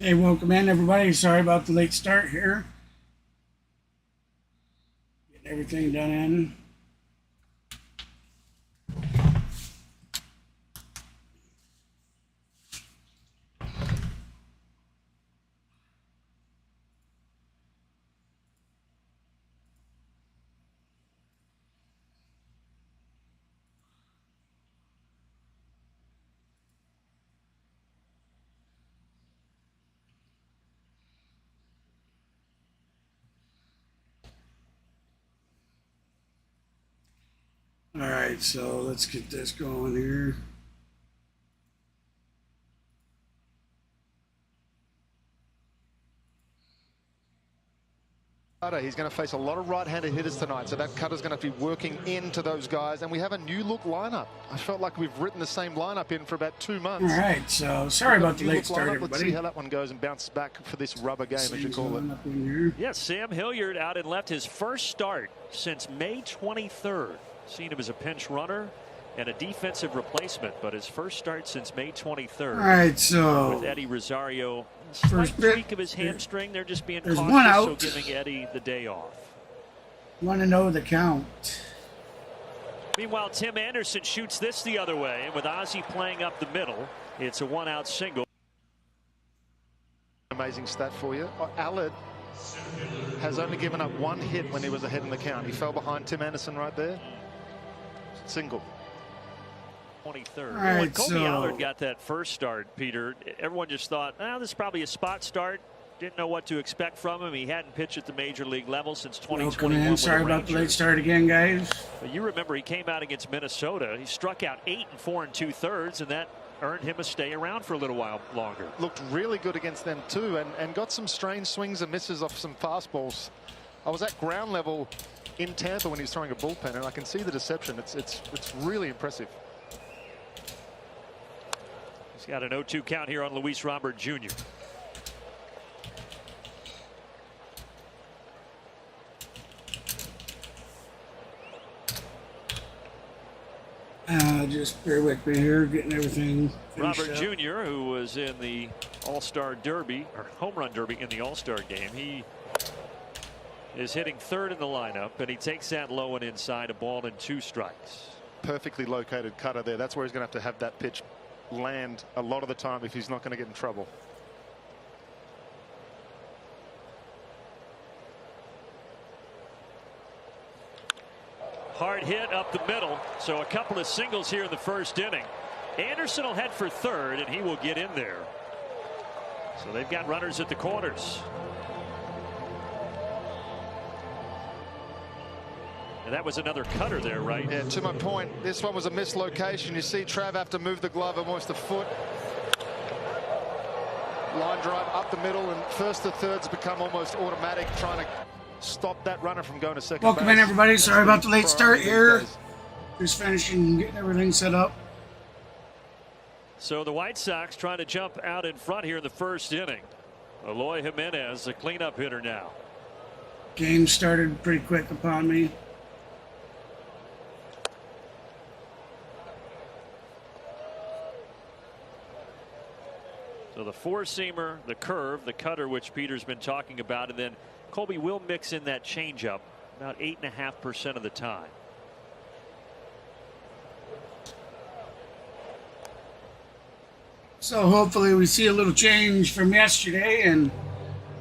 Hey, welcome in, everybody. Sorry about the late start here. Getting everything done in. All right, so let's get this going here. He's going to face a lot of right-handed hitters tonight, so that cutter's going to be working into those guys. And we have a new look lineup. I felt like we've written the same lineup in for about 2 months. All right, so sorry about the late start, everybody. Let's see how that one goes and bounce back for this rubber game, as you call it. Yes, Sam Hilliard out and left, his first start since May 23rd. Seen him as a pinch runner and a defensive replacement, but his first start since May 23rd. All right, so with Eddie Rosario, first tweak of his hamstring. They're just being cautious, one out. so giving Eddie the day off. Want to know the count? Meanwhile, Tim Anderson shoots this the other way, and with Ozzie playing up the middle, it's a one-out single. Amazing stat for you. Allard has only given up one hit when he was ahead in the count. He fell behind Tim Anderson right there. Single. 23rd. All right, when Kolby so Allard got that first start, Peter, everyone just thought, this is probably a spot start. Didn't know what to expect from him. He hadn't pitched at the major league level since 2021. Welcome in. Sorry about the late start again, guys. But you remember he came out against Minnesota. He struck out 8 4 2/3, and that earned him a stay around for a little while longer. Looked really good against them too, and got some strange swings and misses off some fastballs. I was at ground level in Tampa when he was throwing a bullpen, and I can see the deception. It's really impressive. He's got an 0-2 count here on Luis Robert Jr. Just bear with me here, getting everything Robert up. Jr., who was in the All-Star Derby, or Home Run Derby in the All-Star game, he is hitting third in the lineup, and he takes that low and inside, a ball and 2 strikes. Perfectly located cutter there. That's where he's going to have that pitch land a lot of the time if he's not going to get in trouble. Hard hit up the middle, so a couple of singles here in the first inning. Anderson will head for third, and he will get in there. So they've got runners at the corners. And that was another cutter there, right? Yeah, to my point, this one was a mislocation. You see Trav have to move the glove almost a foot. Line drive up the middle, and first to thirds become almost automatic, trying to stop that runner from going to second Welcome base. in, everybody. Sorry about the late start here. Just finishing getting everything set up. So the White Sox trying to jump out in front here in the first inning. Eloy Jimenez, a cleanup hitter now. Game started pretty quick upon me. So the four-seamer, the curve, the cutter, which Peter's been talking about, and then Kolby will mix in that changeup about 8.5% of the time. So hopefully we see a little change from yesterday, and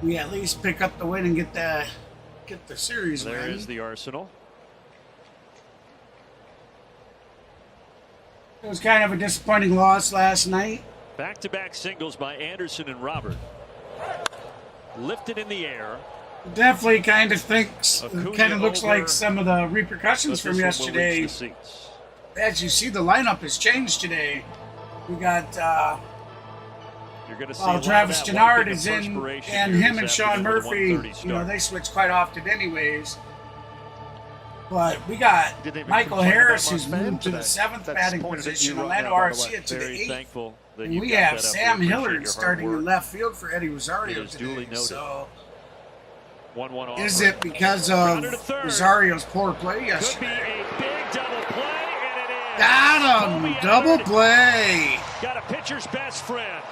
we at least pick up the win and get the series win. There is the arsenal. It was kind of a disappointing loss last night. Back-to-back singles by Anderson and Robert. Lifted in the air. Definitely kind of looks like some of the repercussions But from this one will yesterday. reach the seats. As you see, the lineup has changed today. We got You're going to see Travis that Gennard one is big in, perspiration and here him this and Sean afternoon with a Murphy. 1:30 start. They switch quite often, anyways. But we got Didn't even Michael complain Harris, about who's my spam moved to the today. 7th That's batting pointed at position. you right Orlando now, by the Arcia way. to the Very 8th. thankful that And you we got have that up. Sam We appreciate Hillard your hard starting work. in left field for Eddie Rosario It is duly today. noted. So 1-1 off. is it because Grounded to of third. Rosario's poor play Could be yesterday? a big double play, and it is. Got him! Kolby Double Allard play! Got a pitcher's best friend.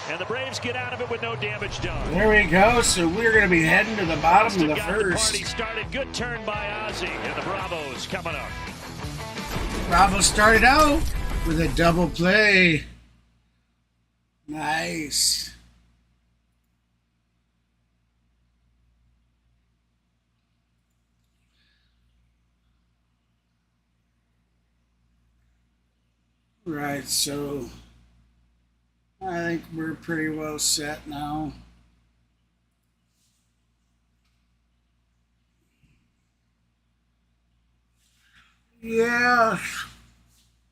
And the Braves get out of it with no damage done. There we go. So we're going to be heading to the bottom of the got the first. party started. Good turn by Ozzie. And the Bravos coming up. Bravo started out with a double play. Nice. Right, so I think we're pretty well set now. Yeah,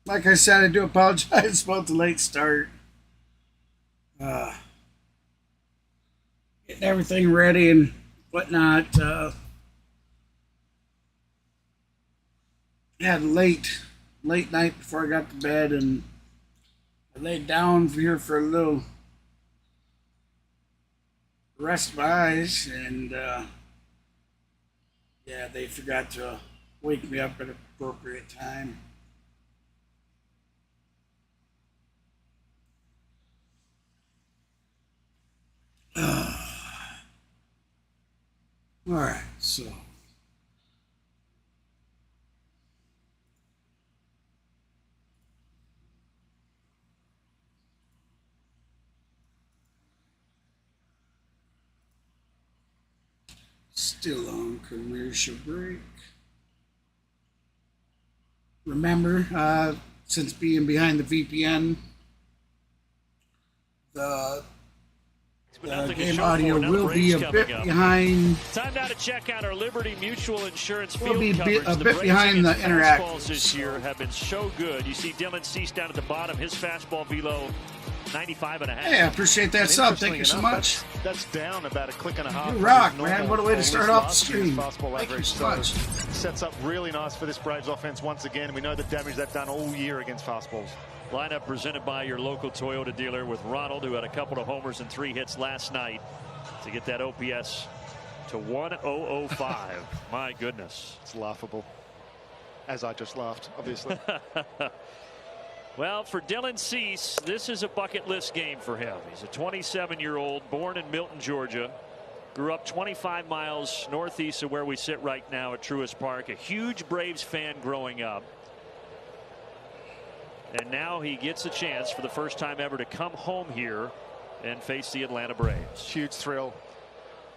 like I said, I do apologize about the late start. Getting everything ready and whatnot. Had a late night before I got to bed, and I laid down here for a little rest my eyes, and yeah, they forgot to wake me up at an appropriate time. All right, so still on commercial break. Remember, since being behind the VPN, the game audio will be a bit behind. Time now to check out our Liberty Mutual Insurance field Will be coverage. a The bit Braves behind the against interactive. fastballs this year have been so good. You see Dylan Cease down at the bottom. His fastball velo 95.5. Hey, I appreciate that sub. Thank you so much. That's down about a click and a half. You rock, man. What a way to start off the stream. Fastball Thank you average, so much. Sets up really nice for this Braves offense once again. We know the damage they've done all year against fastballs. Lineup presented by your local Toyota dealer with Ronald, who had a couple of homers and 3 hits last night to get that OPS to 1005. My goodness. It's laughable. As I just laughed, obviously. Well, for Dylan Cease, this is a bucket list game for him. He's a 27-year-old born in Milton, Georgia. Grew up 25 miles northeast of where we sit right now at Truist Park. A huge Braves fan growing up. And now he gets a chance for the first time ever to come home here and face the Atlanta Braves. Huge thrill.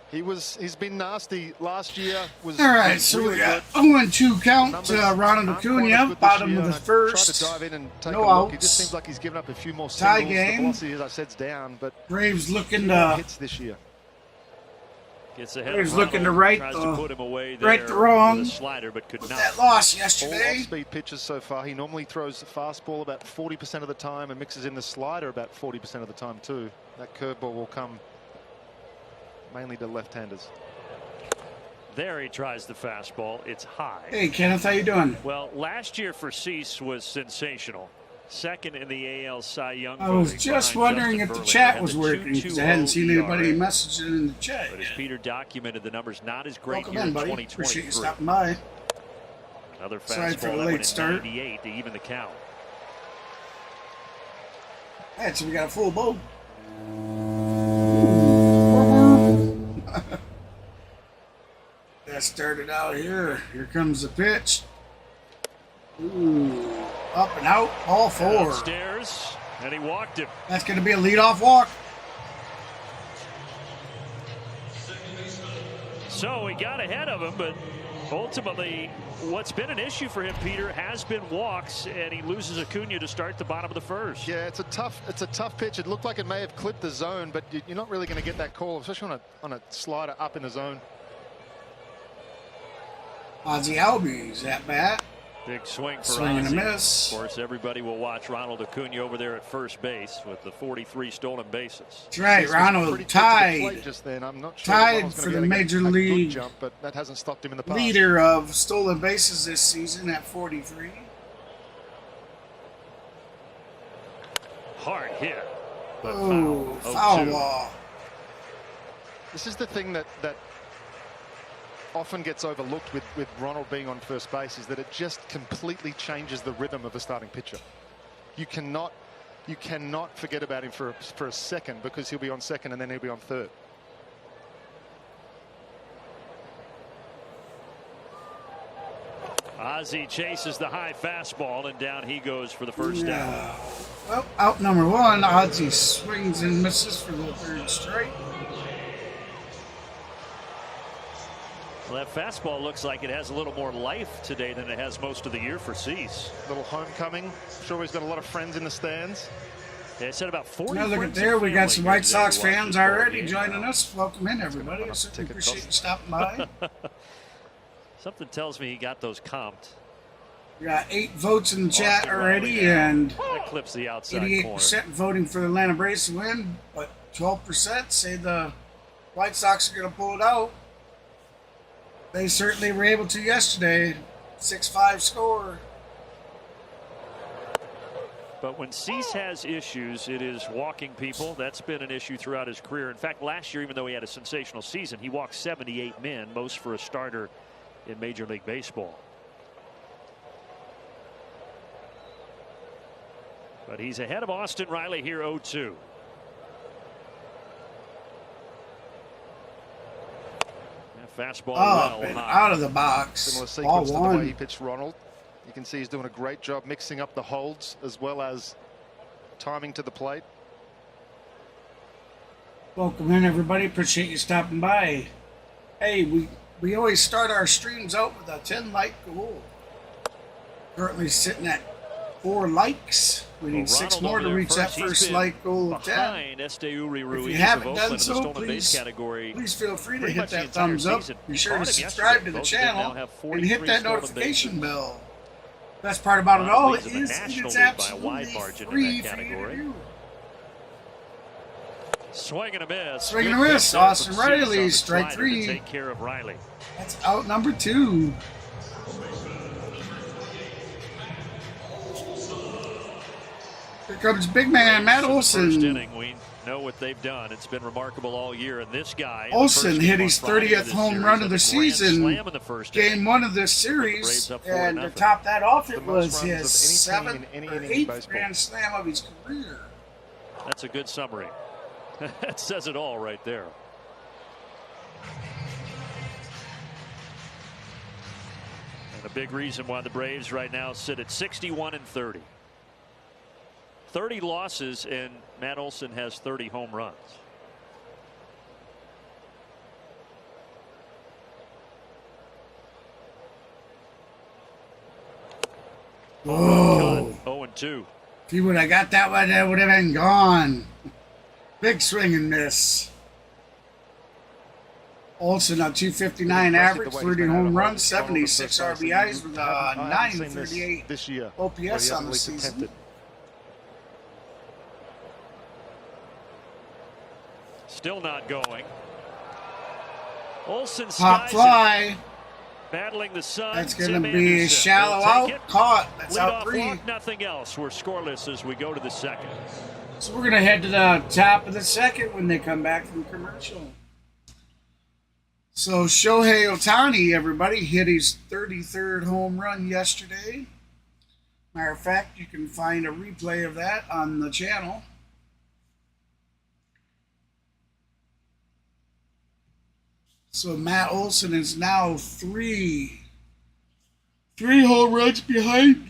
He's been nasty last year. All right, so we got 0-2 count. Ronald Acuna, bottom of the first. Tried to dive in and take No a look. outs. He just seems like he's given up a few more Tie singles. game. The velocity, as I said, is down, but Braves looking hits this year. Gets ahead Braves of looking to Ronald, right tries to put him away there right the wrong. with a slider, but could not. That loss All yesterday. off-speed pitches so far. He normally throws the fastball about 40% of the time and mixes in the slider about 40% of the time too. That curveball will come mainly to left-handers. There he tries the fastball. It's high. Hey, Kenneth, how you doing? Well, last year for Cease was sensational. Second in the AL Cy Young I was voting just behind wondering Justin if the Verlander. chat Had was the working because I 2.20 hadn't seen anybody ERA. messaging in the chat But as yet. Peter documented, the numbers not as great Welcome here in, in buddy. 2023. Appreciate you stopping by. Another Sorry for the fastball that late went in start. 98 to even the count. Alright, so we got a full bowl. That started out here. Here comes the pitch. Ooh, up and out, all four. Upstairs, and he walked him. That's going to be a leadoff walk. So he got ahead of him, but ultimately, what's been an issue for him, Peter, has been walks, and he loses Acuna to start the bottom of the first. Yeah, it's a tough pitch. It looked like it may have clipped the zone, but you're not really going to get that call, especially on a slider up in the zone. Ozzie Albies at bat. Big swing for Swing and a Ozzie. miss. Of course, everybody will watch Ronald Acuna over there at first base with the 43 stolen bases. That's right, Ronald tied. Just then. I'm not sure Tied Ronald's for gonna the be able to Major get a good League jump, but that hasn't stopped him in the past. leader of stolen bases this season at 43. Hard hit. But Oh, foul. foul 0-2. ball. This is the thing that often gets overlooked with Ronald being on first base, is that it just completely changes the rhythm of a starting pitcher. You cannot you cannot forget about him for a second, because he'll be on second and then he'll be on third. Ozzie chases the high fastball, and down he goes for the first down. Well, out number one, Ozzie swings and misses for the third strike. Well, that fastball looks like it has a little more life today than it has most of the year for Cease. Little homecoming. Sure, he's got a lot of friends in the stands. Yeah, I said about 40. Now look at there, we got some White Sox fans already joining us. Welcome in, everybody. I certainly appreciate you stopping by. Something tells me he got those comped. We got 8 votes in the chat already, and that clips the outside 88% voting for the Atlanta Braves to win, but 12% say the White Sox are going to pull it out. They certainly were able to yesterday. 6-5 score. But when Cease has issues, it is walking people. That's been an issue throughout his career. In fact, last year, even though he had a sensational season, he walked 78 men, most for a starter in Major League Baseball. But he's ahead of Austin Riley here, 0-2. Fastball out of the box. Similar sequence to the way he pitched Ronald. You can see he's doing a great job mixing up the holds as well as timing to the plate. Welcome in, everybody. Appreciate you stopping by. Hey, we always start our streams out with a 10 like goal. Currently sitting at 4 likes. We need 6 more to reach that first like goal of 10. If you haven't done so, please feel free to hit that thumbs up. Be sure to subscribe to the channel and hit that notification bell. Best part about it all is it's absolutely free for you to do. Swing and a miss. Swing and a miss. Austin Riley, strike 3. Take care of Riley. That's out number 2. Here comes big man Matt Olson. First inning, we know what they've done. It's been remarkable all year. And this guy, Olson hit his 30th home run of the season, game 1 of this series, and to top that off, it was his 7th or 8th grand slam of his career. That's a good summary. That says it all right there. And a big reason why the Braves right now sit at 61-30. 30 losses, and Matt Olson has 30 home runs. Whoa. 0-2. If he would have got that one, that would have been gone. Big swing and miss. Olson on 259 average, 30 home runs, 76 RBIs with a 938 this year OPS on the season. Still not going. Olson Pop fly. Battling the sun. That's going to be shallow out. Caught. That's out 3. Walk, nothing else. We're scoreless as we go to the second. So we're going to head to the top of the second when they come back from commercial. So Shohei Ohtani, everybody, hit his 33rd home run yesterday. Matter of fact, you can find a replay of that on the channel. So Matt Olson is now 3 home runs behind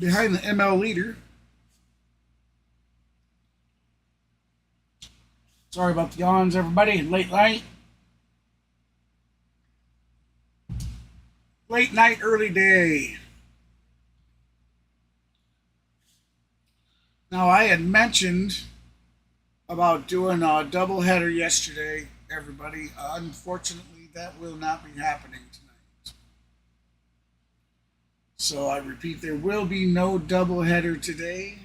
the ML leader. Sorry about the yawns, everybody. Late night, early day. Now, I had mentioned about doing a doubleheader yesterday, everybody. Unfortunately, that will not be happening tonight. So I repeat, there will be no doubleheader today.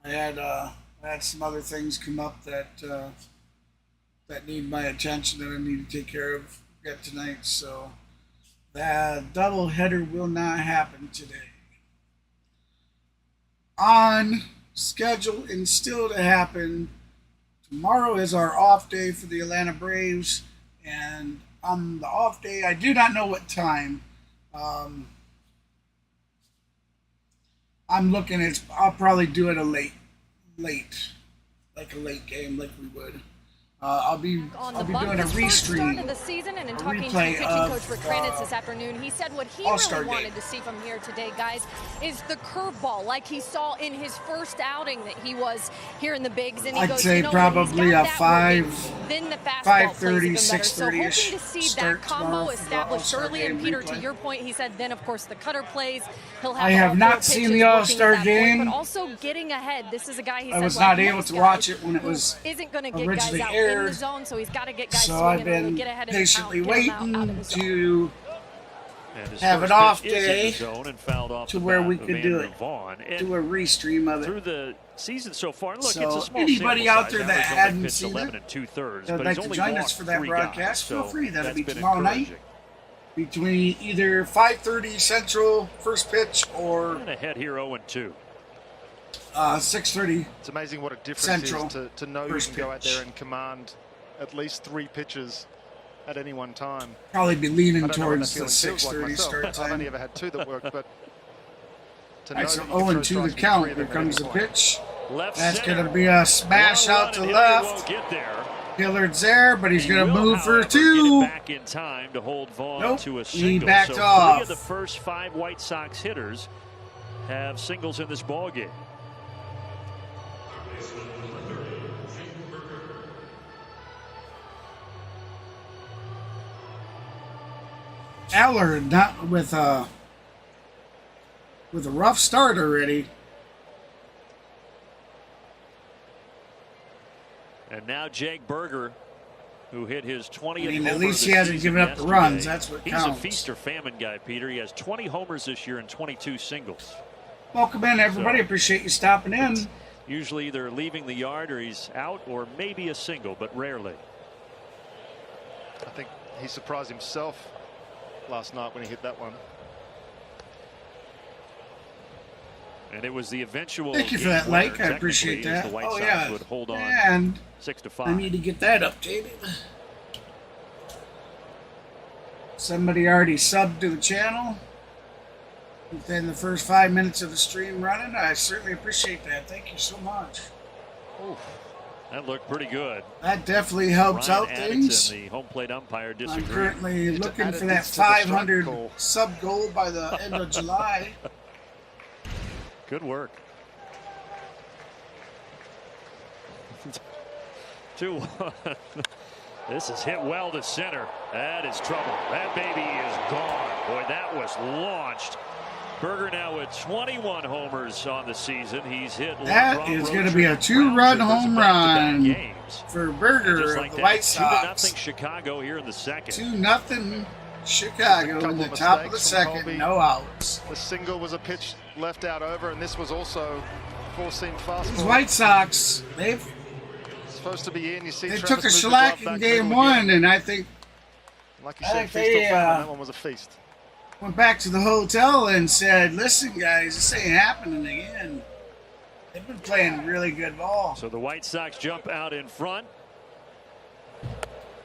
I had some other things come up that that need my attention that I need to take care of yet tonight. So that doubleheader will not happen today. On schedule and still to happen, tomorrow is our off day for the Atlanta Braves, and on the off day, I do not know what time. I'm looking at. I'll probably do it a late, like a late game, like we would. I'll be doing a restream, of the season, and in talking to replay pitching of coach Rick Kranitz this afternoon, he said what he really wanted to see from here today, guys, is the curveball, like he saw in his first outing that he was here in the bigs. And he I'd say probably a 5:30, 6:30-ish to see that combo established early. And Peter, to your point, he said then of course the cutter plays. He'll have I have not seen the All-Star game, but also getting ahead. This is a guy. He I was not able to watch it when it was originally aired. In the zone, so he's got to get guys so I've been patiently waiting to have an off day to where we could do it, do a restream of it. Through the season so far, look, so it's a small anybody out there that hadn't seen 11 it, 2/3, that'd like to join us for that broadcast, feel free. That'll be tomorrow night between either 5:30 Central first pitch or ahead here 0-2. 6:30. It's amazing what a difference Central is to know you can go out there and command at least 3 pitches at any one time. Probably be leaning towards the 6:30 start time. I've only ever had 2 that worked, but to all right, know so that you can 0-2 throw the strikes count. with Here 3 comes of the them at any pitch. Left That's center. going to be a smash out to left. Hillard's there, but he's going to move for 2. Back in time to hold Vaughn Nope, to a he single. backed so off. 3 of the first 5 White Sox hitters have singles in this ball game. Allard not with a rough start already. And now Jake Berger, who hit his 20th I mean, homer at least of he the hasn't season given up the yesterday. runs. That's what He's counts. a feast or famine guy, Peter. He has 20 homers this year and 22 singles. Welcome in, everybody. So, appreciate you stopping in. Usually either leaving the yard or he's out or maybe a single, but rarely. I think he surprised himself last night when he hit that one. And it was the eventual. Thank you for game that winner, like. I appreciate technically, as that. The White Oh Sox yeah, would hold on and 6-5. I need to get that updated. Somebody already subbed to the channel within the first 5 minutes of the stream running. I certainly appreciate that. Thank you so much. Oof, that looked pretty good. That definitely helps Ryan out Addicks things. and the home plate umpire I'm disagree. currently Need to looking add for it that to the strike 500 goal. sub goal by the end of July. Good work. 2-1. This is hit well to center. That is trouble. That baby is gone. Boy, that was launched. Berger now with 21 homers on the season. He's hit. That is going to be a 2-run home run for Berger of the White Sox. 2-0 Chicago here in the second. 2-0 Chicago in the top of the second. Kolby. No outs. The single was a pitch left out over, and this was also four-seam fastball. These White Sox, they've Supposed to be in. You see, they Travis took a moved the shellac glove in back game middle 1, again. and I think Like you I said, think feast or they, famine. That one was a feast. went back to the hotel and said, listen, guys, this ain't happening again. They've been playing really good ball. So the White Sox jump out in front.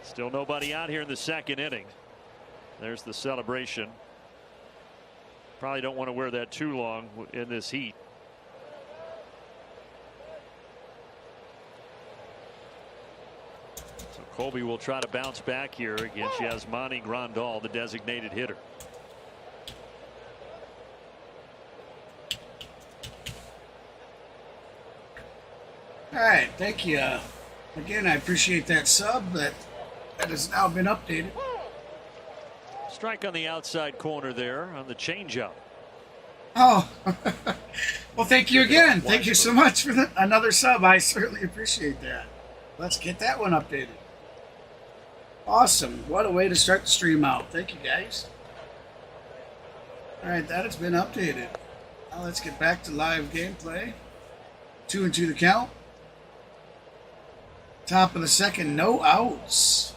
Still nobody out here in the second inning. There's the celebration. Probably don't want to wear that too long in this heat. So Kolby will try to bounce back here against Yasmani Grandal, the designated hitter. All right, thank you. Again, I appreciate that sub. That has now been updated. Strike on the outside corner there on the changeup. Oh, well, thank you again. Thank you so much for another sub. I certainly appreciate that. Let's get that one updated. Awesome. What a way to start the stream out. Thank you, guys. All right, that has been updated. Now let's get back to live gameplay. 2-2 the count. Top of the second, no outs.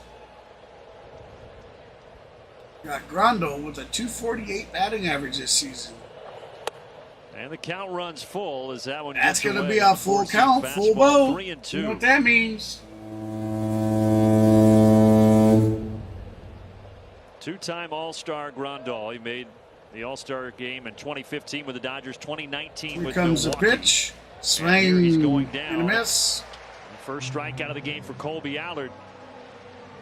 Got Grandal with a .248 batting average this season. And the count runs full as that one That's gets going to away. be a full count, full bow. 3-2. You know what that means? Two-time All-Star Grandal. He made The All-Star game in 2015 with the Dodgers, 2019 Here with comes the Milwaukee. pitch. And Swing here he's going down. and a miss. First strikeout of the game for Kolby Allard.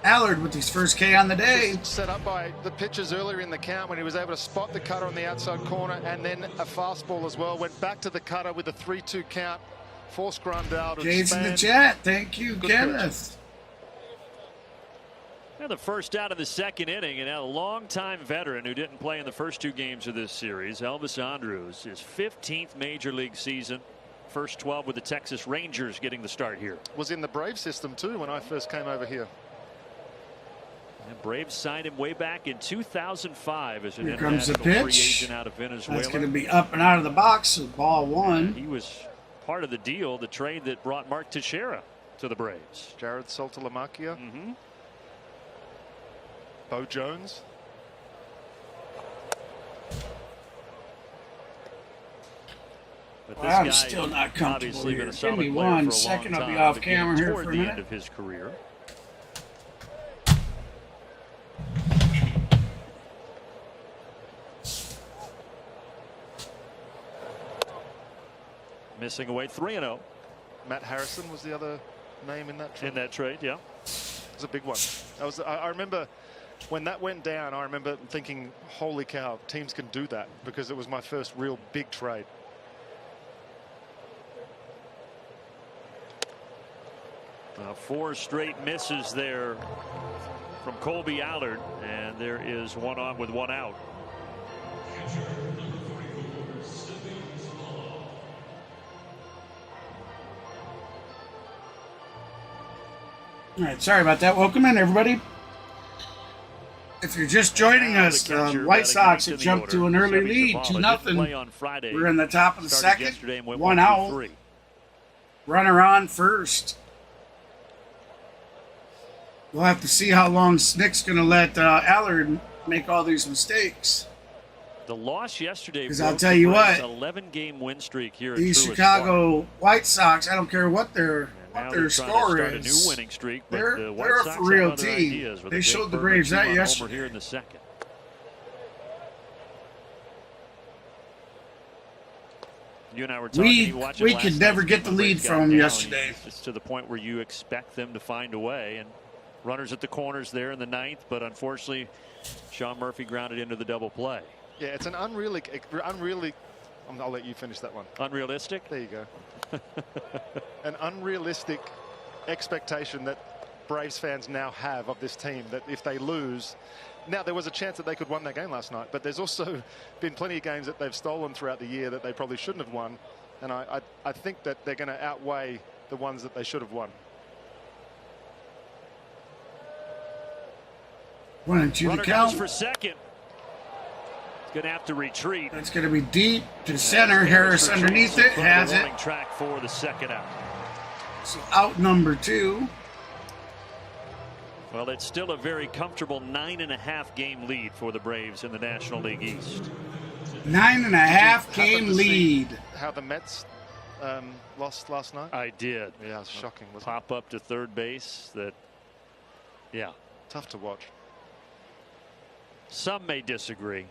Allard with his first K on the day. Set up by the pitchers earlier in the count when he was able to spot the cutter on the outside corner, and then a fastball as well. Went back to the cutter with a 3-2 count. Forced Grandal to Jays in the expand. chat. Thank you, Good Kenneth. And the first out of the second inning, and a longtime veteran who didn't play in the first 2 games of this series, Elvis Andrus, his 15th major league season. First 12 with the Texas Rangers getting the start here. Was in the Brave system too when I first came over here. And Braves signed him way back in 2005 as an Here comes the international free pitch. agent out of Venezuela. That's going to be up and out of the box. So ball 1. He was part of the deal, the trade that brought Mark Teixeira to the Braves. Jared Saltalamacchia. Bo Jones. But Well, I'm this guy still not comfortable obviously here. been a Give solid me player 1 for a second. long I'll be time, off but getting camera here toward for a the minute. end of his career. Missing away 3-0 Matt Harrison was the other name in that trade. in that trade. Yeah. It was a big one. I remember when that went down, I remember thinking, holy cow, teams can do that, because it was my first real big trade. Four straight misses there from Kolby Allard, and there is 1 on with 1 out. All right, sorry about that. Welcome in, everybody. If you're just joining us, the White Sox have jumped to an early lead, 2-0. We're in the top of the second, 1 out. Runner on first. We'll have to see how long Snick's going to let Allard make all these mistakes. The loss yesterday, because I'll tell you what, 11-game win streak here at these Truist Chicago White Sox, I don't care what their score is. is. A new winning streak, but they're the White a Sox for real have other team. ideas with They a showed the big Braves that homer yesterday. here in the second. You and I were talking. We could never get the lead from them yesterday. It's to the point where you expect them to find a way, and runners at the corners there in the 9th, but unfortunately, Sean Murphy grounded into the double play. Yeah, it's an I'll let you finish that one. Unrealistic? There you go. An unrealistic expectation that Braves fans now have of this team, that if they lose, now there was a chance that they could win that game last night, but there's also been plenty of games that they've stolen throughout the year that they probably shouldn't have won, and I think that they're going to outweigh the ones that they should have won. 1-2 to Runner count. goes for second. He's going to have to retreat. It's going to be deep to center. Harris underneath it has it. Track for the second out. So out number 2. Well, it's still a very comfortable 9.5 game lead for the Braves in the National League East. 9.5 game lead. How the Mets lost last night? I did. Yeah, it was shocking. Wasn't Pop up to third base. Yeah. Tough to watch. Some may disagree.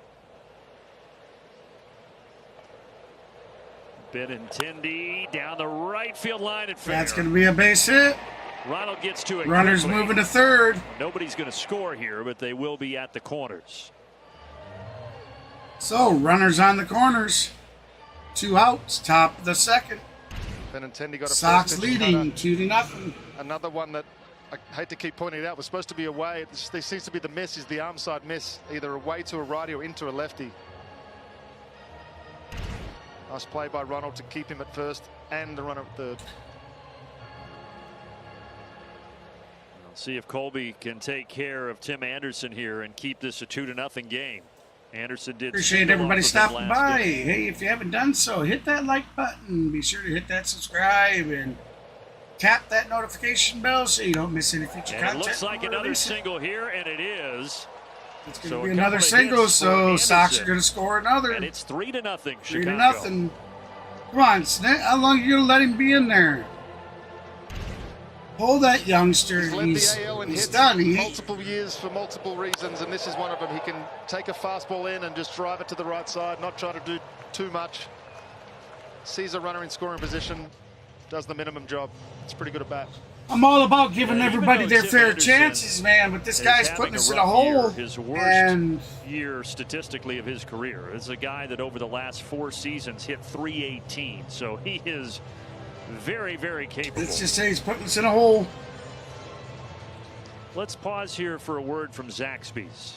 Benintendi down the right field line and fair. That's going to be a base hit. Ronald gets to it. Runners quickly. moving to third. Nobody's going to score here, but they will be at the corners. So runners on the corners. 2 outs. Top of the second. Benintendi got a Sox first pitch leading cutter. 2-0. Another one that I hate to keep pointing it out was supposed to be away. There seems to be the miss is the arm side miss, either away to a righty or into a lefty. Nice play by Ronald to keep him at first and the runner at third. We'll see if Kolby can take care of Tim Anderson here and keep this a 2-0 game. Anderson did. Appreciate everybody stopping by. Hey, if you haven't done so, hit that like button. Be sure to hit that subscribe and tap that notification bell so you don't miss any future And content. it looks like another single here, and it is. It's going to be another single, so Sox are going to score another. And it's 3-0 Chicago. 3-0. Come on, Snit. How long are you going to let him be in there? Hold that youngster. He's led the AL and He's hits done. multiple years for multiple reasons, and this is one of them. He can take a fastball in and just drive it to the right side, not try to do too much. Sees a runner in scoring position, does the minimum job. It's pretty good at bat. I'm all about giving everybody their fair chances, man, but this guy's putting us in a hole. His worst year statistically of his career. It's a guy that over the last 4 seasons hit .318, so he is very, very capable. Let's just say he's putting us in a hole. Let's pause here for a word from Zaxby's.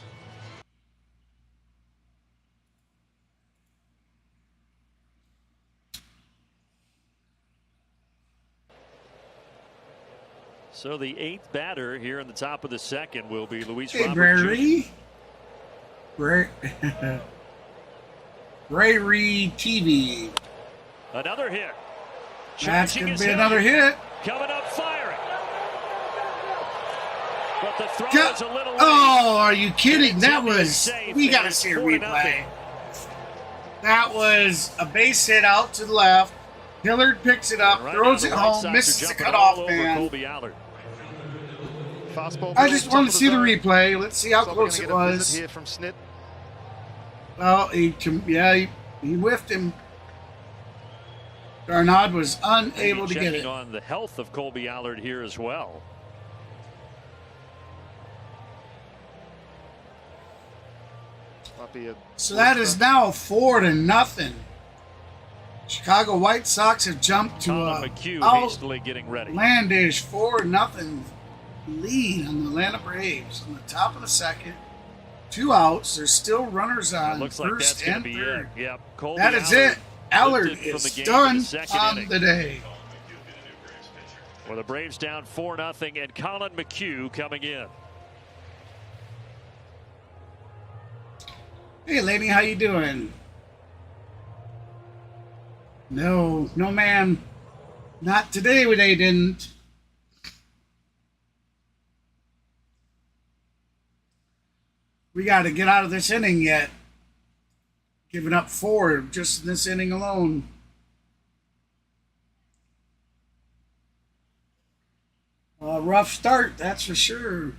So the 8th batter here in the top of the 2nd will be Luis Robert Jr. Ray TV. Another hit. That's going to be another hit. Coming up firing. But the throw is a little late. Oh, are you kidding? That was, we got to see a replay. That was a base hit out to the left. Hillard picks it up, throws it home, misses the cutoff, man. Kolby Allard. I just want to see the replay. Let's see how close it was. Here from Snit. Well, he whiffed him. Darnod was unable to get it. On the health of Kolby Allard here as well. So that is now 4-0. Chicago White Sox have jumped to a outlandish 4-0 lead on the Atlanta Braves on the top of the 2nd. 2 outs. There's still runners on first and third. Yep. That is it. Allard is done on the day. Well, the Braves down 4-0, and Colin McHugh coming in. Hey, lady, how you doing? No, ma'am. Not today. They didn't. We got to get out of this inning yet. Giving up 4 just in this inning alone. A rough start, that's for sure.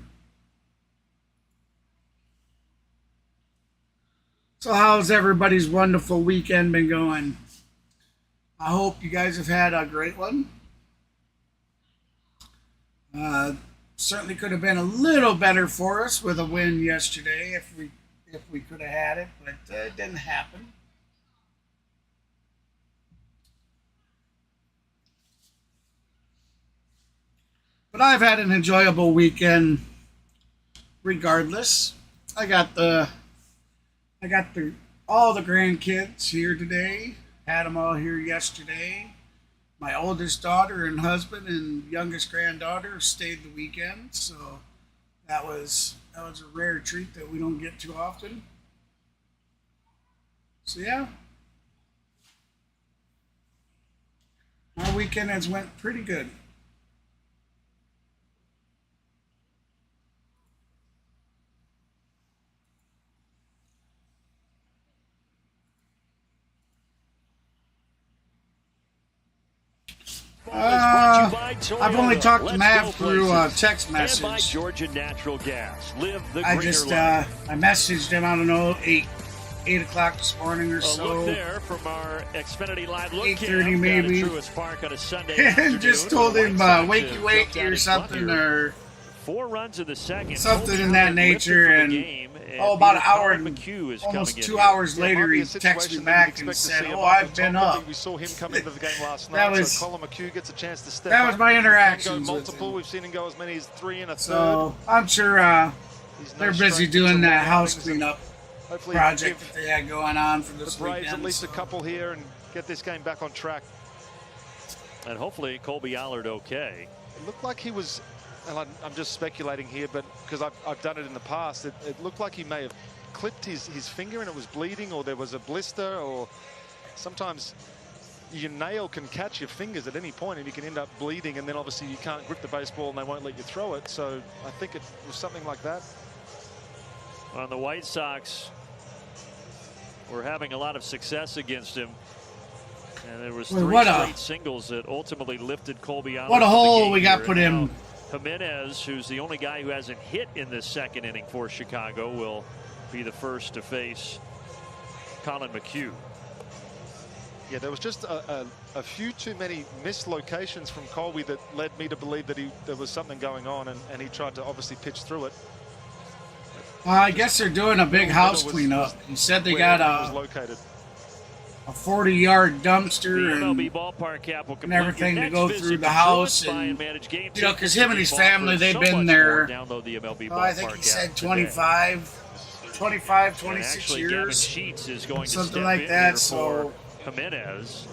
So how's everybody's wonderful weekend been going? I hope you guys have had a great one. Certainly could have been a little better for us with a win yesterday if we could have had it, but it didn't happen. But I've had an enjoyable weekend regardless. I got all the grandkids here today. Had them all here yesterday. My oldest daughter and husband and youngest granddaughter stayed the weekend, so that was a rare treat that we don't get too often. So yeah, my weekend has went pretty good. I've only talked to Mav through text message. I messaged him, I don't know, 8 o'clock this morning or so. Look there from our Xfinity Live look 8:30 maybe. Truist Park on a Sunday and just told him wakey or something, or 4 runs in the 2nd. Something in that nature, and about an hour and almost 2 hours later, he texted me back and said, "Oh, I've been up." We saw him come into the game last night. That was Colin McHugh gets a chance to step that was my interactions go with multiple. him. We've seen him go as many as 3 1/3. So I'm sure they're busy doing that house cleanup project that they had going on for this the Braves weekend. At least a couple here and get this game back on track. And hopefully Kolby Allard okay. It looked like he was, and I'm just speculating here, but because I've done it in the past, it looked like he may have clipped his finger and it was bleeding, or there was a blister, or sometimes your nail can catch your fingers at any point and you can end up bleeding, and then obviously you can't grip the baseball and they won't let you throw it. So I think it was something like that. On the White Sox, we're having a lot of success against him, and there was 3 straight singles that ultimately lifted Kolby Allard. What a hole we got put in. Jimenez, who's the only guy who hasn't hit in this second inning for Chicago, will be the first to face Colin McHugh. Yeah, there was just a few too many missed locations from Kolby that led me to believe that there was something going on, and he tried to obviously pitch through it. I guess they're doing a big house cleanup. He said they got a 40-yard dumpster and everything to go through the house. And, you know, because him and his family, they've been there, I think he said 25, 26 years, something like that. So Jimenez.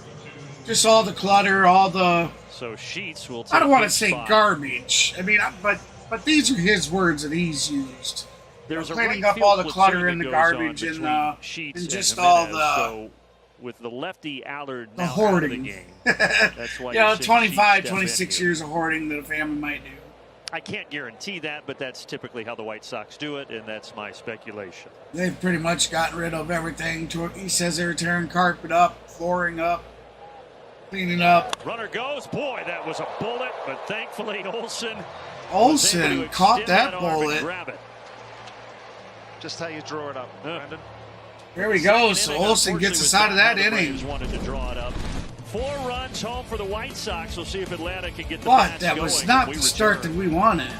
Just all the clutter, all the, so Sheets will I don't want to say garbage. I mean, but these are his words that he's used. There's cleaning up all the clutter and the garbage and just all the. So with the lefty Allard the now hoarding. out of the game, that's why you know, 25, 26 years of hoarding that a family might do. I can't guarantee that, but that's typically how the White Sox do it, and that's my speculation. They've pretty much gotten rid of everything. He says they're tearing carpet up, flooring up, cleaning up. Runner goes. Boy, that was a bullet, but thankfully Olsen caught that bullet. Grab it. Just how you draw it up, Brandon. There we go. So Olsen gets us out of that inning. Wanted to draw it up. 4 runs home for the White Sox. We'll see if Atlanta can get the But that was not the start that we wanted.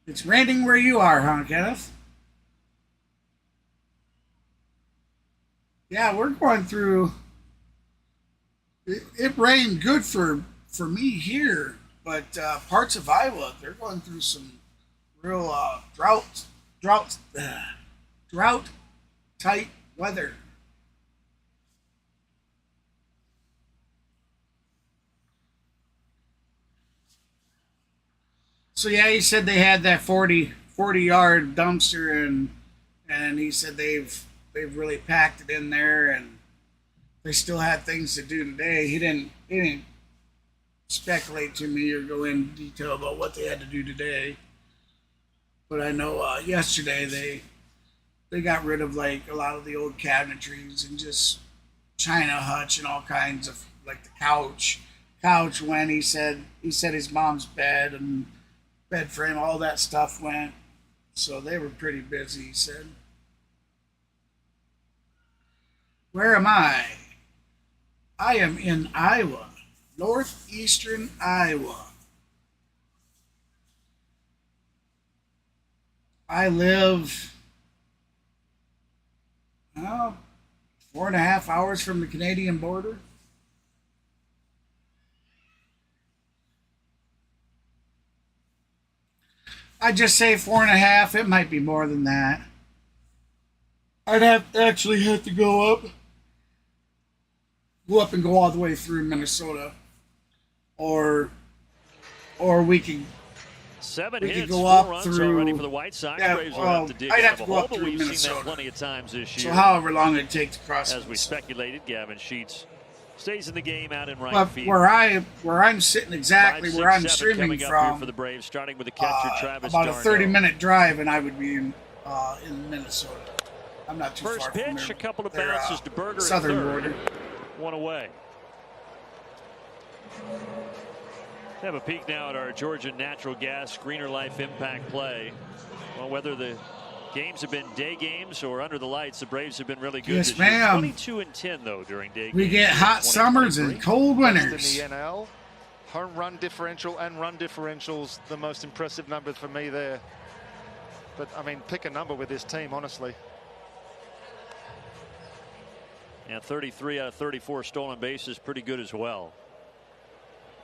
It's raining where you are, huh, Kenneth? Yeah, we're going through. It rained good for me here, but parts of Iowa, they're going through some real drought tight weather. So yeah, he said they had that 40-yard dumpster, and he said they've really packed it in there, and they still had things to do today. He didn't speculate to me or go into detail about what they had to do today. But I know yesterday they got rid of like a lot of the old cabinetries and just china hutch and all kinds of, like the couch went. He said his mom's bed and bed frame, all that stuff went. So they were pretty busy, he said. Where am I? I am in Iowa, northeastern Iowa. I live 4.5 hours from the Canadian border. I just say 4.5. It might be more than that. I'd have to go up and go all the way through Minnesota, or we can. 7 we hits, could go 4 up runs through. already for the White Sox. Yeah, Braves will have to dig I'd have out to of go a up hole, through but we've seen Minnesota. that plenty of times this year. So however long it takes to cross. As we speculated, Gavin Sheets stays in the game out in right But field. where I'm sitting exactly 5, 6, where I'm 7 streaming coming up here for the from, Braves, starting with the catcher Travis about a Darno. 30-minute drive, and I would be in Minnesota. I'm not too First far from pitch, there. a couple of bounces to Berger southern at third. border. 1 away. Have a peek now at our Georgia Natural Gas Greener Life Impact Play. Well, whether the games have been day games or under the lights, the Braves have been really good Yes, this year. ma'am. 22-10 though during day games. We get hot summers and cold winters. In the NL, home run differential and run differentials, the most impressive numbers for me there. But I mean, pick a number with this team, honestly. And 33 out of 34 stolen bases, pretty good as well.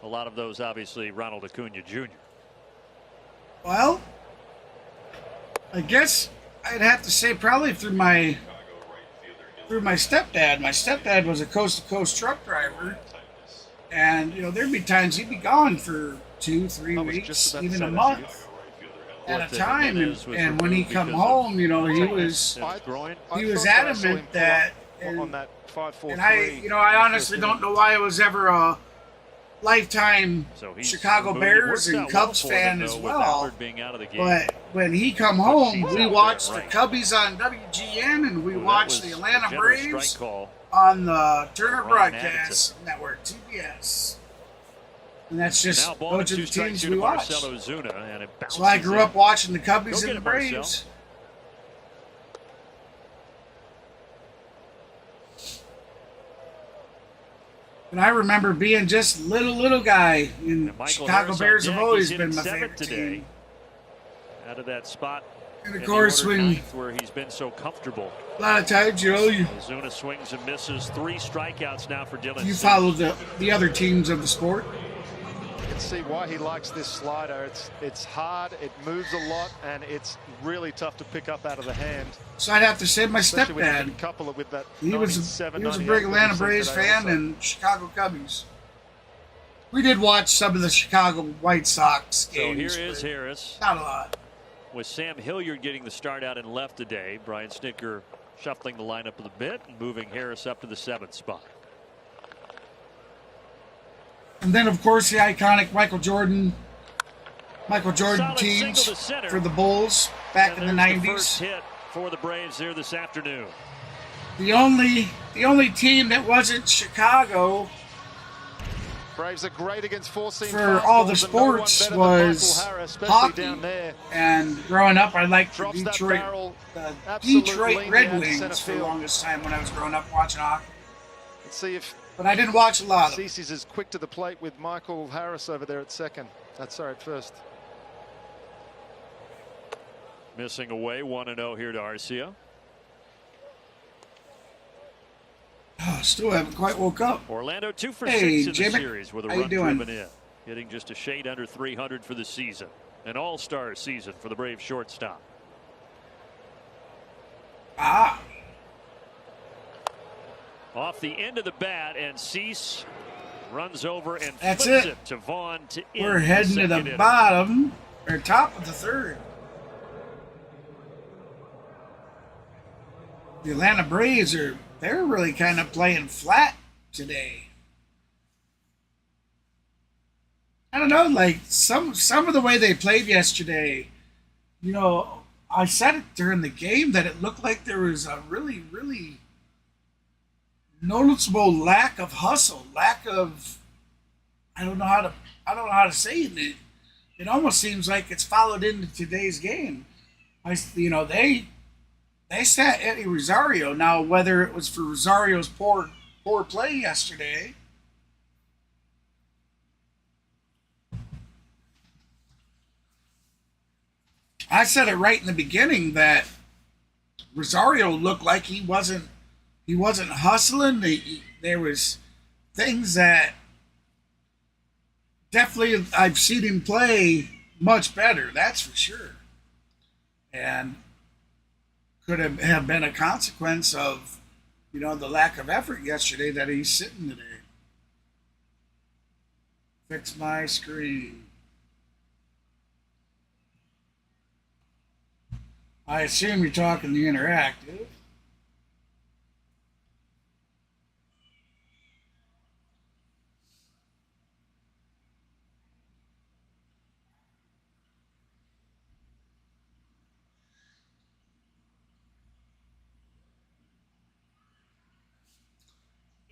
A lot of those, obviously, Ronald Acuna Jr. Well, I guess I'd have to say probably through my stepdad. My stepdad was a coast-to-coast truck driver, and you know there'd be times he'd be gone for 2-3 weeks, even a month at a time. And when he come home, you know, he was adamant that. On that 5-4-3. And I honestly don't know why I was ever a lifetime Chicago Bears and Cubs fan as well. when he come home, we watched the Cubbies on WGN, and we watched the Atlanta Braves on the Turner Broadcast Network, TBS. And that's just those are the teams we watch. So I grew up watching the Cubbies and the Braves. And I remember being just little guy. And Chicago Bears have always been my favorite team. Out of that spot. And of course, where he's been so comfortable. A lot of times, Ozuna swings and misses. 3 strikeouts now for Dylan. You follow the other teams of the sport. You can see why he likes this slider. It's hard, it moves a lot, and it's really tough to pick up out of the hand. So I'd have to say my stepdad. He was a big Atlanta Braves fan and Chicago Cubbies. We did watch some of the Chicago White Sox games. So here is Harris. Not a lot. With Sam Hilliard getting the start out in left today, Brian Snitker shuffling the lineup a bit and moving Harris up to the 7th spot. And then, of course, the iconic Michael Jordan Solid teams single to center. for the Bulls back in the 90s. The first hit for the Braves there this afternoon. The only team that wasn't Chicago Braves are great against four-seam for all the sports was hockey. And growing up, I liked the Detroit Red Wings for the longest time when I was growing up watching hockey. Let's see if. But I didn't watch a lot of it. Cece's is quick to the plate with Michael Harris over there at second. Sorry, at first. Missing away 1-0 here to Arcia. Still haven't quite woke up. Orlando 2 for 6 Hey, in Jimmy, the series with a how you run doing? driven in. Hitting just a shade under 300 for the season. An all-star season for the Braves shortstop. Off the end of the bat, and Cease runs over and That's flips it. it to Vaughn to We're heading to the bottom or top of the 3rd. The Atlanta Braves they're really kind of playing flat today. I don't know, like some of the way they played yesterday, I said it during the game that it looked like there was a really, really noticeable lack of hustle, lack of I don't know how to say it. It almost seems like it's followed into today's game. They sat Eddie Rosario. Now, whether it was for Rosario's poor play yesterday, I said it right in the beginning that Rosario looked like he wasn't hustling. There was things that definitely I've seen him play much better. That's for sure, and could have been a consequence of the lack of effort yesterday that he's sitting today. Fix my screen. I assume you're talking the interactive.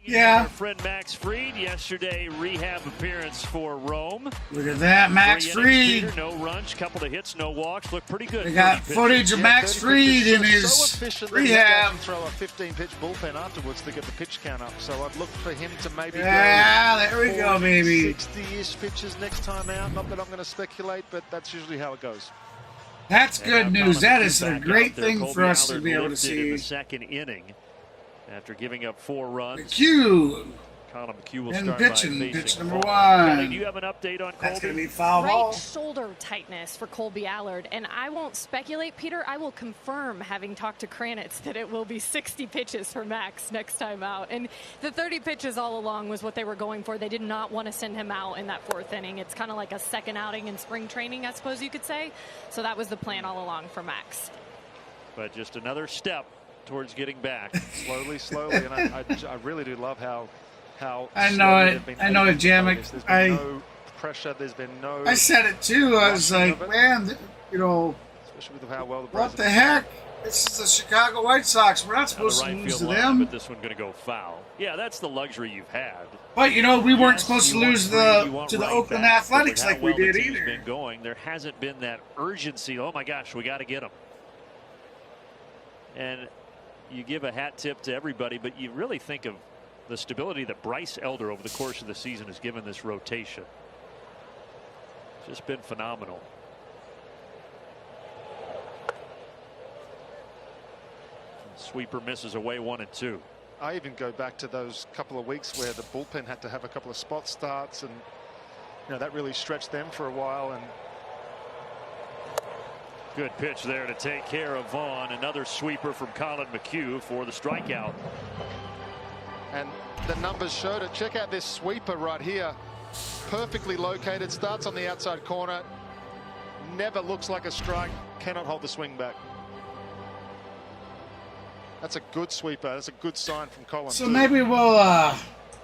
Yeah. Our friend Max Fried yesterday rehab appearance for Rome. Look at that, Max Fried. No runs, couple of hits, no walks. Look pretty good. They got footage of Max Fried in his rehab. Throw a 15-pitch bullpen afterwards to get the pitch count up. So I'd look for him to maybe go there we go, baby. 60-ish pitches next time out. Not that I'm going to speculate, but that's usually how it goes. That's good news. That is a great thing for us to be able to see. In the second inning, after giving up 4 runs. McHugh. Colin McHugh will And start pitching, by pitch facing number Vaughn. 1. Kelly, do you have an update on Kolby? That's going to be foul right ball. Shoulder tightness for Kolby Allard, and I won't speculate, Peter. I will confirm, having talked to Kranitz, that it will be 60 pitches for Max next time out. And the 30 pitches all along was what they were going for. They did not want to send him out in that 4th inning. It's kind of like a second outing in spring training, I suppose you could say. So that was the plan all along for Max. But just another step towards getting back. Slowly, and I really do love how I know it. I know it, Jamek. There's been no pressure. There's been no. I said it too. I was like, man, especially with how well the What Braves the heck? This is the Chicago White Sox. We're not supposed to lose to them. But this one going to go foul. Yeah, that's the luxury you've had. But, you know, we weren't Yes, supposed to you lose want three, to the right Oakland back, Athletics but with like how we well the did team's either. been going, there hasn't been that urgency. Oh, my gosh, we got to get them. And you give a hat tip to everybody, but you really think of the stability that Bryce Elder over the course of the season has given this rotation. It's just been phenomenal. Sweeper misses away 1-2. I even go back to those couple of weeks where the bullpen had to have a couple of spot starts, and that really stretched them for a while. And good pitch there to take care of Vaughn. Another sweeper from Colin McHugh for the strikeout. And the numbers showed it. Check out this sweeper right here. Perfectly located, starts on the outside corner, never looks like a strike, cannot hold the swing back. That's a good sweeper. That's a good sign from Colin. So maybe we'll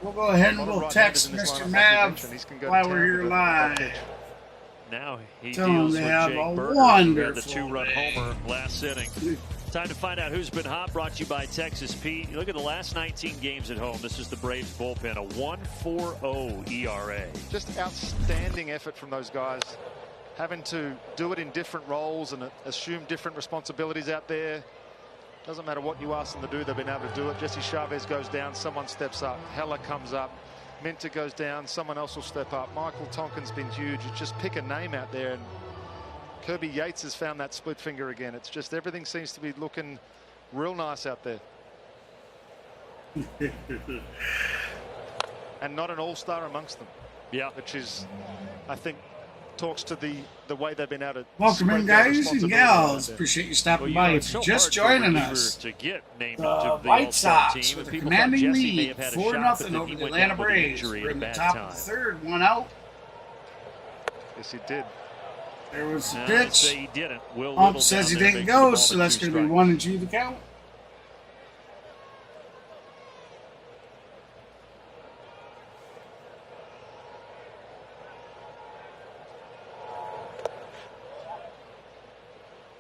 go ahead and we'll text Mr. Mav while we're here live. Now he Tell him deals they with have Jake a Burger, who had wonderful the 2-run day. homer last inning. Time to find out who's been hot. Brought to you by Texas Pete. Look at the last 19 games at home. This is the Braves bullpen, a 1.40 ERA. Just outstanding effort from those guys, having to do it in different roles and assume different responsibilities out there. Doesn't matter what you ask them to do, they've been able to do it. Jesse Chavez goes down, someone steps up. Heller comes up, Minter goes down, someone else will step up. Michael Tonkin's been huge. You just pick a name out there, and Kirby Yates has found that split finger again. It's just everything seems to be looking real nice out there. And not an all-star amongst them. Yeah, which is, I think, talks to the way they've been able to. Welcome in, guys and gals. Appreciate you stopping by. If you're just joining us, to get named the to the White Sox team, with a people commanding thought Jesse may lead, have had a 4-0 shot, but then over he the went Atlanta down with an Braves. injury We're at in a the bad top time. of the third, one out. Yes, he did. There was a Say pitch. he didn't. Will Ump Little says he down there didn't makes the go, ball so and that's 2 going to be strikes. 1-2 the count.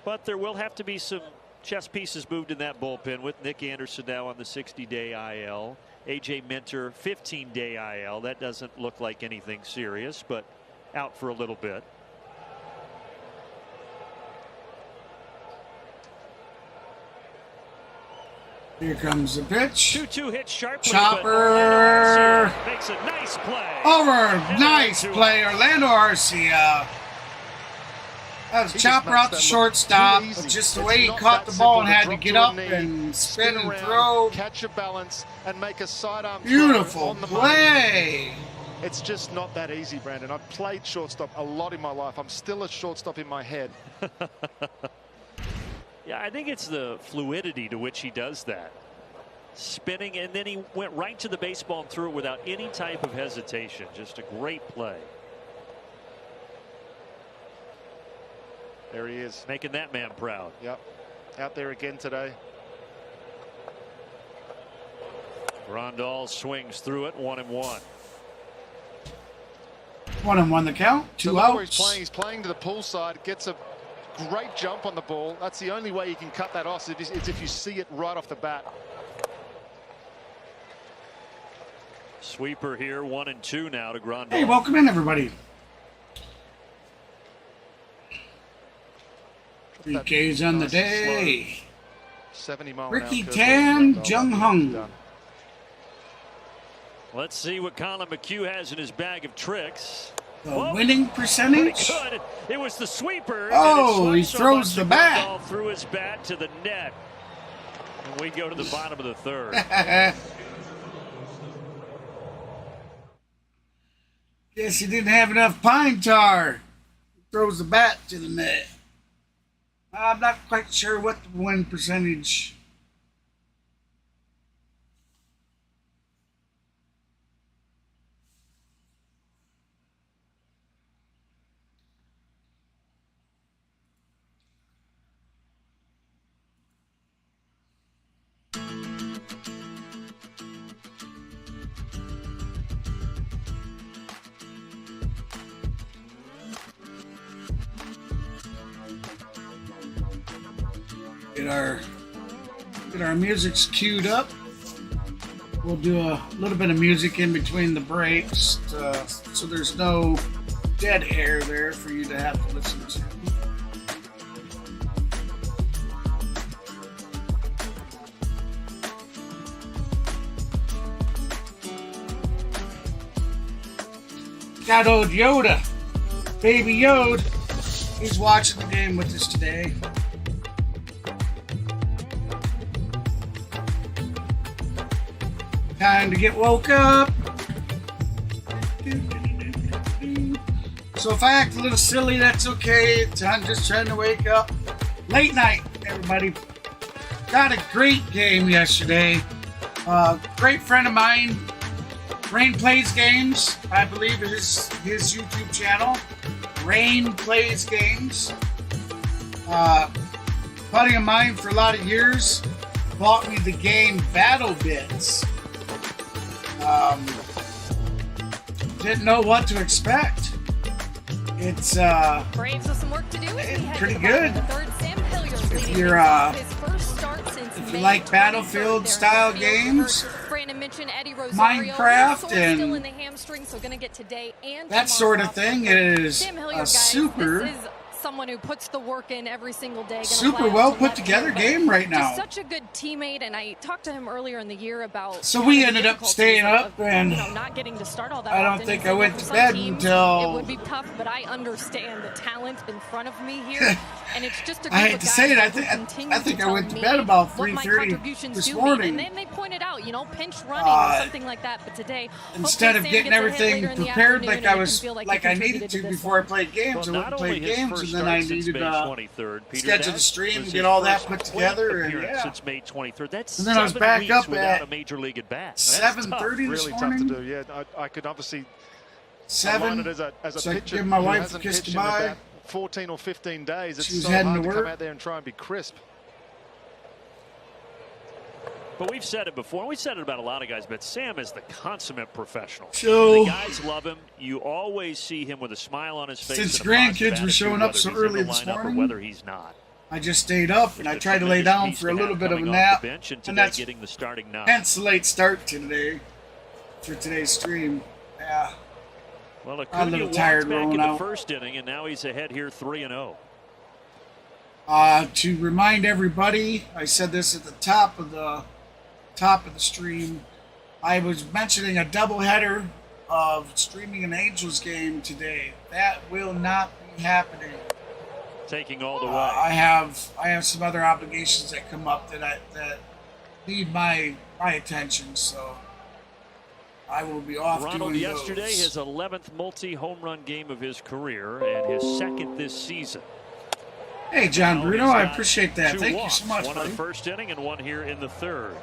But there will have to be some chess pieces moved in that bullpen with Nick Anderson now on the 60-day IL. A.J. Minter, 15-day IL. That doesn't look like anything serious, but out for a little bit. Here comes the pitch. 2-2 hit sharply. Chopper. But makes a nice play. Over. Nice play, Orlando Arcia. That was chopper out the shortstop, but just the way he caught the ball and had to get up and spin and throw. Catch your balance and make a sidearm throw Beautiful on the play. It's just not that easy, Brandon. I've played shortstop a lot in my life. I'm still a shortstop in my head. Yeah, I think it's the fluidity to which he does that. Spinning, and then he went right to the baseball and threw it without any type of hesitation. Just a great play. There he is. Making that man proud. Yep. Out there again today. Grandal swings through it, 1-1. 1-1 the count. So 2 look where outs. he's playing to the pull side, gets a great jump on the ball. That's the only way you can cut that off, is if you see it right off the bat. Sweeper here, 1-2 now to Grandal. Hey, welcome in, everybody. 3 Ks on the Nice and day. 70 mile Ricky an hour Tan, curveball. Jung Hung. Done. Let's see what Colin McHugh has in his bag of tricks. The Whoa, winning pretty percentage. good. It was the sweeper. Oh, and it he swung so throws much the that bat. Grandal threw his bat to the net. And we go to the bottom of the third. Guess he didn't have enough pine tar. Throws the bat to the net. I'm not quite sure what the win percentage. Get our music's queued up. We'll do a little bit of music in between the breaks, so there's no dead air there for you to have to listen to. Got old Yoda, baby Yoda. He's watching the game with us today. Time to get woke up. So if I act a little silly, that's okay. I'm just trying to wake up. Late night, everybody. Got a great game yesterday. Great friend of mine, Rain Plays Games, I believe is his YouTube channel. Rain Plays Games. Buddy of mine for a lot of years bought me the game Battle Bits. Didn't know what to expect. It's Braves with some work to do. Pretty good. If you're if you like Battlefield style games, Minecraft and that sort of thing is a super someone who puts the work in every single day. Super well put together game right now. Just such a good teammate, and I talked to him earlier in the year about. So we ended up staying up, and not getting to start all that. I don't think I went to bed until. It would be tough, but I understand the talent in front of me here, and it's just a. I hate to say it, I think I went to bed about 3:30 this morning. And then they pointed out, pinch running or something like that. But today, instead of getting everything prepared like I needed to before I played games, I went and played games. And then I needed to schedule the stream and get all that put together. And yeah. Since May 23rd. That's and then I was back up at a major league at bat. 7:30 this really morning. Tough to do. Yeah, I could obviously 7. as a So pitcher, give my who wife a hasn't kiss pitched in goodbye. about 14 or 15 days. It's She was so heading hard to to come work. out there and try and be crisp. But we've said it before, and we've said it about a lot of guys, but Sam is the consummate professional. So, the guys love him. You always see him with a smile on his face. Since and the a positive grandkids were showing attitude, up so whether he's in early the this lineup or morning, whether he's not. I just stayed up and I tried to lay down for a little bit of a nap. And that's getting the starting nine. hence the late start today for today's stream. Yeah. Well, I'm a little Acuna tired walked back rolling in the out. first inning, and now he's ahead here 3-0. To remind everybody, I said this at the top of the stream. I was mentioning a doubleheader of streaming an Angels game today. That will not be happening. Taking all the way. I have some other obligations that come up that need my attention, so I will be off Ronald doing yesterday those. his 11th multi-home run game of his career and his second this season. Hey, John Now Bruno, he's I got appreciate that. 2 Thank you walks, so much, one buddy. in the first inning and one here in the third.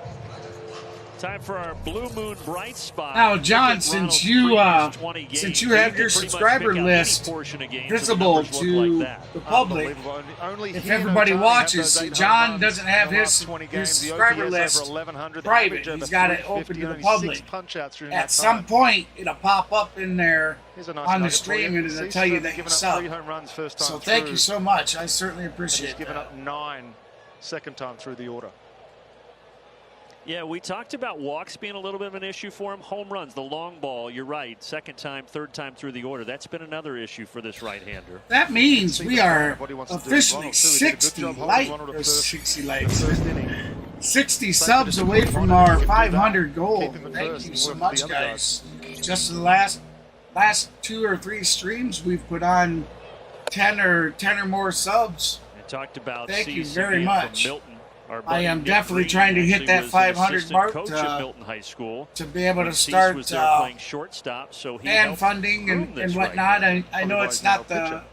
Time for our Blue Moon bright spot. Now, John, since you have your pretty subscriber much pick out list any portion of games visible and the numbers to look like that. the public, Only if he and everybody Ohtani watches, have those 8 John home runs doesn't have in the his last 20 games. The subscriber OPS list over 1100, private. average over He's got it 350, open to the only public. 6 punch-outs during At that some time. point, it'll pop up in there Here's a nice on the nugget for stream, you. and it'll Cease tell you from that you giving up sub. 3 home runs first time So thank through, you so much. I certainly and appreciate he's given that. up 9 second time through the order. Yeah, we talked about walks being a little bit of an issue for him. Home runs, the long ball, you're right. Second time, third time through the order. That's been another issue for this right-hander. That means we are What he wants to do. officially Ronald, too, he did a good 60 job holding light, Ronald at or first. 60 The likes, first inning. 60 Thank subs you to away Ronald from if our you do that. 500 goal. Keep him at Thank first you and so work with much, the other guys. Just in the last 2 or 3 streams, we've put on 10 or more subs. We talked about Thank you Cease very being much. from Milton. Our I buddy am Nick definitely Green trying to hit actually that was an 500 assistant mark coach at Milton High School. to be able to When Cease start was there playing shortstop, so he fan helped funding groom and this whatnot. right-hander. I know Probably it's why not he's the now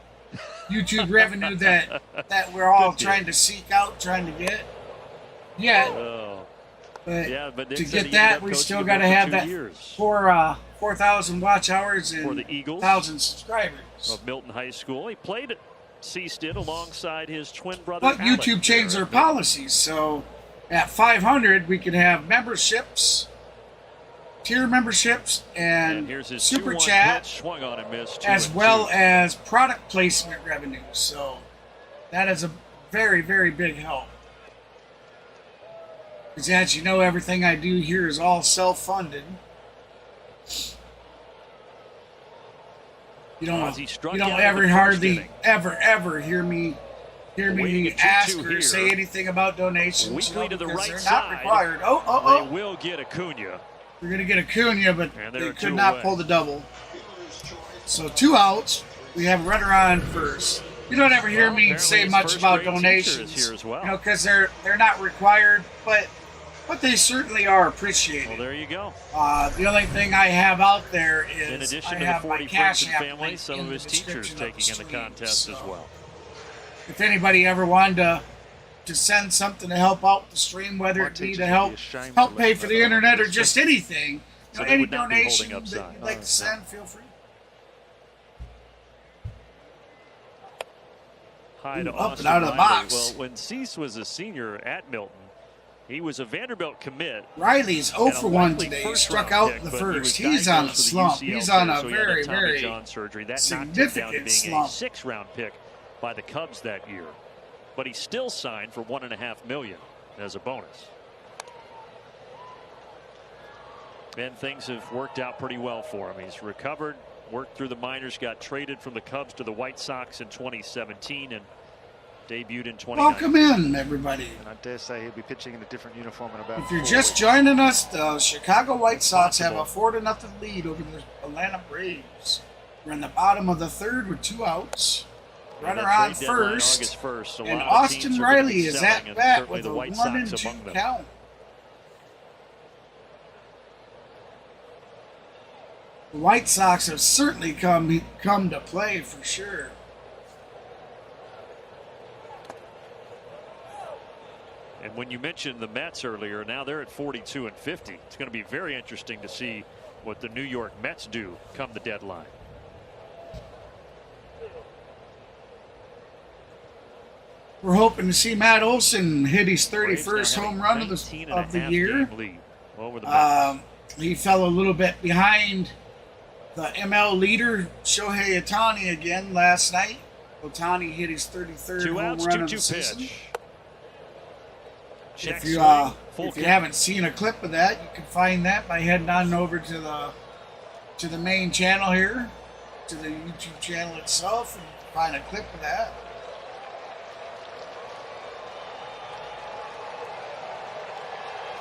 YouTube revenue that we're all Good deal. trying to seek out, trying to get yet. Oh, But yeah, but Nick to said he get ended that, up we coaching still him got to for have 2 that years 4,000 watch hours for and the Eagles 1,000 subscribers. of Milton High School. He played at Cease did alongside his twin brother. But Alec YouTube changed there their at Milton. policies, so at 500 we can have memberships, tier memberships, and here's his super 2-1 chat, pitch, swung on and missed, as 2-2. well as product placement revenue. So that is a very, very big help. Because as you know, everything I do here is all self-funded. You don't ever hardly ever hear me ask or say anything about donations. Weekly to the right they're side. not required. They will get Acuna. We're going to get Acuna, but they could not pull the double. So 2 outs. We have a runner on first. You don't ever hear me say much about donations here as well. You know, because they're not required, but they certainly are appreciated. Well, there you go. The only thing I have out there is in addition I to have the my 40 friends Cash and App family, link some in of his the teachers description of taking in the stream. contest as So, well. if anybody ever wanted to send something to help out the stream, whether it be to help pay for the internet or just anything, So any would not be donation holding that up you'd like to send, feel free. High to up Austin and out of the Riley. box. Well, when Cease was a senior at Milton, he was a Vanderbilt commit. Riley's 0 and a for 1 likely today. first-round Struck out pick, in the but first. he was He's on a diagnosed with slump. UCL He's on tear, a so he had very, Tommy very John surgery. That knocked him down to significant being slump. a 6th-round pick by the Cubs that year. But he still signed for $1.5 million as a bonus. And things have worked out pretty well for him. He's recovered, worked through the minors, got traded from the Cubs to the White Sox in 2017, and debuted in 2019. Welcome in, everybody. And I dare say he'll be pitching in a different uniform in about If you're 4 just weeks. joining us, the Chicago White Sox have a Possible. 4-0 lead over the Atlanta Braves. We're in the bottom of the 3rd with 2 outs. Runner That on trade deadline first. August 1st, so a And lot of Austin teams are gonna Riley be is selling, at and bat certainly with the a White 1 and Sox 2 among them. count. The White Sox have certainly come to play for sure. And when you mentioned the Mets earlier, now they're at 42 and 50. It's going to be very interesting to see what the New York Mets do come the deadline. We're hoping to see Matt Olson hit his Braves 31st now home having run 19 of the and a half year. game lead over the Mets. He fell a little bit behind the ML leader Shohei Ohtani again last night. Ohtani hit his 33rd 2 home outs, run of 2-2 the season. pitch. Check If you swing, full if you count. haven't seen a clip of that, you can find that by heading on over to the main channel here, to the YouTube channel itself, and find a clip of that.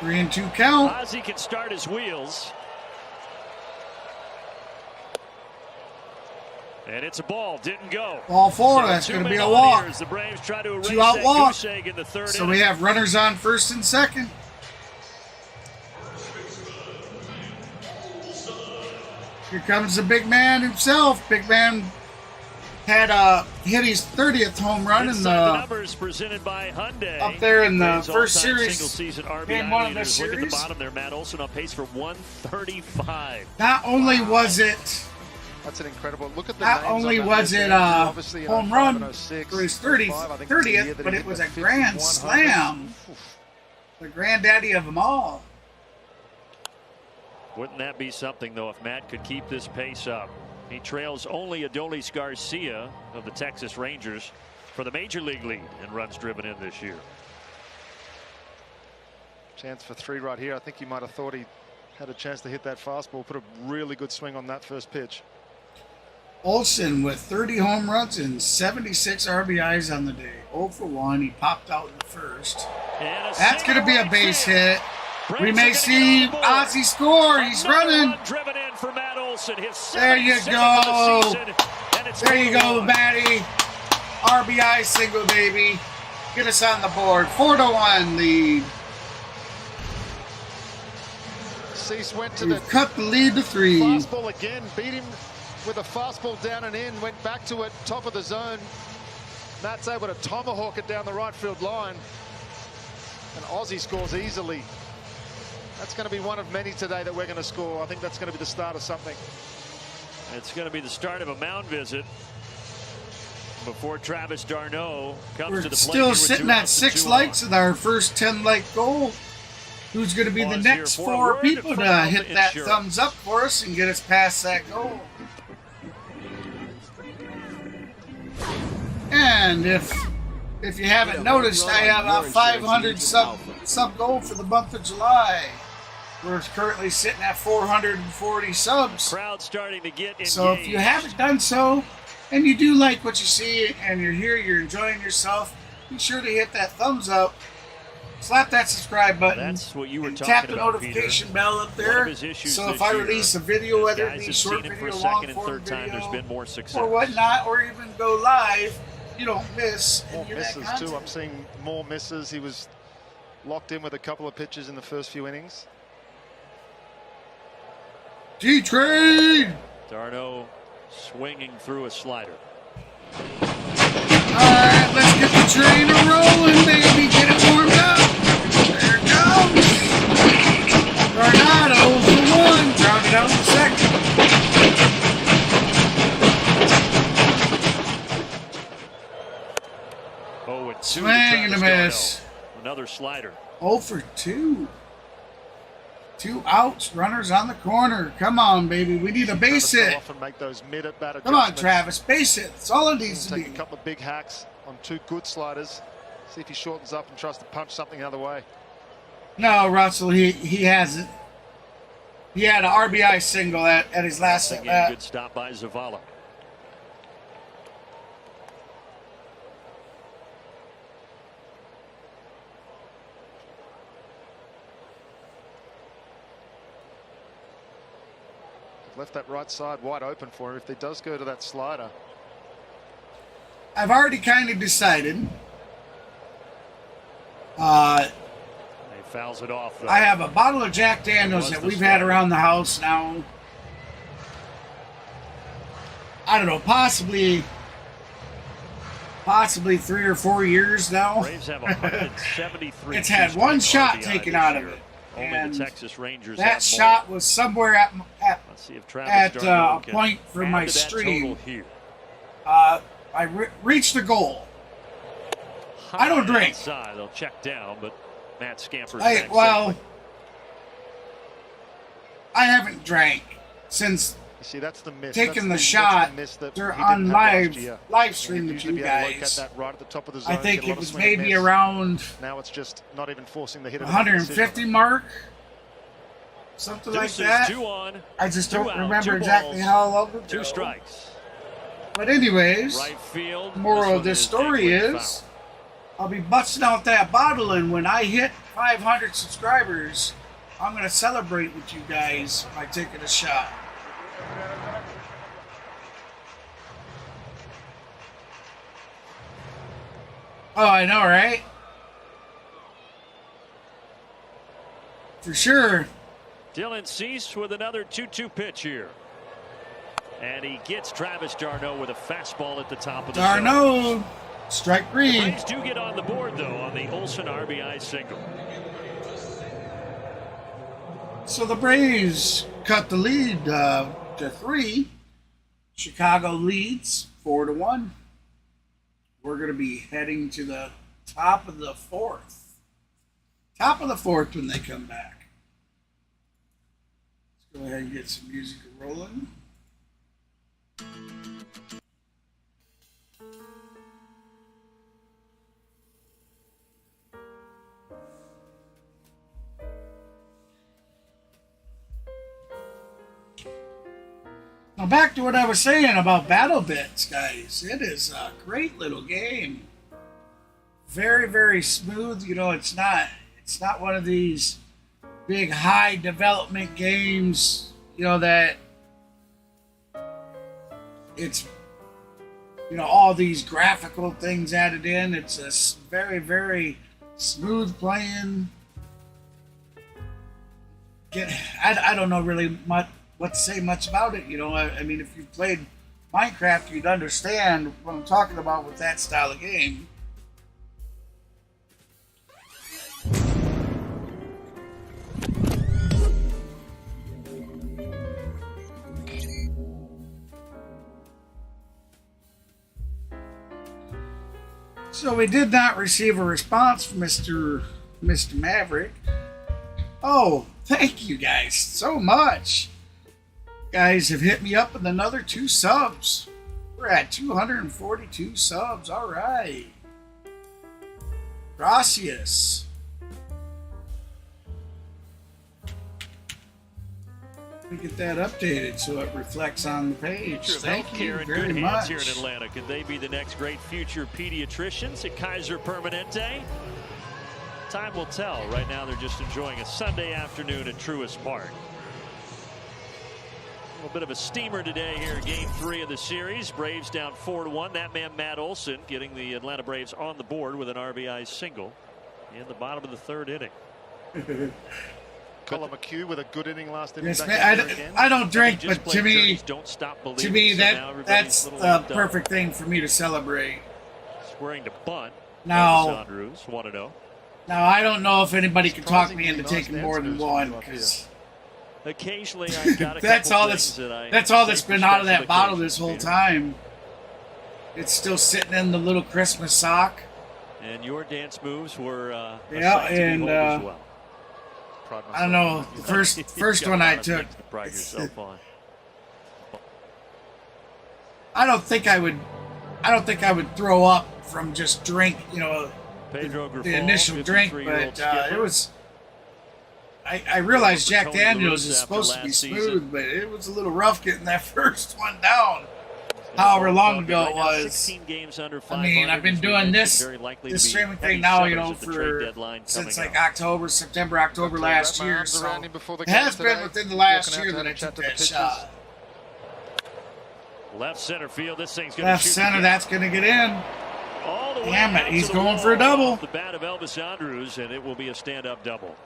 Three and 2 count. Ozzie can start his wheels. And it's a ball, didn't go. Ball 4, So that's 2 going to be men a on walk. here as the Braves try to erase 2 out that walk. goose egg in the 3rd So inning. we have runners on 1st and 2nd. Here comes the big man himself. Big man had hit his 30th home run in Inside the the numbers presented by Hyundai. up there in the Braves first all-time series. single-season RBI Game 1 of the leaders. Look at the series. bottom there. Matt Olson on pace for 135. Not only was it That's an incredible look at the Not names only on that was list. it Obviously, you know, home run 506, for his 5, I think it's the year 30th, that but he it hit was the a 50 grand 100. slam. The granddaddy of them all. Wouldn't that be something, though, if Matt could keep this pace up? He trails only Adolis Garcia of the Texas Rangers for the Major League lead in runs driven in this year. Chance for 3 right here. I think he might have thought he had a chance to hit that fastball. Put a really good swing on that first pitch. Olsen with 30 home runs and 76 RBIs on the day. 0 for 1. He popped out in the first. And That's going to be a base hit. We Braves may are see gonna get on the board. Ozzie score. He's Another running. one driven in for Matt Olson. His There you 77th go. of the season, and it's There you go, 4-1. Matty. RBI single, baby. Get us on the board. 4-1 lead. Cease went to We've the cut the lead to 3. fastball again. Beat him with a fastball down and in. Went back to it, top of the zone. Matt's able to tomahawk it down the right field line. And Ozzie scores easily. That's going to be one of many today that we're going to score. I think that's going to be the start of something. It's going to be the start of a mound visit before Travis d'Arnaud comes We're to the plate. still Here with sitting 2 at outs and 6 2 likes on. with our first 10 like goal. Who's going to be the Pause next here for a 4 word people from to Alpha hit that Insurance. thumbs up for us and get us past that goal? And if you haven't noticed, I have a 500 sub sub goal for the month of July. We're currently sitting at 440 subs. Crowd starting to get engaged. So if you haven't done so, and you do like what you see, and you're here, you're enjoying yourself, be sure to hit that thumbs up, slap that subscribe button, That's what you were and talking tap the about, notification Peter. bell up One there. of his issues So if this I year, release a video, whether it guys be have short seen it for video, a long second and form third time, video, there's been more success. or whatnot, or even go live, you don't miss More any of that misses content. too. I'm seeing more misses. He was locked in with a couple of pitches in the first few innings. G-Trade! Darno swinging through a slider. Alright, let's get the train rolling, baby. Get it warmed up. There it goes. Tornado for one. Grounded out in second. Oh, and 2 to Swing and a Travis miss. Darno. Another slider. 0 for 2. 2 outs. Runners on the corner. Come on, baby. We need a base So hit. often make those mid-at-bat Come on, adjustments. Travis. Base hit. That's all it needs to Take be. a couple of big hacks on 2 good sliders. See if he shortens up and tries to punch something the other way. No, Russell, he hasn't. He had an RBI single at his last at Again, bat. good stop by Zavala. Left that right side wide open for him if he does go to that slider. I've already kind of decided. He fouls it off, though. I have a bottle of Jack Daniels that we've had around the house now. I don't know, possibly 3 or 4 years now. Braves have 173. It's had one shot RBI taken this out of year. it. Only And the Texas Rangers that have more. shot was somewhere at Let's see if Travis Darno a can point for add my to that stream. total here. I reached the goal. I don't High drink. Outside, they'll check down, but Matt scampers I back safely. haven't drank since You see, that's the miss. taking the That's shot miss that they're he didn't on have last year. live stream He with usually you be able to locate guys. that right at the top of the zone, I think get a lot it of was swing and maybe miss. around Now it's just not even forcing the hit. 150 mark, something like Deuces, that. 2 on, I just 2 don't out, remember 2 exactly balls, how long ago. 2 strikes. But anyways, Right field. the moral of one this is story a quick is foul. I'll be busting out that bottle, and when I hit 500 subscribers, I'm going to celebrate with you guys by taking a shot. Oh, I know, right? For sure. Dylan Cease with another 2-2 pitch here. And he gets Travis Darno with a fastball at the top of the zone. Darno, strike The three. Braves do get on the board, though, on the Olsen RBI single. So the Braves cut the lead to 3. Chicago leads 4-1. We're going to be heading to the top of the 4th. Top of the 4th when they come back. Let's go ahead and get some music rolling. Now back to what I was saying about battle bits, guys. It is a great little game. Very, very smooth. You know, it's not one of these big high development games, you know, that it's, you know, all these graphical things added in. It's a very, very smooth playing. I don't know really much what to say much about it. You know, I mean, if you've played Minecraft, you'd understand what I'm talking about with that style of game. So we did not receive a response from Mr. Maverick. Oh, thank you guys so much. Guys have hit me up with another 2 subs. We're at 242 subs. All right. Gracias. me get that updated so it reflects on the page. Future of Thank you healthcare in very good hands much. here in Atlanta. Could they be the next great future pediatricians at Kaiser Permanente? Time will tell. Right now they're just enjoying a Sunday afternoon at Truist Park. A little bit of a steamer today here in Game 3 of the series. Braves down 4-1. That man Matt Olson getting the Atlanta Braves on the board with an RBI single in the bottom of the third inning. Colin McHugh with a good inning last inning. Yes, man, I don't drink, but to me, So that's the perfect thing for me to celebrate. Squaring to bunt. Now, Andrews 1-0. now I don't know if anybody can talk me into taking more than one, because Occasionally I've got a that's couple all things that's all that's been out of that bottle this whole time. It's still sitting in the little Christmas sock. And your dance moves were yeah, and as well. I don't know, the first one I took. To pride yourself on. I don't think I would throw up from just drink, you know, Pedro the initial drink, but it was. I realized Jack Daniels is supposed to be smooth, but it was a little rough getting that first one down. However long ago it was. I mean, I've been doing this streaming thing now, you know, for since like September, October last year. So it has been within the last year that I took that shot. Left center field. This thing's going to left center. That's going to get in. All the way Damn it! He's to the going for a wall. double. The bat of Elvis Andrews, and it will be a stand-up double.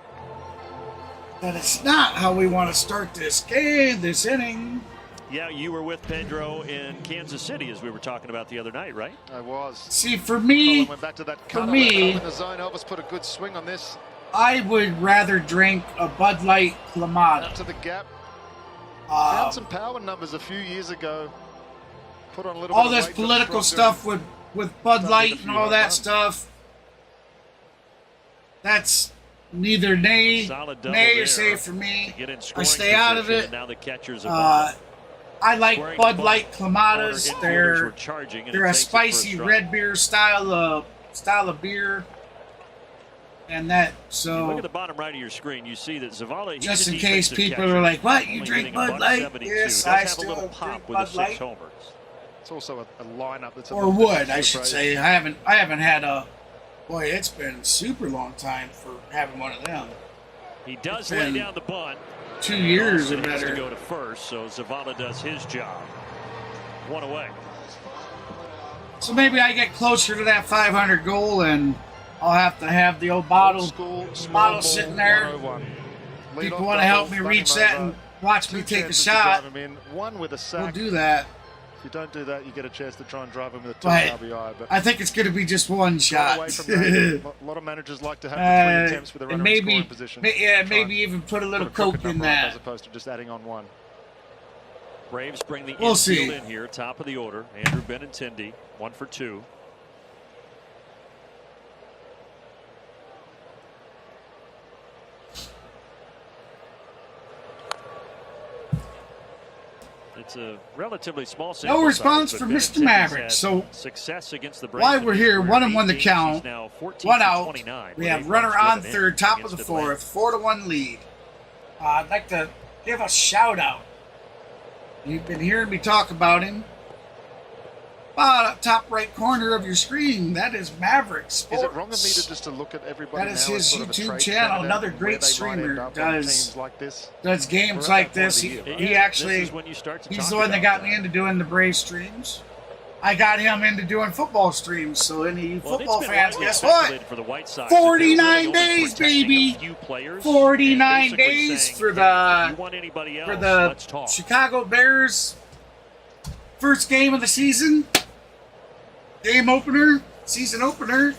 But it's not how we want to start this game, this inning. Yeah, you were with Pedro in Kansas City, as we were talking about the other night, right? I was. See, for me, went back to that for me, in the zone. Elvis put a good swing on this. I would rather drink a Bud Light Clamato. Up to the gap. Found some power numbers a few years ago. Put on a little all bit this of weight, political stuff with Bud Light and all that stuff. That's neither nay or say for me. I stay out of it. Now the catcher's I like Bud Light Clamatos. They're a spicy red beer style of beer, and that so. Look at the bottom right of your screen. You see that Zavala. Just in case people are like, "What? You drink Bud Light?" Yes, I still drink Bud Light. It's also a lineup that's or would I should say? I haven't had a. Boy, it's been a super long time for having one of them. He does lay down the bunt. 2 years or He has better. to go to first, so Zavala does his job. One away. So maybe I get closer to that 500 goal, and I'll have to have the old bottle sitting there. People want to help me reach that and watch me take a shot. We'll do that. If you don't do that, you get a chance to try and drive him with a 2 But RBI. But I think it's going to be just one shot. away from a lot of managers like to have the 3 attempts with a runner in scoring position. Maybe even put a little Coke in that. As opposed to just adding on one. Braves bring the We'll infield see. in here, top of the order. Andrew Benintendi, 1 for 2. It's a relatively small sample. No response size, from but Mr. Benintendi's Maverick. had So success against the Braves while we're here, in 1-1 the 8 count, games. He's now 14 one for out. 29, We with have 8 runner runs on driven in third, top of the against Atlanta. fourth, 4-1 lead. I'd like to give a shout out. You've been hearing me talk about him. Top right corner of your screen, that is Maverick Sports. Is it wrong of me to just to look at everybody That is now his as sort of a YouTube trade channel. candidate Another and great where they might streamer end up on does teams like this? games We're at like that point this. of the He year. Yeah, actually, this is when you start to he's talk the one that about got me into doing the Brave streams. I got him into doing football streams. So any Well, football it's been fans, widely guess what? speculated for the White Sox that they're 49 really only days, protecting a baby. few players 49 and basically days saying, for "Hey, the- if you want anybody else, For the let's talk." Chicago Bears first game of the season, game opener, season opener.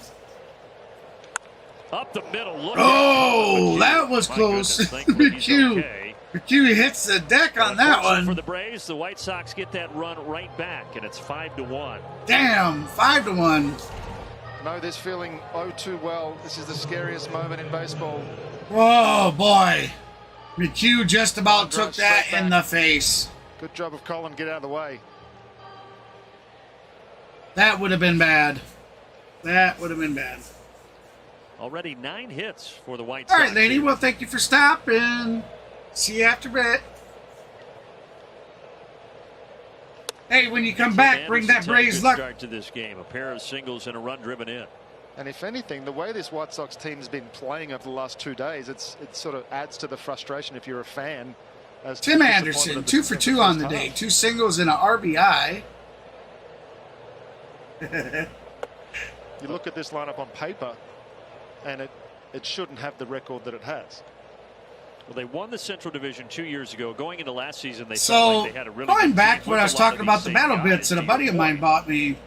Up the middle. Look Oh, at that was My close. goodness, thankfully he's McHugh. okay. McHugh hits the deck on that Unfortunately for one. the Braves, the White Sox get that run right back, and it's 5-1. Damn, 5-1. Know this feeling oh too well. This is the scariest moment in baseball. Oh boy, McHugh just about Drive took that straight in back. the face. Good job of Colin. Get out of the way. That would have been bad. That would have been bad. Already 9 hits for the White Sox. All right, lady. here. Well, thank you for stopping. See you after bit. Hey, when you come Tim back, bring that Anderson's had a Braves good luck. start to this game. A pair of singles and a run driven in. And if anything, the way this White Sox team has been playing over the last 2 days, it sort of adds to the frustration if you're a fan. As Tim Anderson, 2 for 2 on the day. 2 singles and an RBI. You look at this lineup on paper, and it shouldn't have the record that it has. Well, they won the Central Division 2 years ago. Going into last season, they felt So, like they had a really going good back team when I with was a lot talking of about these the same battle guys, bits that a to buddy your of mine point. bought me,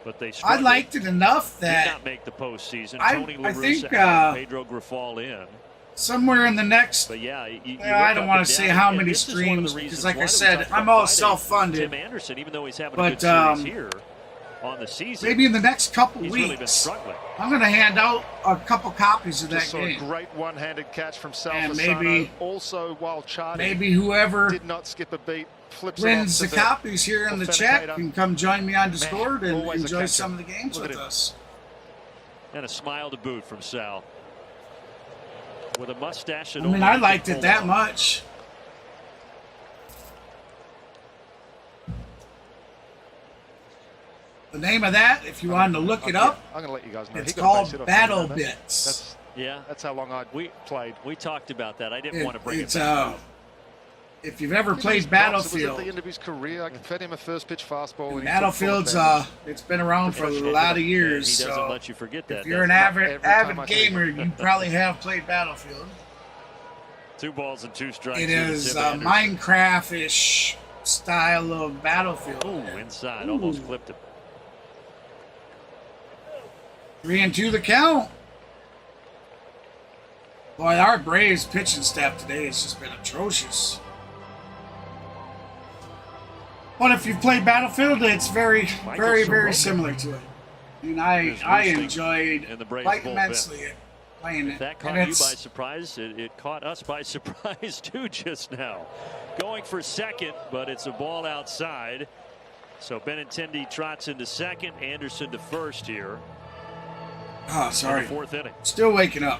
But they I struggled. liked it enough Did that not make the postseason. I Tony La think, Russa out, Pedro Grifol in. somewhere in the next, But yeah, you I look don't up want and to say down, how and many this is one of the streams, reasons because like why I we said, talked I'm about all Friday. self-funded. Tim Anderson, even though he's having a But, good series here on the season, maybe in the next couple he's really been weeks, struggling. I'm going to hand out a couple copies of Just that saw a game. great one-handed catch from Sal And Fasano. maybe- Also, while charting, Maybe whoever did not skip a beat. Flips wins it the off to copies here in the chat authenticator. can come join me on Discord and always a enjoy catcher. some of the games Look at with him. us. And a smile to boot from Sal. With a mustache that I mean, only I he can liked it pull that off. much. The name of that, if you wanted to look it up, I'm going to let you guys know. it's He got a base called hit off Battle the window. Bits. Yeah, That's how long I played. we talked about that. I didn't want to bring it It's back. if you've ever It was played It was Battlefield, at the end of his career. I fed him a first pitch fastball. And he took full Battlefield's advantage. it's been around for a lot of years. He doesn't So let you forget that. if you're an does he? avid Every time I avid see it. gamer, you probably have played Battlefield. 2 balls and 2 strikes. It here to is Tim Anderson. Minecraft-ish style of Battlefield. Ooh, inside, almost clipped him. 3-2 the count. Boy, our Braves pitching staff today has just been atrocious. But if you've played Battlefield, it's very Soroka similar to it. I mean, is I losing enjoyed in the Braves quite bullpen. immensely playing it. That caught And you by it's- surprise. It caught us by surprise too just now. Going for second, but it's a ball outside. So Benintendi trots into second, Anderson to first here. Oh, In sorry. the 4th inning. Still waking up.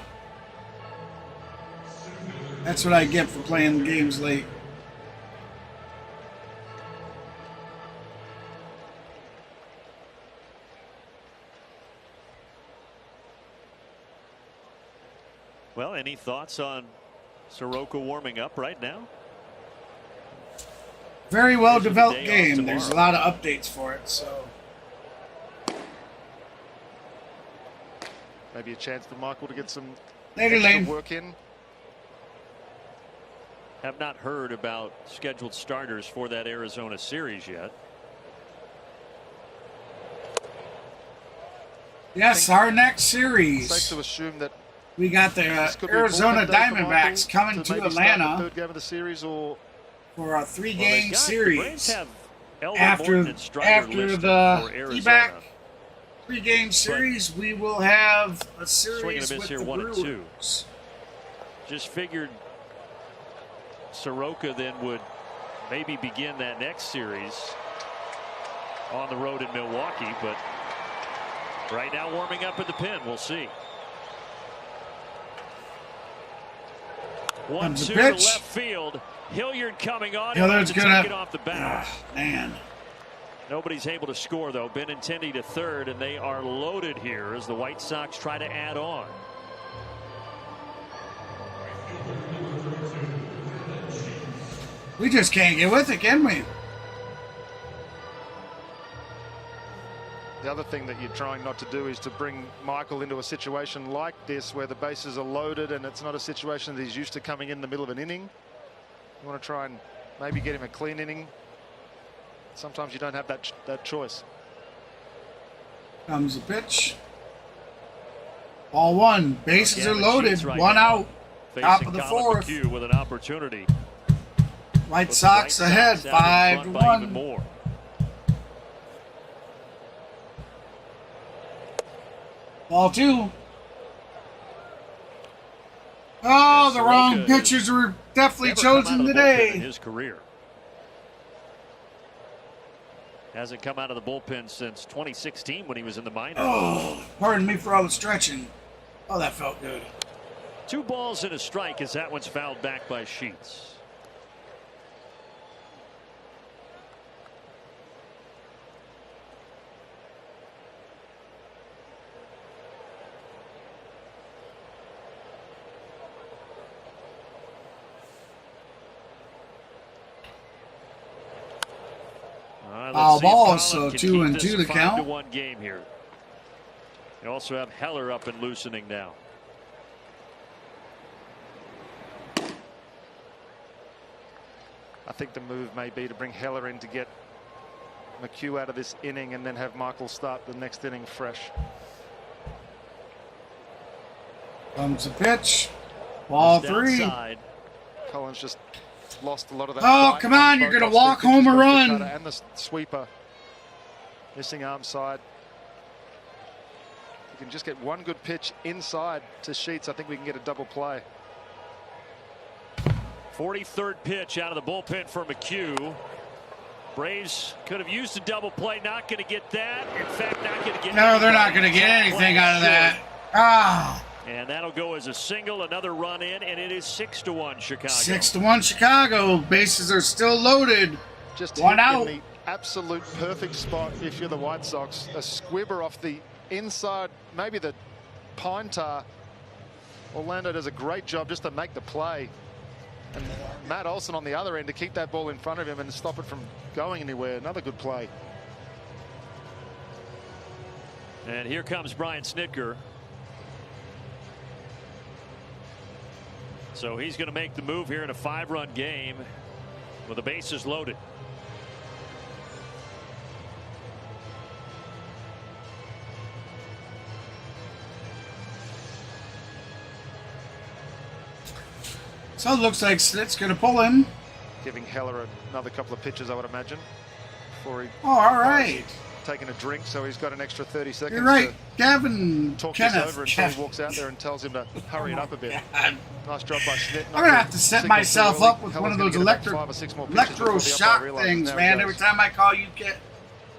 That's what I get for playing games late. Well, any thoughts on Soroka warming up right now? Very well Here's the developed day off game. tomorrow. There's a lot of updates for it. So Maybe a chance for Michael to get some later extra lane. work in. Have not heard about scheduled starters for that Arizona series yet. Yes, our next Safe series. to assume that We got the this could be a Arizona bullpen day for Diamondbacks Michael coming to maybe start the Atlanta 3rd game of the series, or for a Well, 3-game The Braves series. have Elder After Morton and Strider after listed the for Arizona. feedback 3-game series, we will have a Swing and a series miss with here, the 1-2. Brewers. Just figured Soroka then would maybe begin that next series on the road in Milwaukee, but right now warming up at the pen. We'll see. Comes 1-2 the to pitch. left field. Hilliard coming on. Hilliard's He'll have to gonna- take it off the bounce. Man, Nobody's able to score though. Benintendi to third, and they are loaded here as the White Sox try to add on. we just can't get with it, can we? the other thing that you're trying not to do is to bring Michael into a situation like this where the bases are loaded and it's not a situation that he's used to coming in the middle of an inning. You want to try and maybe get him a clean inning. Sometimes you don't have that choice. Comes the pitch. Ball 1. Bases are Gavin loaded. Sheets right 1 now out. Top facing of the Colin 4th. McHugh with an opportunity. White Put the Sox White ahead. Sox out in 5 to front by even 1. more. Ball 2. Oh, the Soroka wrong has pitchers were definitely Never come out chosen of the bullpen in today. his career. Hasn't come out of the bullpen since 2016 when he was in the minors. Oh, pardon me for all the stretching. Oh, that felt good. 2 balls and a strike as that one's fouled back by Sheets. Foul ball, Colin so can 2-2 keep this the a count. 5-1 game here. You also have Heller up and loosening now. I think the move may be to bring Heller in to get McHugh out of this inning and then have Michael start the next inning fresh. Comes the pitch. Ball Just 3. outside. Collins just lost a lot of that. Oh, bite come on, you're both gonna off-speed walk pitches, home a both the run. cutter and the sweeper. Missing arm side. If we can just get one good pitch inside to Sheets, I think we can get a double play. 43rd pitch out of the bullpen for McHugh. Braves could have used a double play. Not going to get that. In fact, not going to get. No, they're not going to get anything out of that. Ah. And that'll go as a single. Another run in, and it is 6-1 Chicago. 6-1 Chicago. Bases are still loaded. Just one hit out. in the absolute perfect spot if you're the White Sox. A squibber off the inside, maybe the pine tar. Orlando does a great job just to make the play. And Matt Olson on the other end to keep that ball in front of him and stop it from going anywhere. Another good play. And here comes Brian Snitker. So he's going to make the move here in a 5-run game with the bases loaded. So it looks like Snit's going to pull him. Giving Heller another couple of pitches, I would imagine, before he. Oh, all right. Taking a drink, so he's got an extra 30 seconds. You're right. To Gavin talk Kenneth. this over until he walks out there and tells him to hurry it up a bit. Nice job by Snit. I'm going to have to set myself up with one of those electro shock things, man. Every time I call you,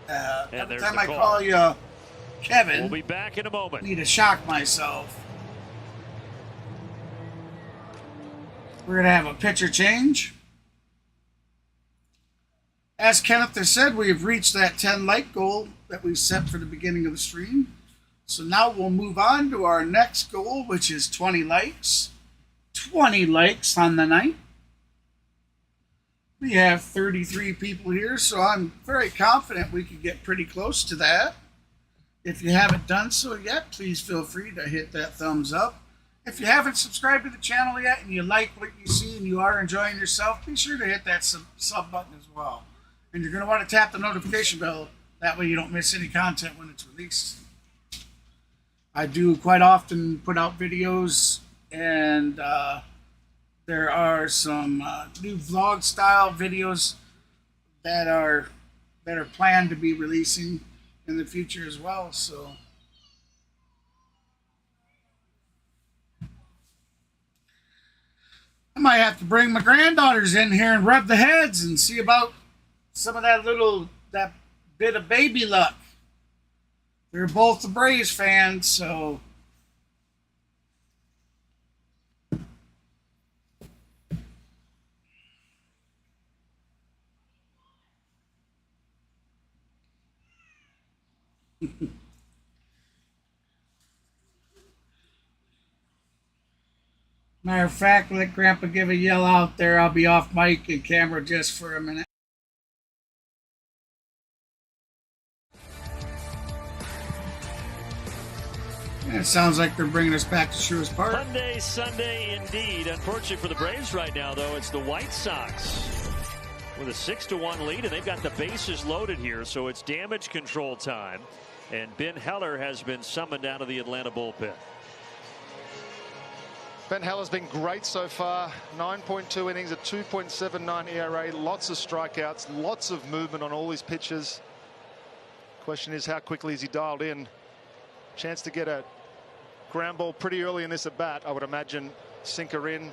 every time I call you Kevin, we'll be back in a moment. I need to shock myself. We're going to have a pitcher change. As Kenneth has said, we have reached that 10 like goal that we set for the beginning of the stream. So now we'll move on to our next goal, which is 20 likes. 20 likes on the night. We have 33 people here, so I'm very confident we could get pretty close to that. If you haven't done so yet, please feel free to hit that thumbs up. If you haven't subscribed to the channel yet and you like what you see and you are enjoying yourself, be sure to hit that sub button as well. And you're going to want to tap the notification bell. That way you don't miss any content when it's released. I do quite often put out videos, and there are some new vlog style videos that are planned to be releasing in the future as well. So I might have to bring my granddaughters in here and rub the heads and see about some of that bit of baby luck. They're both the Braves fans, so matter of fact, let Grandpa give a yell out there. I'll be off mic and camera just for a minute. It sounds like they're bringing us back to Truist Park. Sunday indeed. Unfortunately for the Braves right now, though, it's the White Sox with a 6-1 lead, and they've got the bases loaded here, so it's damage control time. And Ben Heller has been summoned out of the Atlanta bullpen. Ben Heller's been great so far. 9.2 innings, a 2.79 ERA, lots of strikeouts, lots of movement on all his pitches. Question is, how quickly is he dialed in? Chance to get a ground ball pretty early in this at bat, I would imagine. Sinker in.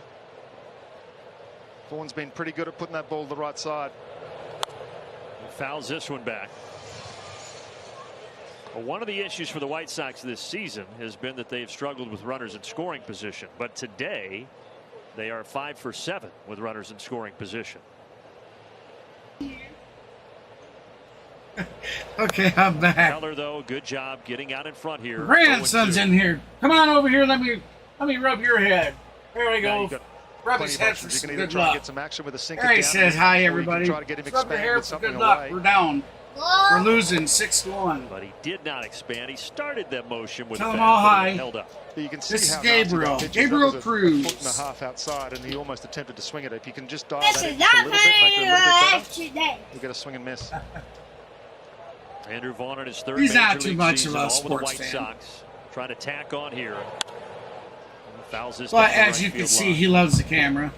Vaughn's been pretty good at putting that ball to the right side. Fouls this one back. Well, one of the issues for the White Sox this season has been that they've struggled with runners in scoring position. But today, they are 5 for 7 with runners in scoring position. Okay, I'm back. Heller, though, good job getting out in front here. Grandson's in here. Come on over here. Let me rub your head. There we go. Rub plenty his of head options. for You some can either good try and luck. get some action with a sinker There he down says him, hi, or you everybody. can try to get him Rub your expanded hair with for something good luck. away. We're down. We're losing 6-1. But he did not expand. He started that motion with Tell the him bat, all but hi. it held up. You can see This is how nasty that Gabriel. pitch is. Gabriel That was Cruz. a foot and a half outside, and he almost attempted to swing it. If you can just dial This that is in not just a little bit, make it a little bit better, today. you'll get a swing and miss. Andrew Vaughn in his third He's not major too league much season, of a all with the sports White fan. Sox. Trying to tack on here. Fouls this But down the as right you can field see, line. he loves the camera.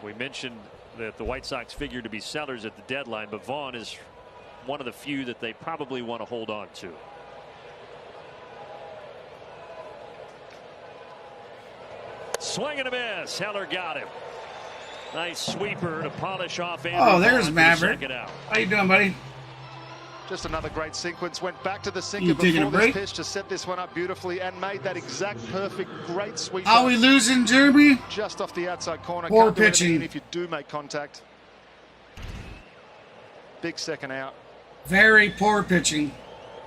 We mentioned that the White Sox figured to be sellers at the deadline, but Vaughn is one of the few that they probably want to hold on to. Swing and a miss. Heller got him. Nice sweeper to polish off Andrew Oh, there's Vaughn for the Maverick. second out. How you doing, buddy? Just another great sequence. Went back to the sinker You taking a before break? this pitch to set this one up beautifully and made that exact perfect great sweep. How we losing, Derby? Just off the outside corner. Poor Can't do anything pitching. if you do make contact. Big second out. Very poor pitching.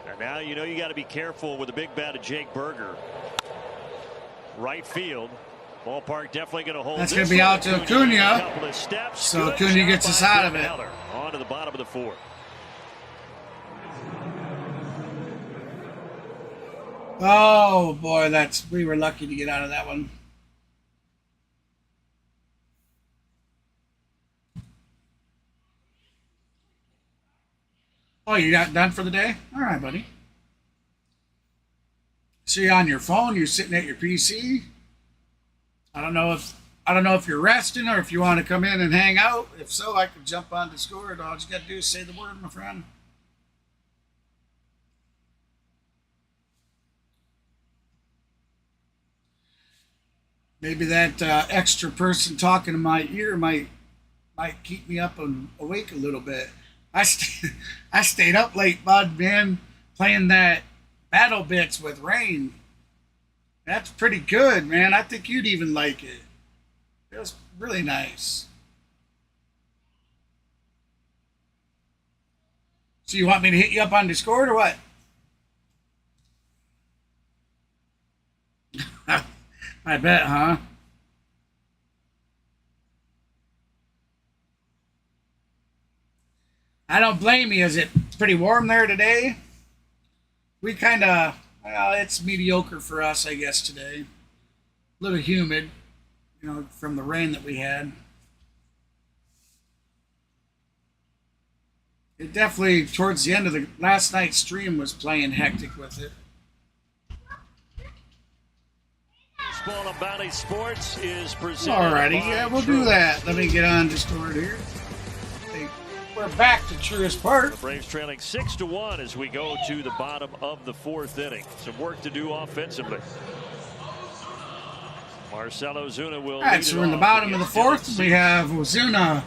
And now you know you got to be careful with the big bat of Jake Berger. Right field. Ballpark definitely going to hold. That's going gonna be out to Acuna. A couple of steps. So Good Acuna job gets by us out of Finn it. Heller. On to the bottom of the fourth. Oh boy, we were lucky to get out of that one. Oh, you're not done for the day? All right, buddy. So you're on your phone, you're sitting at your PC. I don't know if you're resting or if you want to come in and hang out. If so, I could jump on Discord. All you got to do is say the word, my friend. Maybe that extra person talking in my ear might keep me up and awake a little bit. I stayed up late, bud, man, playing that Battle Bits with Rain. That's pretty good, man. I think you'd even like it. It was really nice. So you want me to hit you up on Discord or what? I bet, huh? I don't blame you. Is it pretty warm there today? We kind of, well, it's mediocre for us, I guess, today. A little humid, from the rain that we had. It definitely, towards the end of the last night's stream, was playing hectic with it. Baseball on Valley Sports is presented. Alrighty, by yeah, we'll do Truist. that. Let me get on Discord here. We're back to Truist Park. The Braves trailing 6-1 as we go to the bottom of the fourth inning. Some work to do offensively. Marcelo Ozuna will. All right, so we're in the bottom of the fourth. We have Ozuna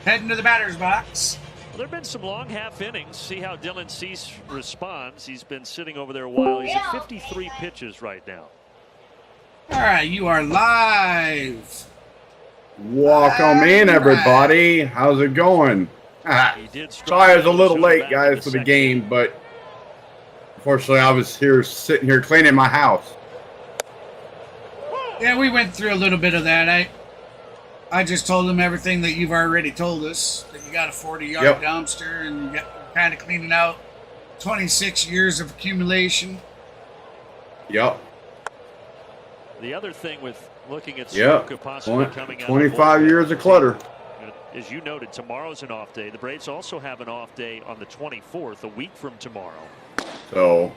heading to the batter's box. Well, there have been some long half innings. See how Dylan Cease responds. He's been sitting over there a while. He's at 53 pitches right now. All right, you are live. Welcome in, everybody. How's it going? He did Sorry I was a little Ozuna late, back in guys, for the second. game, but unfortunately I was sitting here cleaning my house. Yeah, we went through a little bit of that. I just told them everything that you've already told us. That you got a 40-yard Yep. dumpster and you're kind of cleaning out 26 years of accumulation. Yep. The other thing with looking at Yep. Soroka possibly coming out. 25 years of clutter. As you noted, tomorrow's an off day. The Braves also have an off day on the 24th, a week from tomorrow. So,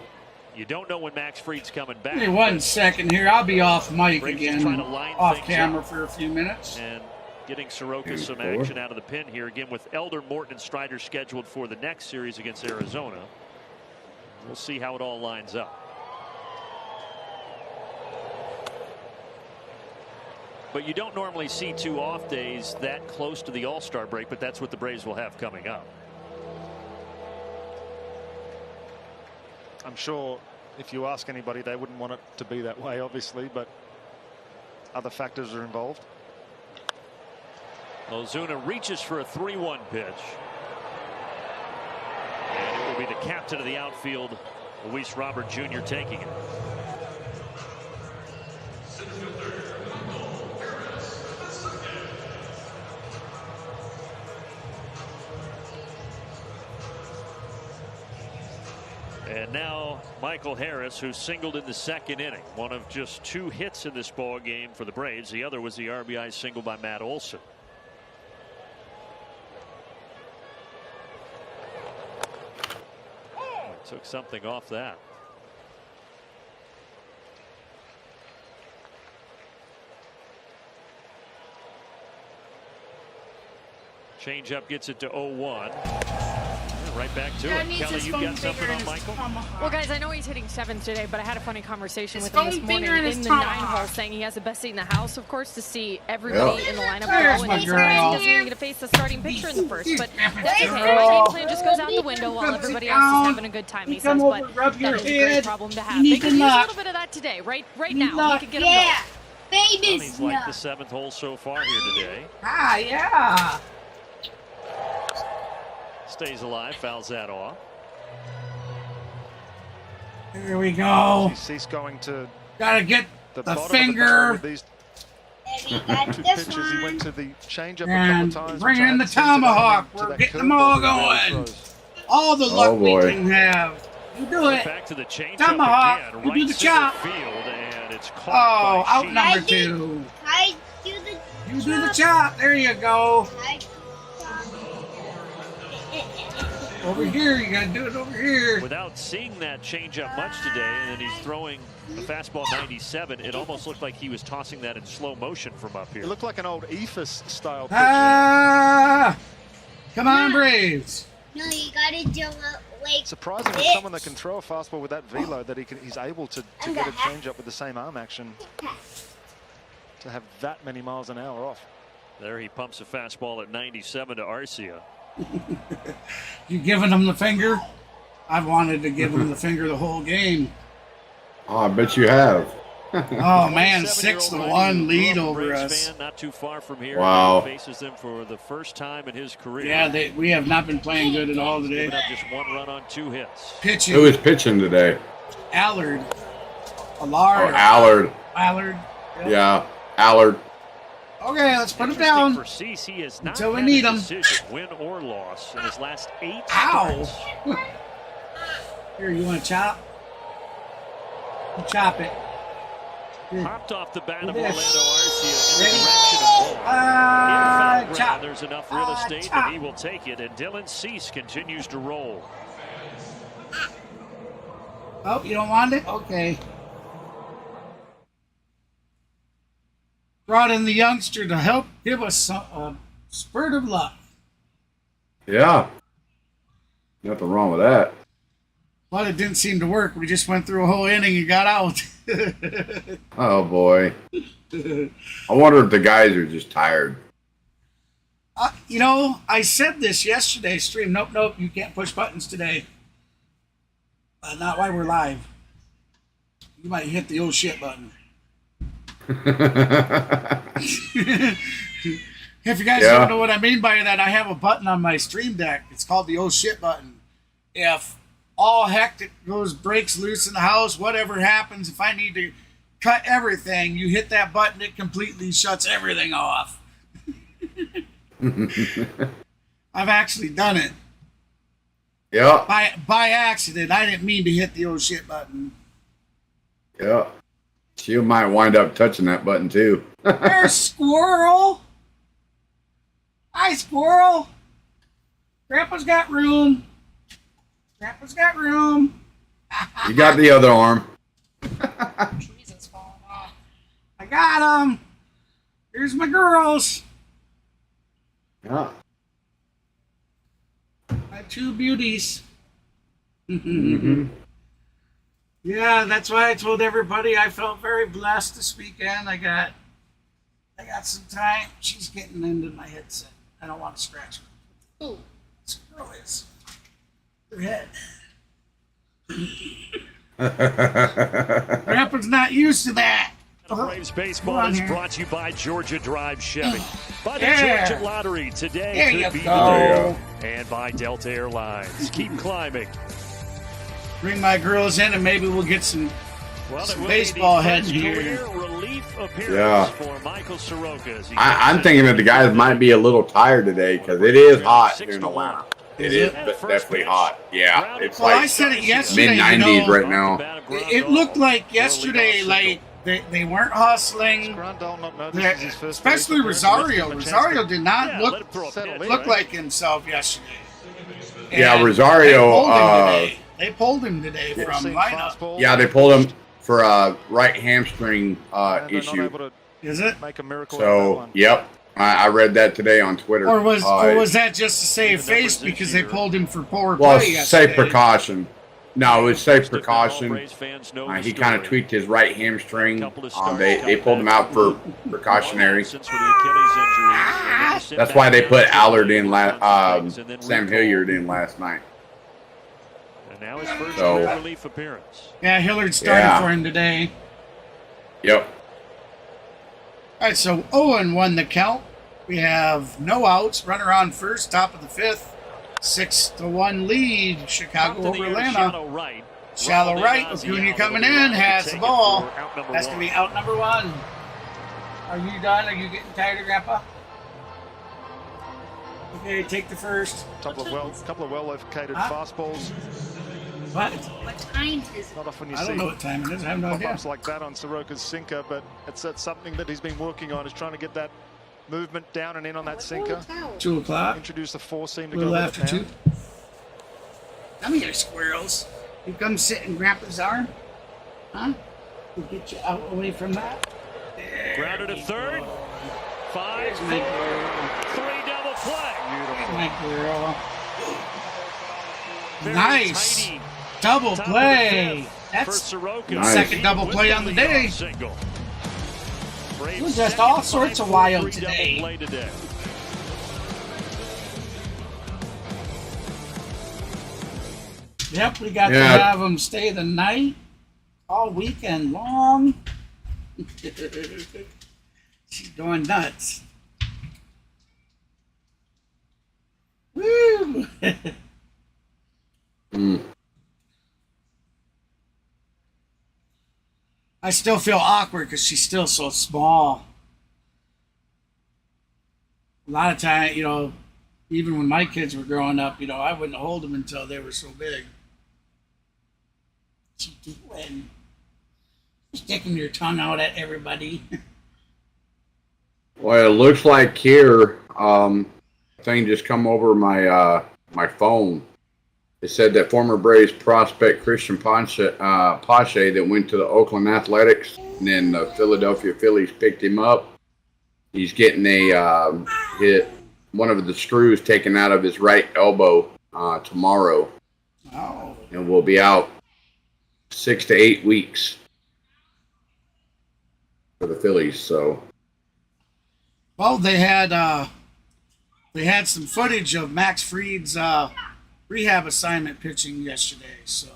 You don't know when Max Fried's coming back. Give me 1 second here. I'll be off mic Braves again, trying to line off things camera up. for a few minutes. And getting Soroka And some four. action out of the pen here again with Elder, Morton, and Strider scheduled for the next series against Arizona. We'll see how it all lines up. But you don't normally see two off days that close to the All-Star break, but that's what the Braves will have coming up. I'm sure if you ask anybody, they wouldn't want it to be that way, obviously, but other factors are involved. Ozuna reaches for a 3-1 pitch. And it will be the captain of the outfield, Luis Robert Jr. taking it. And now Michael Harris, who singled in the second inning, one of just 2 hits in this ball game for the Braves. The other was the RBI single by Matt Olson. Took something off that. Changeup gets it to 0-1. Right back to it. Kelly, you got something on Michael? Well, guys, I know he's hitting 7th today, but I had a funny conversation with him this morning in the 9-hole, saying he has the best seat in the house, of course, to see everybody in the lineup go. And he doesn't even get to face the starting pitcher in the first. But that's okay. My game plan just goes out the window while everybody else is having a good time, he says. But that is a great problem to have. They could use a little bit of that today, right now. He could get him going. He's like the 7th hole so far here today. Ah, yeah. Stays alive, fouls that off. Here we go. He's going to gotta get the finger. With these 2 pitches, he went to the changeup a couple times. Bring in the tomahawk. We're getting them all going. All the luck we can have. You do it. Back to the changeup tomahawk. Again, You right do the chop. Field, and it's caught by out Sheets. number 2. You do the chop. There you go. Over here, you gotta do it over here. Without seeing that changeup much today, and then he's throwing a fastball 97, it almost looked like he was tossing that in slow motion from up here. It looked like an old Ephus style pitch. Ah! Come on, Braves. No, you gotta do it like Surprisingly, someone that can throw a fastball with that velo, that he's able to get a changeup with the same arm action, to have that many miles an hour off. There he pumps a fastball at 97 to Arcia. You giving him the finger? I've wanted to give him the finger the whole game. Oh, I bet you have. Oh man, 6-1 lead over us. Fan, not too far from here. Wow. He faces them for the first time in his career. Yeah, we have not been playing good at all today. Giving up just 1 run on 2 hits. Pitching. Who is pitching today? Allard. Oh, Allard. Allard. Yeah, Allard. Okay, let's put him down. For Cease, he has not until we had need a him. decision, win or loss, in his last 8 Ow! starts. Here, you want to chop? You chop it. Here. Popped off the bat of Do Orlando this. Arcia in Ready? the direction of ball. In foul Chop. ground, there's enough real estate Chop. that he will take it, and Dylan Cease continues to roll. Oh, you don't want it? Okay. Brought in the youngster to help give us a spurt of luck. Yeah. Nothing wrong with that. But it didn't seem to work. We just went through a whole inning and got out. Oh, boy. I wonder if the guys are just tired. You know, I said this yesterday, stream. Nope, you can't push buttons today. Not while we're live. You might hit the old shit button. If you guys don't know what I mean by that, I have a button on my stream deck. It's called the oh shit button. If all heck that breaks loose in the house, whatever happens, if I need to cut everything, you hit that button, it completely shuts everything off. I've actually done it. Yeah. By accident. I didn't mean to hit the oh shit button. Yeah. You might wind up touching that button too. There's Squirrel. Hi, Squirrel. Grandpa's got room. Grandpa's got room. You got the other arm. Trees is falling off. I got him. Here's my girls. Yeah. My 2 beauties. Mm-hmm. Yeah, that's why I told everybody I felt very blessed this weekend. I got some time. She's getting into my headset. I don't want to scratch her. Ooh, this girl is. Her head. Grandpa's not used to that. Braves baseball is brought to you by Georgia Drive Chevy, by the Georgia Lottery. Today there could be you the go. day, and by Delta Airlines. Keep climbing. Bring my girls in and maybe we'll get some baseball head in here. Relief appearance for Michael Soroka. I'm thinking that the guys might be a little tired today because it is hot here in Atlanta. It is definitely hot. Yeah, it's Well, I like said it yesterday. mid-90s you know, right now. It looked like yesterday, like they weren't hustling. Especially Rosario. Rosario did not look like himself yesterday. Yeah, And Rosario. they pulled him today from lineup. Yeah, they pulled him for a right hamstring issue. Is it? Make a miracle So, yep. I read that today on Twitter. Or was that just to save face because they pulled him for poor play well, yesterday? safe precaution. No, it was safe precaution. He kind of tweaked his right hamstring. They pulled him out for precautionary. That's why they put Allard in Sam Hilliard in last night. And now his first relief appearance. Yeah, Hillard started for him today. Yep. All right, so 0-1 the count. We have no outs. Runner on first, top of the fifth. 6-1 lead. Chicago over Atlanta. Shallow right. Acuna coming in. Has the ball. That's going to be out number one. Are you done? Are you getting tired, Grandpa? Okay, take the first. Couple of well-located fastballs. What time is it? Not often you I see don't know what time it is. I have no idea. pop-ups like that on Soroka's sinker, but that's something that he's been working on, is trying to get that movement down and in on that sinker. 2 o'clock. Introduce the four-seam to A go little with after it 2. now. Come here, squirrels. You come sit in Grandpa's arm? Huh? We'll get you out away from that. Grounded to third. 5, 4, 3 double play. My girl. Very Nice. tidy. Double Top of the play. fifth That's for Soroka. Nice. second double play on the day. Single. It was just all sorts of wild today. Yep, we got to have them stay the night all weekend long. She's going nuts. Woo! I still feel awkward because she's still so small. A lot of time, you know, even when my kids were growing up, you know, I wouldn't hold them until they were so big. What you doing? Sticking your tongue out at everybody. Well, it looks like here, thing just come over my phone. It said that former Braves prospect Christian Pache that went to the Oakland Athletics, and then the Philadelphia Phillies picked him up. He's getting one of the screws taken out of his right elbow tomorrow, and will be out 6 to 8 weeks for the Phillies. So, well, they had some footage of Max Fried's rehab assignment pitching yesterday. So,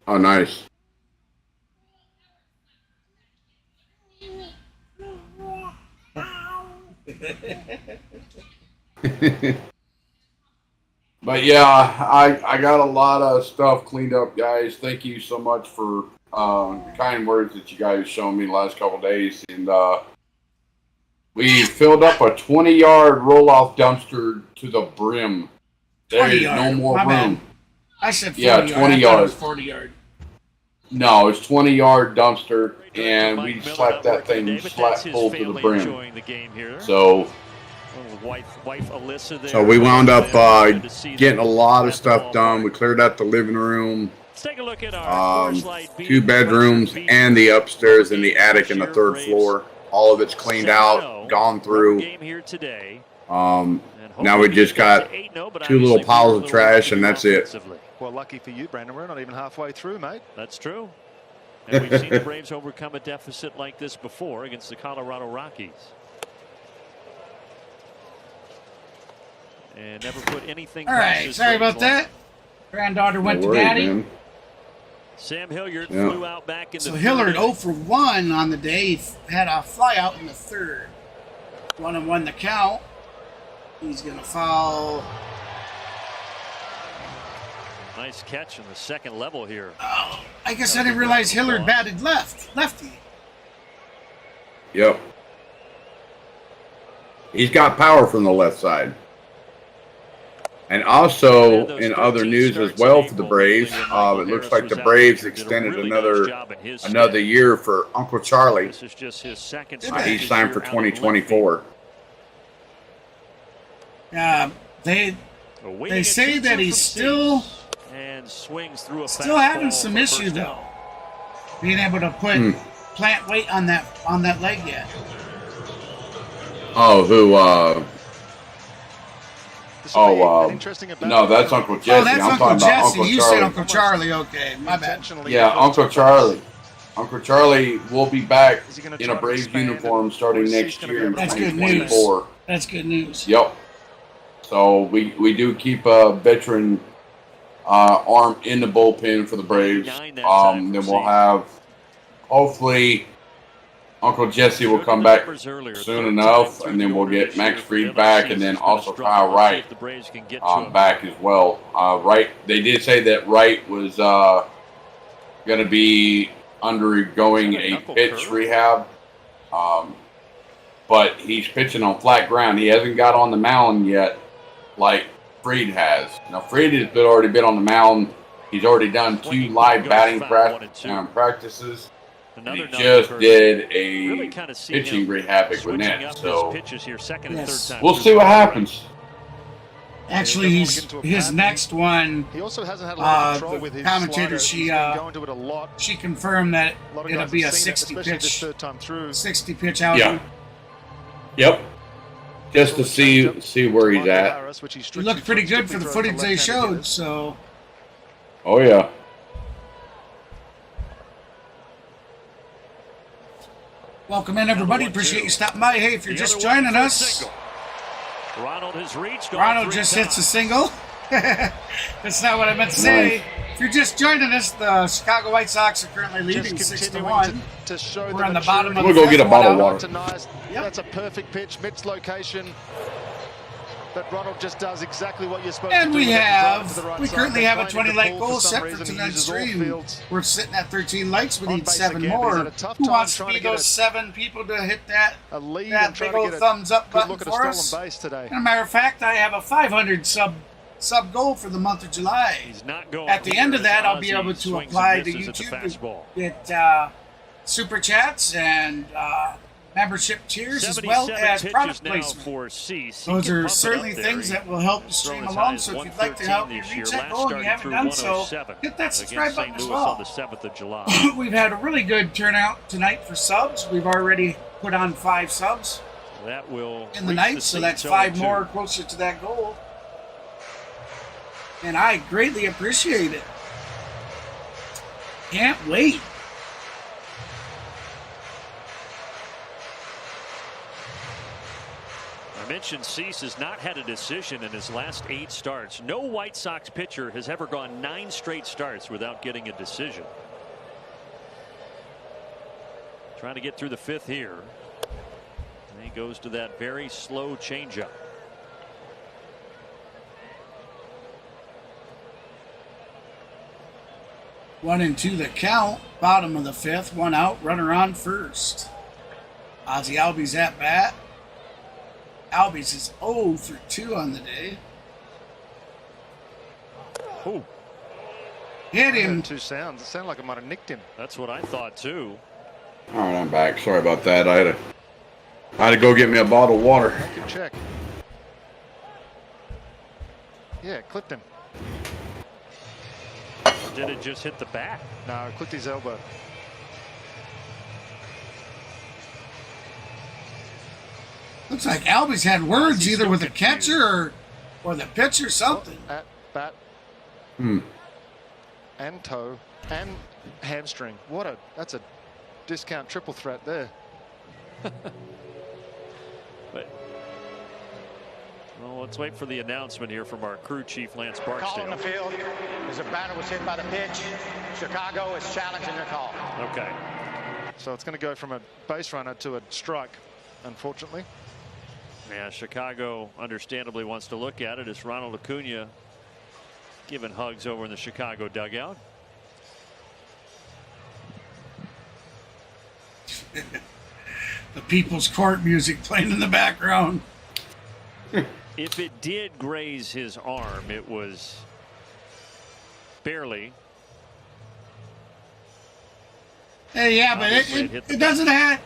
oh, nice. But yeah, I got a lot of stuff cleaned up, guys. Thank you so much for the kind words that you guys shown me the last couple of days. And we filled up a 20-yard roll-off dumpster to the brim. There is no more room. I said 40 yeah, 20 yards. 40 yard. No, it's 20-yard dumpster, and we slapped that thing flat full to the brim. So we wound up getting a lot of stuff done. We cleared out the living room, Let's take a look at our 2 bedrooms, and the upstairs and the attic and the 3rd floor. All of it's cleaned out, gone through. Now we just got 2 little piles of trash, and that's it. Well, lucky for you, Brandon, we're not even halfway through, mate. That's true. And we've seen the Braves overcome a deficit like this before against the Colorado Rockies. And never put anything. All right, sorry about that. Granddaughter went to daddy. Man. Sam Hilliard flew out back in the So Hilliard 0 for 1 on the day. He had a fly out in the 3rd. 1-1 the count. He's going to foul. Nice catch in the 2nd level here. Oh, I guess I didn't realize Hilliard batted lefty. Yep. He's got power from the left side. And also in other news as well for the Braves, it looks like the Braves extended another year for Uncle Charlie. This is just his second. He signed for 2024. They say that he's still having some issue though, being able to plant weight on that leg yet. Oh, who? No, that's Uncle Jesse. Oh, that's I'm Uncle talking Jesse. about Uncle You Charlie. said Uncle Charlie. Okay, my bad. Yeah, Uncle Charlie. Uncle Charlie will be back in a Braves uniform starting next year in That's good 2024. news. That's good news. Yep. So we do keep a veteran arm in the bullpen for the Braves. Then we'll have, hopefully, Uncle Jesse will come back soon enough, and then we'll get Max Fried back, and then also Kyle Wright back as well. Wright, they did say that Wright was going to be undergoing a pitch rehab, but he's pitching on flat ground. He hasn't got on the mound yet like Fried has. Now, Fried has already been on the mound. He's already done 2 live batting practices. And he just did a pitching rehab with Net. So we'll see what happens. Actually, his next one. He also hasn't had a lot of control with his commentator, slider. she confirmed that it'll be a 60 pitch outing. Yeah. Yep. Just to see where he's at. He looked pretty good for the footage they showed. So. Oh yeah. Welcome in, everybody. Appreciate you stopping by. Hey, if you're just joining us, Ronald just hits a single. That's not what I meant to say. If you're just joining us, the Chicago White Sox are currently leading 6-1. We're on the bottom of the We'll go get a bottle of water. Yep. That's a perfect pitch, mid location. But Ronald just does exactly what you're supposed to do. And we currently have a 20 like goal set for tonight's stream. We're sitting at 13 likes. We need 7 more. Who wants to be those 7 people to hit that big old thumbs up button for us? As a matter of fact, I have a 500 sub goal for the month of July. At the end of that, I'll be able to apply to YouTube to get super chats and membership tiers as well as product placement. Those are certainly things that will help the stream along. So if you'd like to help me reach that goal and you haven't done so, hit that subscribe button as well. We've had a really good turnout tonight for subs. We've already put on 5 subs in the night, so that's 5 more closer to that goal. And I greatly appreciate it. Can't wait. I mentioned Cease has not had a decision in his last 8 starts. No White Sox pitcher has ever gone 9 straight starts without getting a decision. Trying to get through the 5th here. And he goes to that very slow changeup. One and 2 the count. Bottom of the 5th. 1 out. Runner on first. Ozzie Albies at bat. Albies is 0 for 2 on the day. Oh. Hit him. 2 sounds. It sounded like I might have nicked him. That's what I thought too. All right, I'm back. Sorry about that. I had to go get me a bottle of water. Good check. Yeah, clipped him. Or did it just hit the bat? No, it clipped his elbow. Looks like Albies had words either with the catcher or the pitcher, something. At bat. And toe and hamstring. That's a discount triple threat there. But well, let's wait for the announcement here from our crew chief Lance Barksdale. Call in the field as a batter was hit by the pitch. Chicago is challenging their call. Okay. So it's going to go from a base runner to a strike, unfortunately. Yeah, Chicago understandably wants to look at it as Ronald Acuna giving hugs over in the Chicago dugout. The People's Court music playing in the background. If it did graze his arm, it was barely. Yeah, but it doesn't have.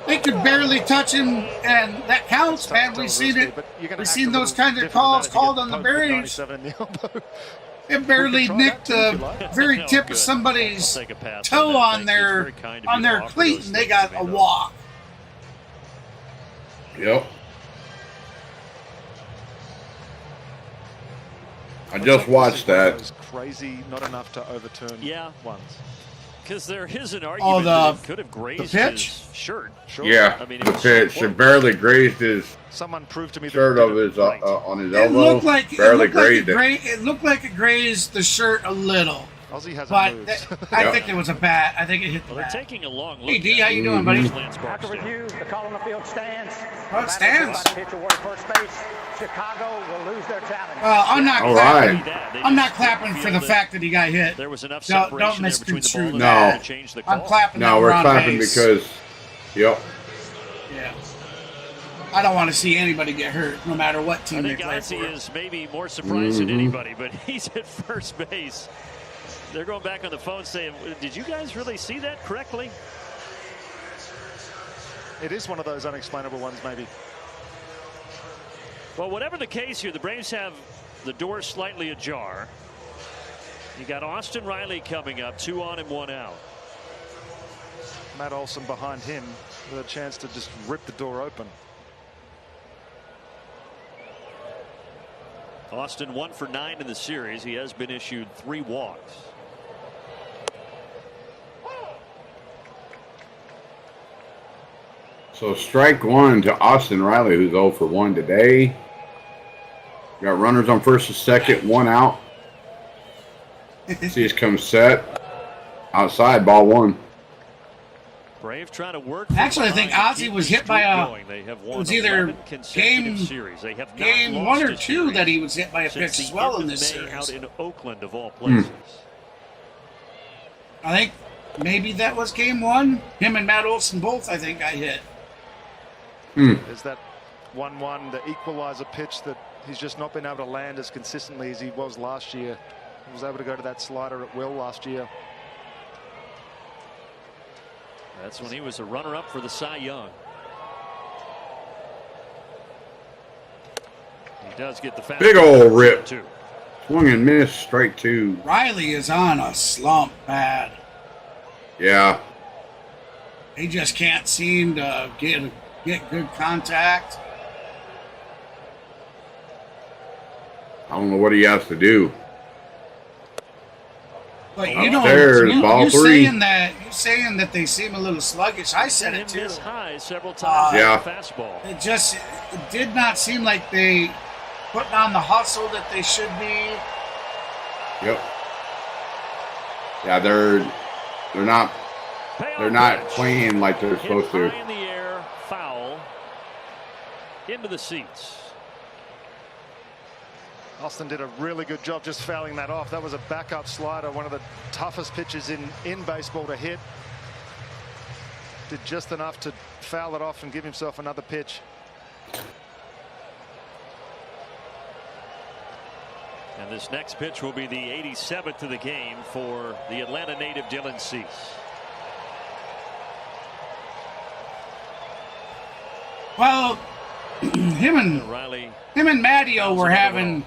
It could barely touch him, and that counts, man. We've seen it. We've seen those kinds of calls called on the Braves. It barely nicked the very tip of somebody's toe on their cleat, and they got a walk. Yep. I just watched that. It was crazy, not enough to overturn. Yeah, once. Because there is an argument that it could have grazed his shirt. Sure. Yeah, I mean, the pitch. It barely grazed his Someone proved to me shirt that of his on his It elbow. looked like barely it grazed looked like it grazed the shirt a little. Aussie hasn't But moved. I think it was a bat. I think it hit the Well, they're bat. taking a long look. Hey, D, how you doing, buddy? After review, the call on the field stands. Oh, it stands. Pitch award first base. Chicago will lose their challenge. I'm not All clapping. right. I'm not clapping for the fact that he got hit. There was enough Don't separation there between the ball misconstrue and the that. bat to change the call. I'm clapping. No, that we're on clapping base. because, yep. Yeah. I don't want to see anybody get hurt, no matter what I team they think play Ozzie for. is maybe more surprised than anybody, but he's at first base. They're going back on the phone saying, did you guys really see that correctly? It is one of those unexplainable ones, maybe. Well, whatever the case here, the Braves have the door slightly ajar. You got Austin Riley coming up, 2 on and 1 out. Matt Olson behind him with a chance to just rip the door open. Austin 1 for 9 in the series. He has been issued 3 walks. So strike one to Austin Riley, who's 0 for 1 today. Got runners on first and second, 1 out. See us come set. Outside, ball 1. Brave trying to work. Actually, I think Ozzie was hit by a. They have It won was either 11 consecutive series. They have not game lost 1 or a 2 series that he was hit by a since pitch as the well end in of this May series. out in Oakland, of all places. I think maybe that was game 1. Him and Matt Olson both, I think, got hit. There's that 1-1, the equalizer pitch that he's just not been able to land as consistently as he was last year. He was able to go to that slider at will last year. That's when he was a runner-up for the Cy Young. He does get the fastball. Big old rip. 2. Swung and missed, strike 2. Riley is on a slump bad. Yeah. He just can't seem to get good contact. I don't know what he has to do. But you know, There's ball 3. saying that they seem a little sluggish. I said it too. Miss high several times. Yeah. With the fastball. It did not seem like they put on the hustle that they should be. Yep. Yeah, they're not playing like they're Hit supposed to. high in the air, foul. Into the seats. Austin did a really good job just fouling that off. That was a backup slider, one of the toughest pitches in baseball to hit. Did just enough to foul it off and give himself another pitch. And this next pitch will be the 87th of the game for the Atlanta native Dylan Cease. Well, him and Matteo were having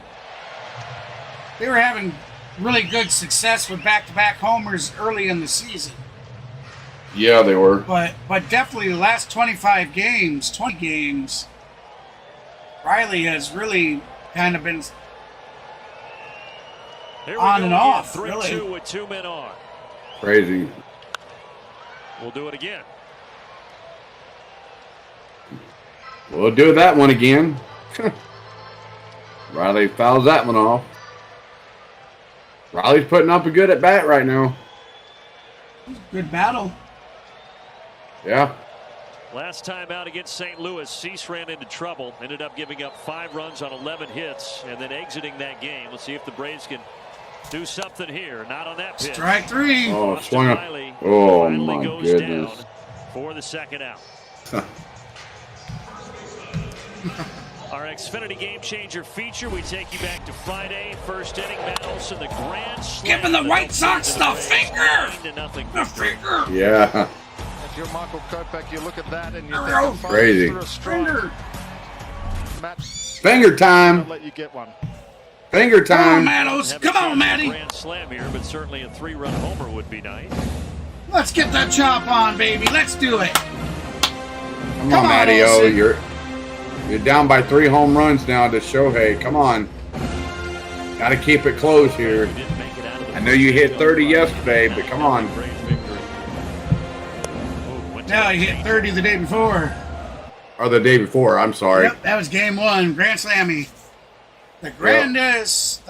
really good success with back-to-back homers early in the season. Yeah, they were. But definitely the last 20 games, Riley has really kind of been on and off. 3-2 really. with 2 men on. Crazy. We'll do it again. We'll do that one again. Riley fouls that one off. Riley's putting up a good at bat right now. Good battle. Yeah. Last time out against St. Louis, Cease ran into trouble, ended up giving up 5 runs on 11 hits, and then exiting that game. Let's see if the Braves can do something here. Not on that pitch. Strike 3. Oh, Austin swung up. Riley Oh, finally my goes goodness. down for the 2nd out. Our Xfinity Game Changer feature. We take you back to Friday. First inning, Matt Olson, the grand slam. Giving the White Sox the finger. 9-0. The finger. Yeah. If you're Michael Kopech, you look at that and you There we think go. Crazy. through a strike. Finger. Matt, Finger I'll time. let you get one. Finger Come on, time. Mattos. Haven't Come on, seen a Matty. Grand slam here, but certainly a 3-run homer would be nice. Let's get that chop on, baby. Let's do it. Come Come on, on, Matty O. Olsen. You're down by 3 home runs now to Shohei. Come on. Got to keep it close here. He didn't make it out of the I know you hit 30 yesterday, but come on. Braves victory. Went to Now the he hit 30 the day before. Or the day before. I'm sorry. Yep, that was game 1. Grand Slammy. The grandest,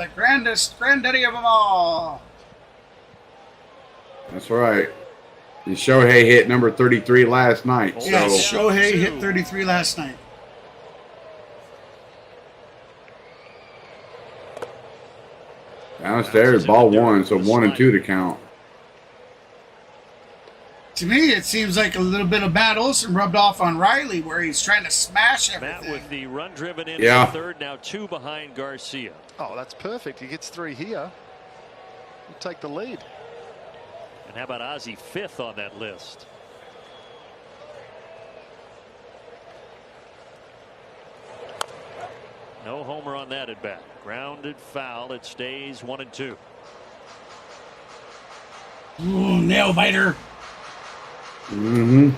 granddaddy of them all. That's right. And Shohei hit number 33 last night. So Yes, Shohei hit 33 last night. downstairs, ball 1, so 1 and 2 to count. To me, it seems like a little bit of Matt Olson rubbed off on Riley, where he's trying to smash everything. Matt with the run driven in Yeah. the third, now 2 behind Garcia. Oh, that's perfect. He gets 3 here. You take the lead. And how about Ozzie 5th on that list? No homer on that at bat. Grounded foul. It stays 1 and 2. Ooh, nail biter. Mm-hmm.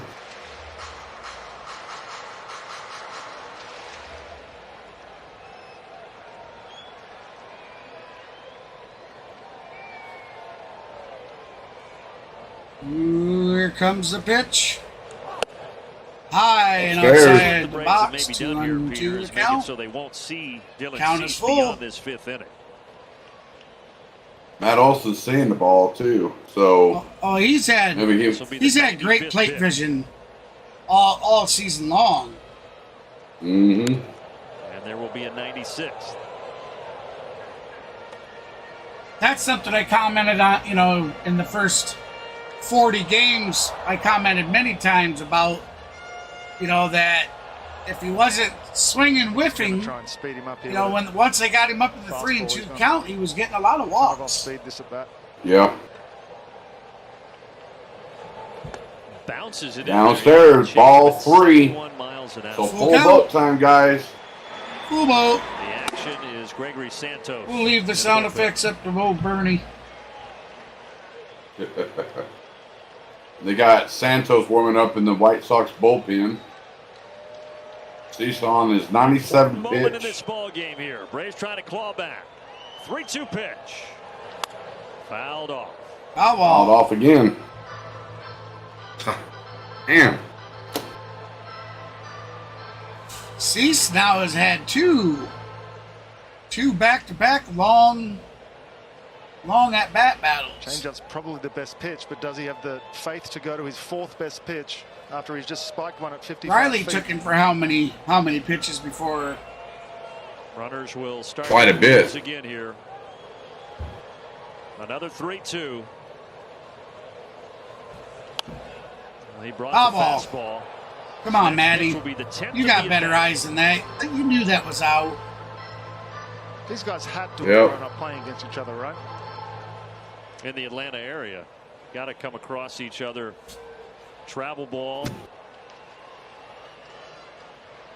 Ooh, here comes the pitch. High and Upstairs. outside The the Braves box. have maybe 2 done here, on Peter, 2 is to make it count. so they won't see Dylan Count is Cease full. beyond this 5th inning. Matt Olson's seeing the ball, too. So, Oh, he's had maybe This will be the he's had 95th great plate pitch. vision all season long. Mm-hmm. And there will be a 96th. That's something I commented on, in the first 40 games. I commented many times about, that if he wasn't swinging, whiffing, Try and speed him up here. once they got him up to the 3 and 2 count, he was getting a lot of Off walks. speed this at bat. Yeah. Bounces it Downstairs, in. ball Changes 3. 61 miles an hour. So Full full count. boat time, guys. Cool boat. The action is Gregory Santos. We'll leave the sound effects up to old Bernie. They got Santos warming up in the White Sox bullpen. He's on his 97 Moment in this pitch. ball game here. Braves trying to claw back. 3-2 pitch. Fouled off. Foul Fouled ball. off again. Damn. Cease now has had two back-to-back long at-bat battles. Changeup's probably the best pitch, but does he have the faith to go to his 4th best pitch after he's just spiked one at 55 Riley feet? took him for how many pitches before? Runners will start Quite a to bit. lose again here. Another 3-2. He brought Foul the ball. fastball. Come on, Next pitch Matty. will be the 10th You of got the better at-bat. eyes than that. You knew that was out. These guys had to Yep. have grown up playing against each other, right? In the Atlanta area. Got to come across each other. Travel ball.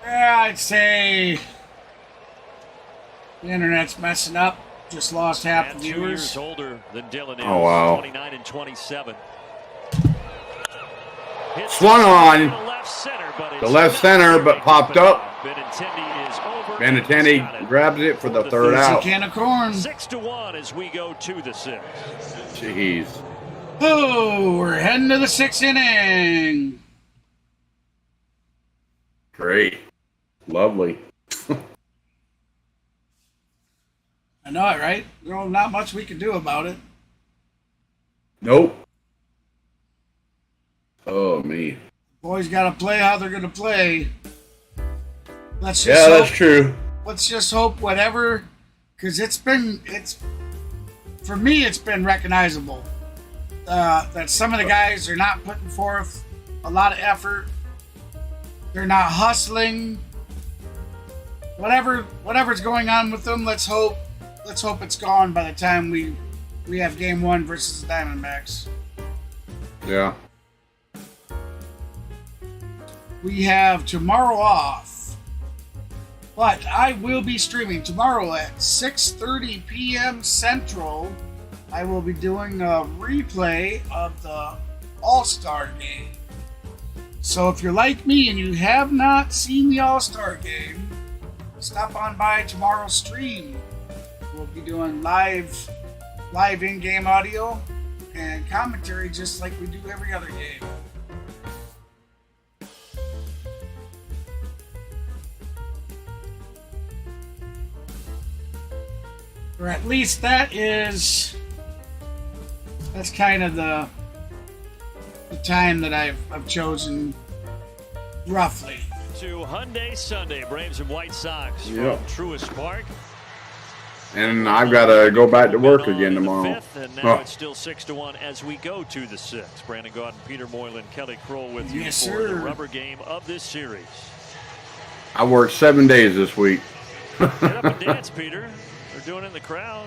Yeah, I'd say the internet's messing up. Just lost half Matt, the 2 viewers. years older than Dylan is. Oh, wow. 29 and 27. Hits Swung on to left center, but it's the left not center, but going popped to up. Benintendi is over. Benintendi grabs it for the third Easy out. can of corn. 6-1 as we go to the 6th. Jeez. Oh, we're heading to the 6th inning. Great. Lovely. I know it, right? Not much we can do about it. Nope. Oh, me. Boys got to play how they're going to play. Let's just Yeah, hope, that's true. let's just hope whatever, because for me, it's been recognizable that some of the guys are not putting forth a lot of effort. They're not hustling. whatever's going on with them, let's hope it's gone by the time we have game 1 versus the Diamondbacks. Yeah. We have tomorrow off, but I will be streaming tomorrow at 6:30 p.m. Central. I will be doing a replay of the All-Star game. So if you're like me and you have not seen the All-Star game, stop on by tomorrow's stream. We'll be doing live in-game audio and commentary just like we do every other game. Or at least that's kind of the time that I've chosen roughly. To Hyundai Sunday, Braves and White Sox Yep. from Truist Park. And I've got to go back to work again tomorrow. Fifth, and now it's still 6-1 as we go to the 6th. Brandon Gaudin, Peter Moylan, Kelly Kroll with you Yes, for sir. the rubber game of this series. I worked 7 days this week. Get up and dance, Peter. They're doing it in the crowd.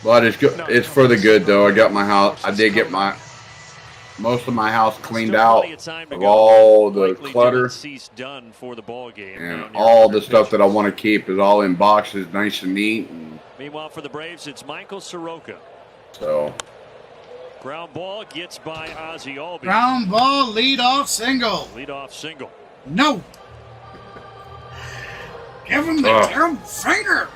But it's good. It's for the good, though. I got my house. I did get most of my house cleaned out of all the clutter, Done for the ball game. and all the stuff that I want to keep is all in boxes, nice and neat. And Meanwhile, for the Braves, it's Michael Soroka. so, Ground ball gets by Ozzie Albies. Ground ball, lead-off single. Leadoff single. No. Give him the damn finger.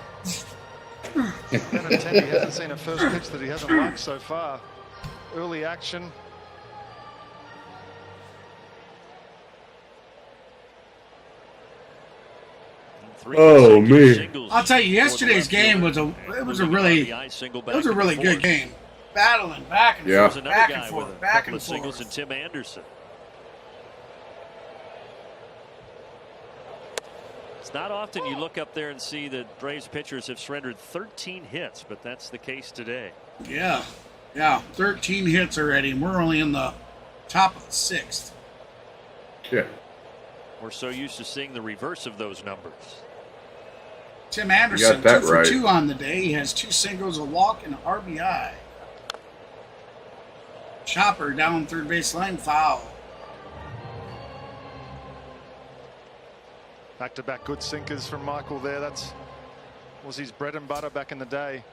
10 and 10, he hasn't seen a first pitch that he hasn't liked so far. Early action. Oh, man. I'll tell you, yesterday's game was a really good game. Battling back and Yeah. forth, back and forth, back and Singles and forth. Tim Anderson. It's not often you look up there and see that Braves pitchers have surrendered 13 hits, but that's the case today. Yeah, 13 hits already, and we're only in the top of the 6th. yeah. We're so used to seeing the reverse of those numbers. Tim Anderson, You got that 2 for right. 2 on the day. He has 2 singles, a walk, and an RBI. Chopper down third base line, foul. Back-to-back good sinkers from Michael there. That was his bread and butter back in the day.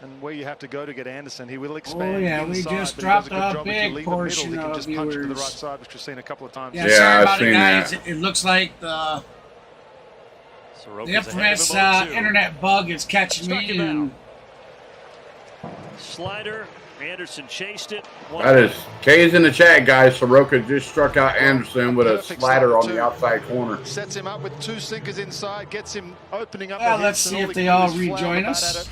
And where you have to go to get Anderson, he will expand. Oh, yeah, we inside, just but he does dropped good a job. If you big leave portion the middle, he of can just punch to the viewers. right side, which we've seen a couple of times. Yeah, Yeah, sorry I've about it, seen guys. that. It looks like the Soroka's infamous ahead of him 0-2. internet bug is catching me. Strike him And Slider. Anderson chased it. That is K's in the chat, guys. Soroka just struck out Anderson with a Perfect slider on start, the too. outside corner. Sets him up with 2 sinkers inside, gets him opening up. Well, the let's hits, see and if he they can do all is flower rejoin the bat us. at it.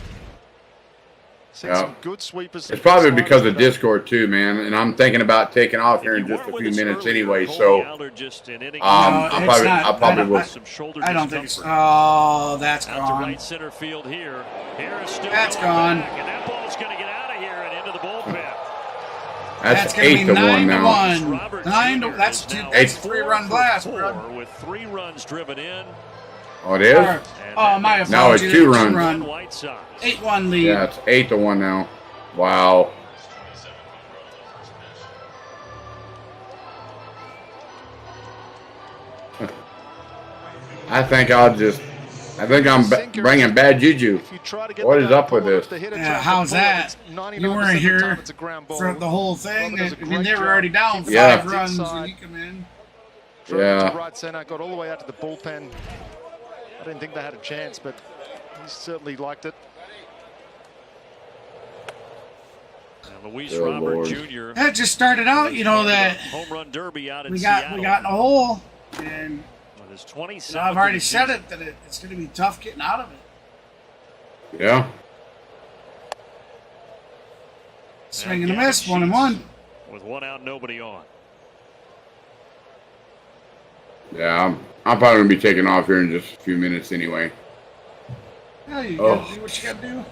Seen Yeah. some good sweepers. It's probably because of Discord too, man. And I'm thinking about taking off here in just a few minutes anyway. So, No, I it's probably will. I don't think so. Oh, that's Out to gone. right center field here. Harris still That's going gone. back, and that ball's going to get out of here and into the bullpen. That's going to be 8 to 1 9 to now. 1. Robert 9 to, Jr. that's is two. now That's a 4 3-run for blast, 4 bro. with 3 runs driven in. Oh, it is. Oh, my apologies. Now it's 2 runs. 2-run. White Sox. 8-1 lead. Yeah, it's 8 to 1 now. Wow. I think I'm bringing bad juju. What is up with this? Yeah, how's that? You weren't here for the whole thing. I mean, they were already down 5 Yeah. runs when you come in. Yeah. To right center, got all the way out to the bullpen. I didn't think they had a chance, but he certainly liked it. And Luis Good Robert Lord. Jr. That just started out, you know, that home run derby out in we got Seattle. in a hole, and With his 27th you know, I've already of the said season. it that it's going to be tough getting out of it. Yeah. Swing and a Gavin miss, 1-1. With 1 out, nobody on. Yeah, I'm probably gonna be taking off here in just a few minutes anyway. Yeah, you Oh. got to do what you got to do.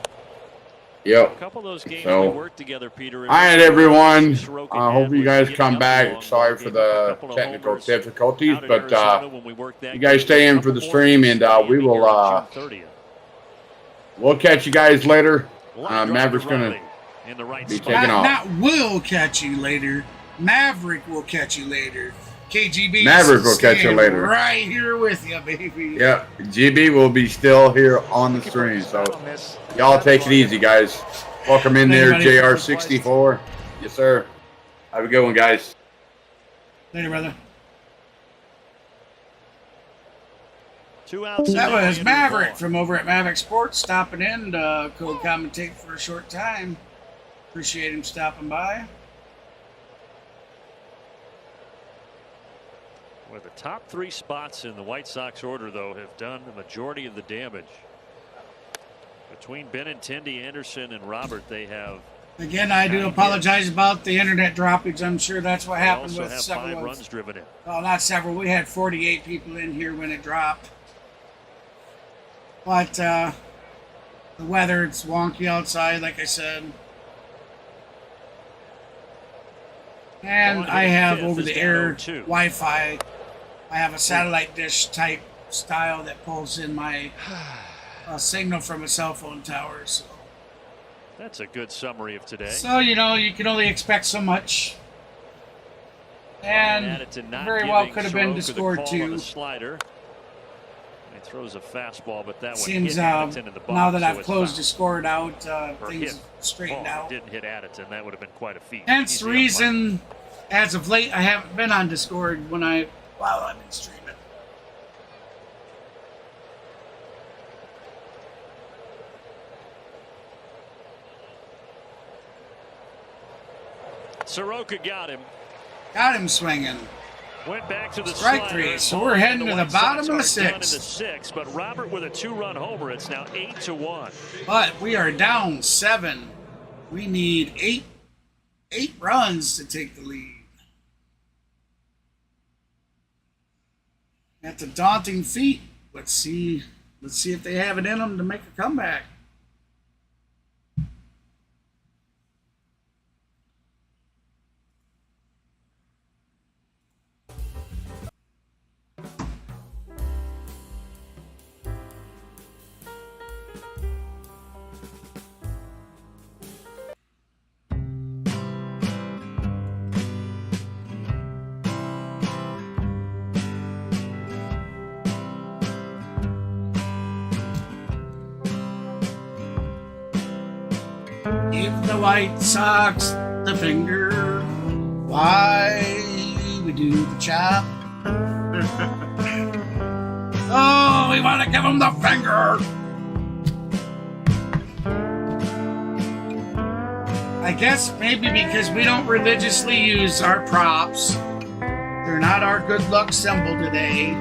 Yep. A couple of those games So, we worked together, Peter. all right, everyone. Sorokin I hope had you was guys getting come up back. long Sorry ball, for gave up a the couple of technical homers difficulties, out in but Arizona when we worked that you guys game. stay in Couple for the more stream, games and stay we in here will. on June 30th. We'll catch you guys later. Line drive Maverick's to gonna Riley in the right be spot. taking off. Not will catch you later. Maverick will catch you later. KGB. Maverick will catch you staying later. Right here with you, baby. Yeah, GB will be still here on the stream. So y'all take it easy, guys. Welcome in there, JR64. Yes, sir. Have a good one, guys. Later, brother. 2 outs. That was Maverick from over at Maverick Sports stopping in to co-commentate for a short time. Appreciate him stopping by. Well, the top 3 spots in the White Sox order, though, have done the majority of the damage. Between Benintendi, Anderson, and Robert, they have. Again, I do apologize about the internet droppage. I'm sure that's what happened also with have several. 5 runs driven in. Well, not several. We had 48 people in here when it dropped. But the weather, it's wonky outside, like I said. And I have over-the-air Wi-Fi. I have a satellite dish type style that pulls in my signal from a cell phone tower. So. That's a good summary of today. So, you know, you can only expect so much. And very well could have been Discord too. Slider. He throws a fastball, but that one seems hit Addington in the box, now that so I've it's closed foul. Discord out, Or things hit straightened ball. out. Didn't hit Addington. That would have been quite a feat. Hence the Easy reason, as of late, I haven't been on Discord while I've been streaming. Soroka got him. Got him swinging. Went back to the Strike slider. 3. So we're heading to the White bottom Sox of the are down into 6th. 6, but Robert with a 2-run homer. It's now 8-1. But we are down 7. We need 8 runs to take the lead. That's a daunting feat. Let's see if they have it in them to make a comeback. Give the White Sox the finger. Why we do the chop? Oh, we want to give them the finger. I guess maybe because we don't religiously use our props. They're not our good luck symbol today.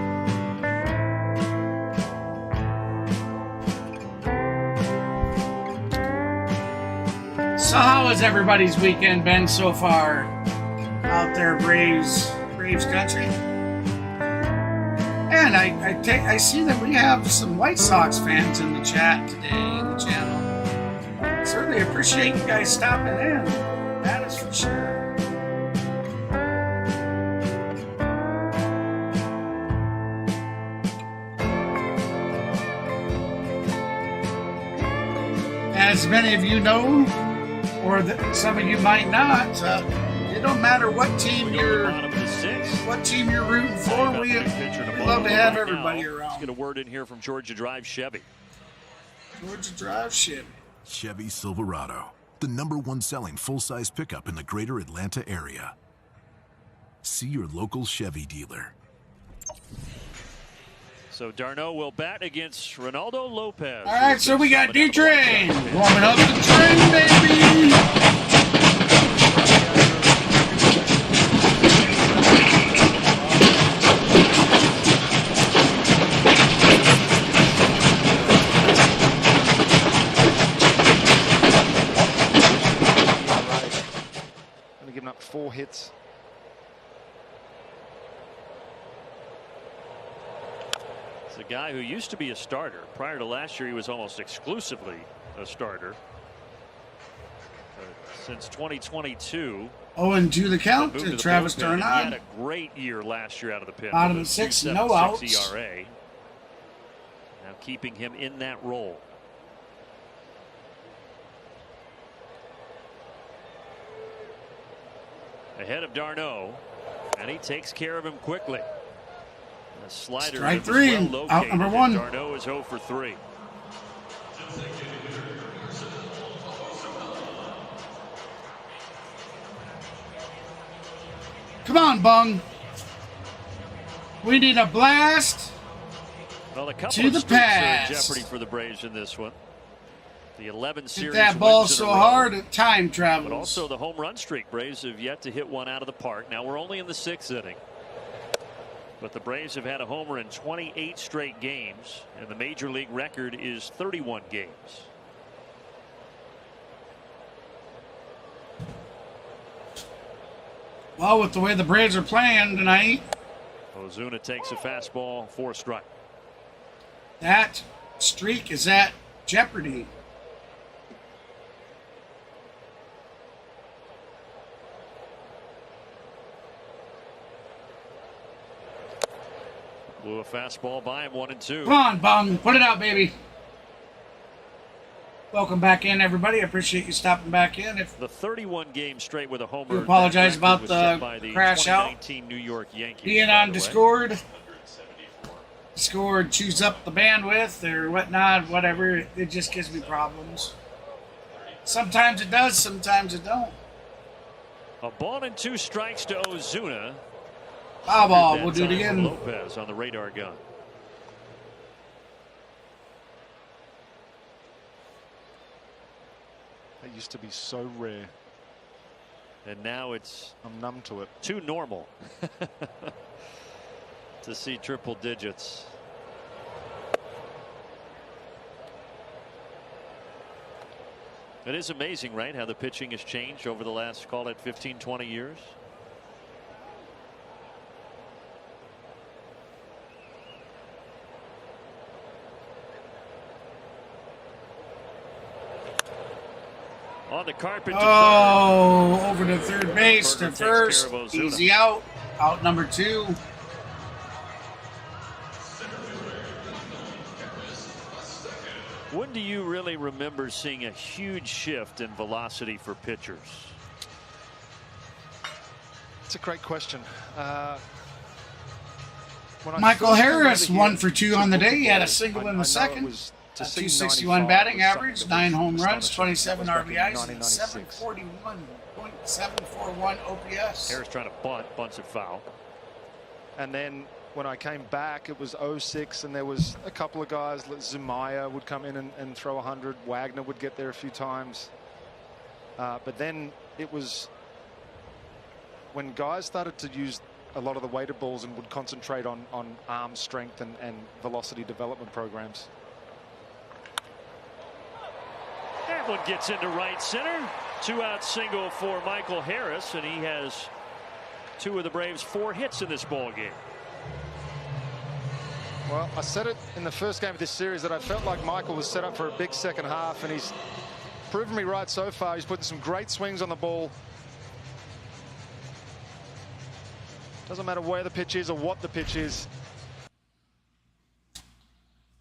So how has everybody's weekend been so far out there, Braves country? And I see that we have some White Sox fans in the chat today in the channel. Certainly appreciate you guys stopping in. That is for sure. As many of you know, or some of you might not, it don't matter what team you're rooting for. We love to have everybody around. Let's get a word in here from Georgia Drive Chevy. Georgia Drive Chevy. Chevy Silverado, the #1 selling full-size pickup in the greater Atlanta area. See your local Chevy dealer. So Darno will bat against Ronaldo Lopez. All right, so we got D-Train warming up the train, baby. Only given up 4 hits. It's a guy who used to be a starter. Prior to last year, he was almost exclusively a starter. Since 2022. 0-2 the count moved to the Travis bullpen. He Darnod. had a great year last year out of the pen. Bottom with of a 6, no 2.76 outs. ERA. Now keeping him in that role. Ahead of Darno, and he takes care of him quickly. A slider Strike that was 3, well out number located, 1. and Darno is 0 for 3. Come on, Bung. We need a blast. Well, a couple to of the streaks are in past. jeopardy for the Braves in this one. The 11 Hit series that ball wins in so a row, hard it time but travels. also the home run streak. Braves have yet to hit one out of the park. Now we're only in the 6th inning, but the Braves have had a homer in 28 straight games, and the major league record is 31 games. Well, with the way the Braves are playing tonight, Ozuna takes a fastball for a strike. that streak is at jeopardy. Blew a fastball by him, 1-2. Come on, Bung. Put it out, baby. Welcome back in, everybody. I appreciate you stopping back in. If The 31 games straight with a homer. You apologize that record about was the set by the crash out. 2019 New York Yankees. being by on the way. Discord chews up the bandwidth or whatnot, whatever. It just gives me problems. Sometimes it does, sometimes it don't. A ball and 2 strikes to Ozuna. Foul ball. That We'll do it time again. from Lopez on the radar gun. That used to be so rare. And now it's I'm numb to it. too normal to see triple digits. It is amazing, right, how the pitching has changed over the last, call it 15, 20 years. On the carpet to Oh, over to third base to Berger takes care first. of Ozuna. Easy out. Out number 2. When do you really remember seeing a huge shift in velocity for pitchers? It's a great question. When I Michael first came Harris, over 1 here for 2 to on the day. look He at had a ball, single I in know the it second. was to see 261 95 batting was something average, that 9 was home runs, astonishing. 27 That was back in RBIs, and 1996. 741 OPS. Harris trying to bunts it foul. And then when I came back, it was 06, and there was a couple of guys. Zumaya would come in and throw 100. Wagner would get there a few times. But then it was when guys started to use a lot of the weighted balls and would concentrate on arm strength and velocity development programs. That one gets into right center. 2-out single for Michael Harris, and he has 2 of the Braves' 4 hits in this ball game. Well, I said it in the first game of this series that I felt like Michael was set up for a big second half, and he's proven me right so far. He's putting some great swings on the ball. Doesn't matter where the pitch is or what the pitch is.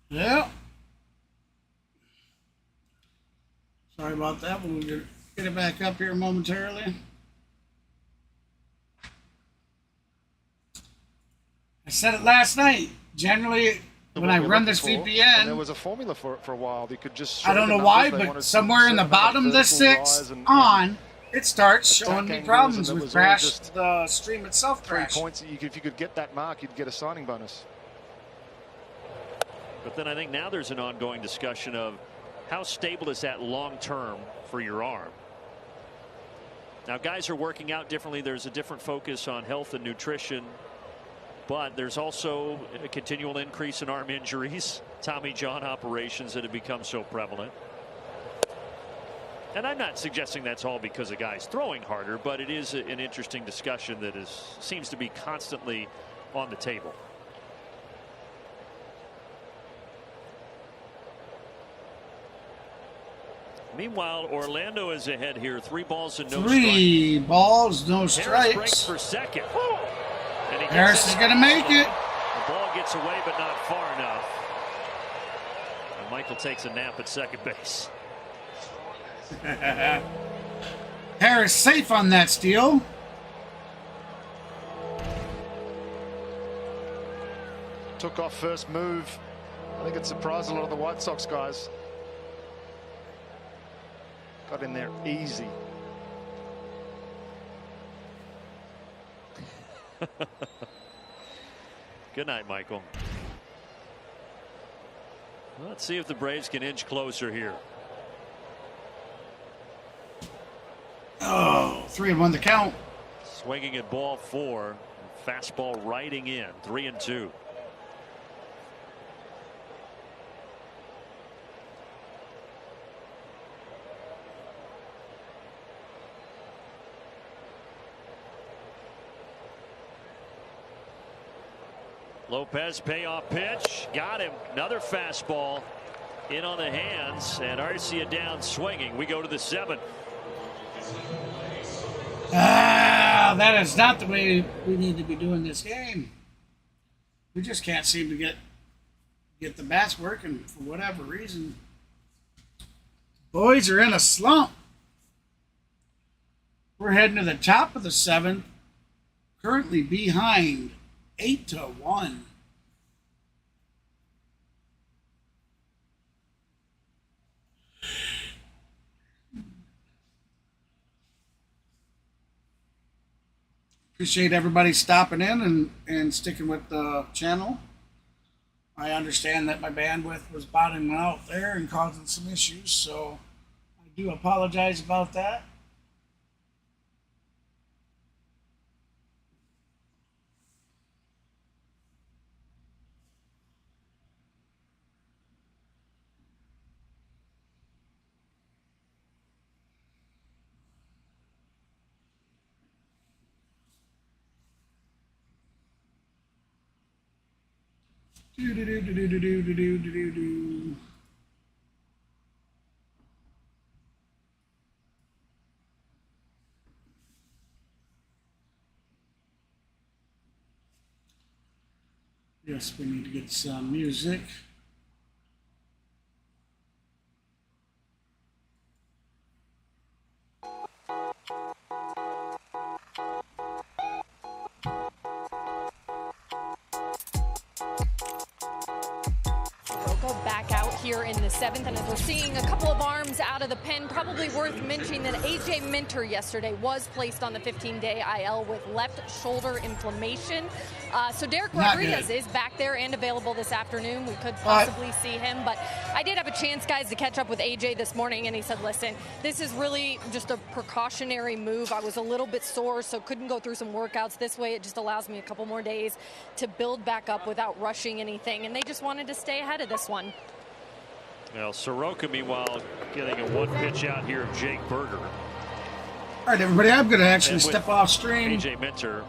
Yeah. Sorry about that. We'll get it back up here momentarily. I said it last night. Generally, when I run this And there VPN, was a formula for it for a while. You could just. I don't know why, but somewhere in the bottom of the 6 on, it starts showing me attack problems angles, and it with was all crash. just The stream itself 3 crashed. points. If you could get that mark, you'd get a signing bonus. But then I think now there's an ongoing discussion of how stable is that long term for your arm. Now guys are working out differently. There's a different focus on health and nutrition, but there's also a continual increase in arm injuries, Tommy John operations that have become so prevalent. And I'm not suggesting that's all because of guys throwing harder, but it is an interesting discussion that seems to be constantly on the table. Meanwhile, Orlando is ahead here. 3 balls and no 3 strikes. balls, no Harris breaks strikes. for second. And he gets Harris is going to make it. The ball gets away, but not far enough. And Michael takes a nap at second base. Harris safe on that steal. Took off first move. I think it surprised a lot of the White Sox guys. Got in there easy. Good night, Michael. Let's see if the Braves can inch closer here. Oh, 3-1 the count. Swinging at ball 4. Fastball riding in. 3-2. Lopez payoff pitch. Got him. Another fastball in on the hands. And Arcia down swinging. We go to the 7th. That is not the way we need to be doing this game. We just can't seem to get the bats working for whatever reason. Boys are in a slump. We're heading to the top of the 7th. Currently behind 8-1. Appreciate everybody stopping in and sticking with the channel. I understand that my bandwidth was bottoming out there and causing some issues, so I do apologize about that. Do. Yes, we need to get some music. Back out here in the 7th, and as we're seeing a couple of arms out of the pen, probably worth mentioning that A.J. Minter yesterday was placed on the 15-day IL with left shoulder inflammation. So Derek Rodriguez is back there and available this afternoon. We could possibly see him, but I did have a chance, guys, to catch up with A.J. this morning, and he said, listen, this is really just a precautionary move. I was a little bit sore, so couldn't go through some workouts. This way it just allows me a couple more days to build back up without rushing anything, and they just wanted to stay ahead of this one. Well, Soroka, meanwhile, getting a 1 pitch out here of Jake Berger. All right, everybody, I'm going to actually step off stream. A.J. Minter,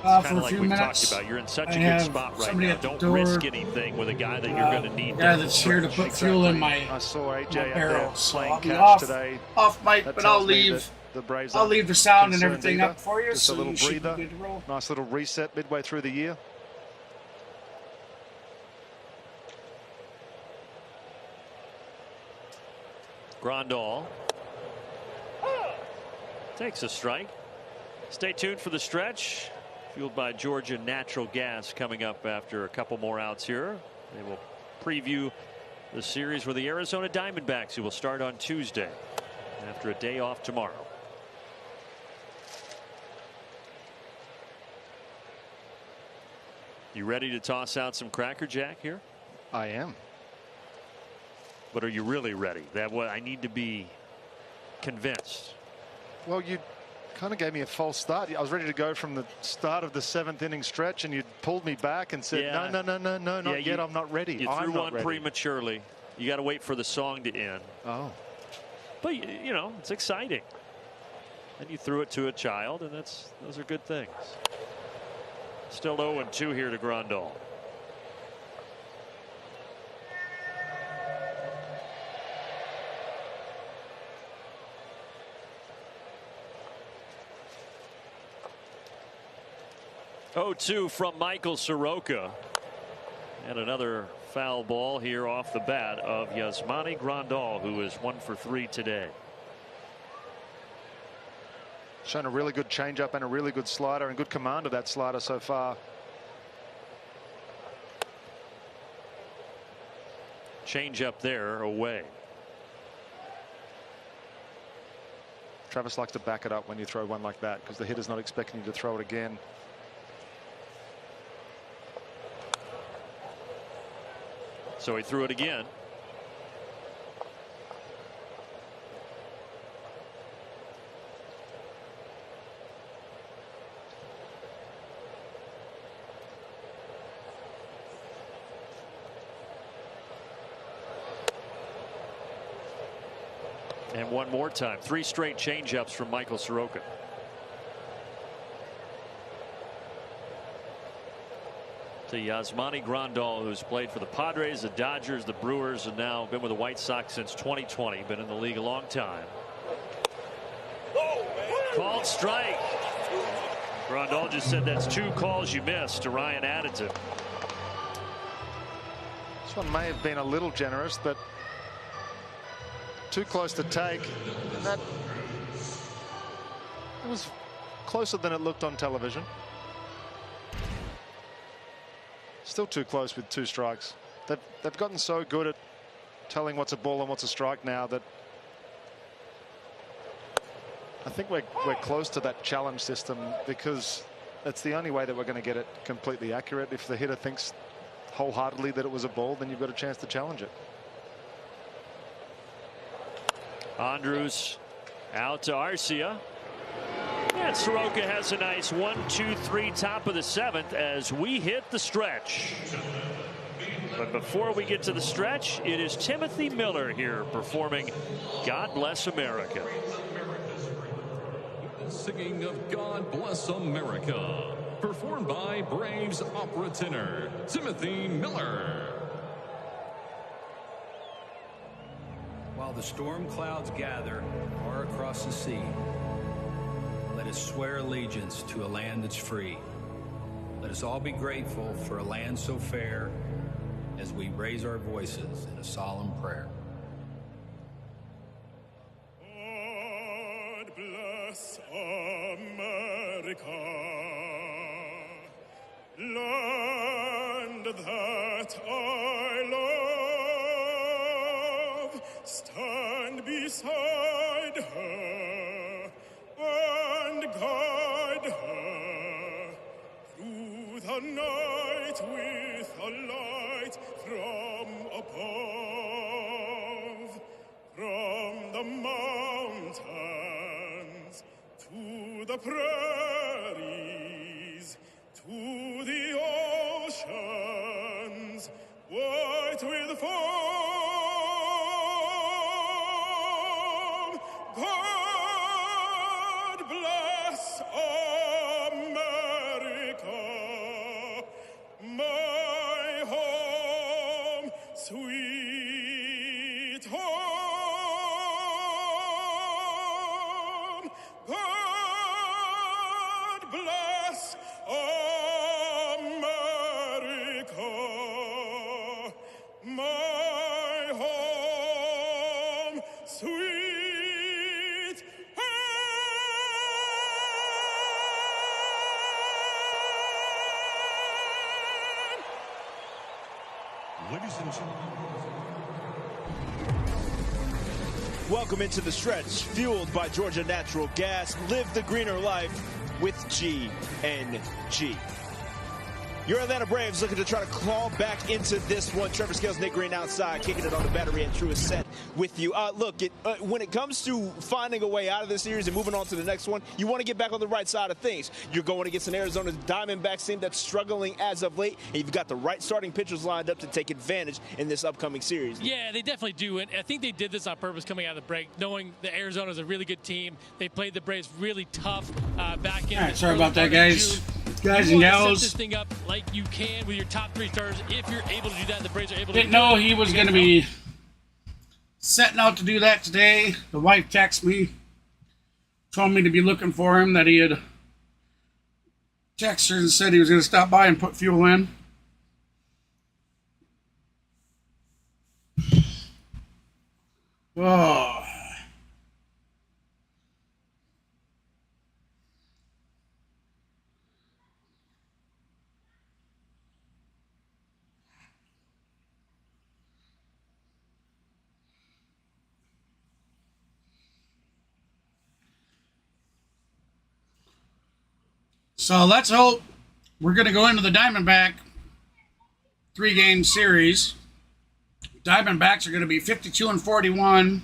for a few minutes. Talked about. You're in such a good spot right now. Don't risk anything with a guy that you're going to need. Guy that's here to put fuel in my I saw AJ barrel. So playing I'll be catch today. off mic, but I'll leave. I'll leave the sound and everything up for you. Just so a little you breather. Should be good to roll. Nice little reset midway through the year. Grandal takes a strike. Stay tuned for the stretch. Fueled by Georgia Natural Gas coming up after a couple more outs here. They will preview the series with the Arizona Diamondbacks, who will start on Tuesday after a day off tomorrow. You ready to toss out some Cracker Jack here? I am. But are you really ready? That what I need to be convinced. Well, you kind of gave me a false start. I was ready to go from the start of the 7th inning stretch, and you pulled me back and said, no, not yet. I'm not ready. You threw one prematurely. You got to wait for the song to end. Oh. But, you know, it's exciting. And you threw it to a child, and those are good things. Still 0-2 here to Grandal. 0-2 from Michael Soroka. And another foul ball here off the bat of Yasmani Grandal, who is 1 for 3 today. Shown a really good changeup and a really good slider and good command of that slider so far. Change up there away. Travis likes to back it up when you throw one like that because the hitter's not expecting you to throw it again. So he threw it again. And one more time. 3 straight changeups from Michael Soroka. To Yasmani Grandal, who's played for the Padres, the Dodgers, the Brewers, and now been with the White Sox since 2020. Been in the league a long time. Called strike. Grandal just said that's 2 calls you missed to Ryan Additon. This one may have been a little generous, but too close to take. That it was closer than it looked on television. Still too close with 2 strikes. They've gotten so good at telling what's a ball and what's a strike now that I think we're close to that challenge system, because that's the only way that we're going to get it completely accurate. If the hitter thinks wholeheartedly that it was a ball, then you've got a chance to challenge it. Andrews out to Arcia. And Soroka has a nice 1-2-3 top of the 7th as we hit the stretch. But before we get to the stretch, it is Timothy Miller here performing God Bless America. Singing of God Bless America, performed by Braves opera tenor Timothy Miller. While the storm clouds gather far across the sea, let us swear allegiance to a land that's free. Let us all be grateful for a land so fair as we raise our voices in a solemn prayer. God bless America, land that I love. Stand beside her and guide her through the night with a light from above, from the mountains to the prairies to the oceans white with foam. God bless America, my home, sweet home. God bless America, my home, sweet Ladies and gentlemen. Welcome into the stretch, fueled by Georgia Natural Gas. Live the greener life with GNG. Your Atlanta Braves looking to try to claw back into this one. Trevor Scales, Nick Green outside, kicking it on the battery at Truist set with you. Look, when it comes to finding a way out of this series and moving on to the next one, you want to get back on the right side of things. You're going against an Arizona Diamondbacks team that's struggling as of late, and you've got the right starting pitchers lined up to take advantage in this upcoming series. Yeah, they definitely do. And I think they did this on purpose coming out of the break, knowing that Arizona is a really good team. They played the Braves really tough back in. All right, sorry about that, guys. Guys and gals. Set this thing up like you can with your top 3 starters. If you're able to do that, the Braves are able to. Didn't know he was going to be setting out to do that today. The wife texted me, told me to be looking for him, that he had Texter said he was going to stop by and put fuel in. Oh. So let's hope we're going to go into the Diamondback 3-game series. Diamondbacks are going to be 52-41.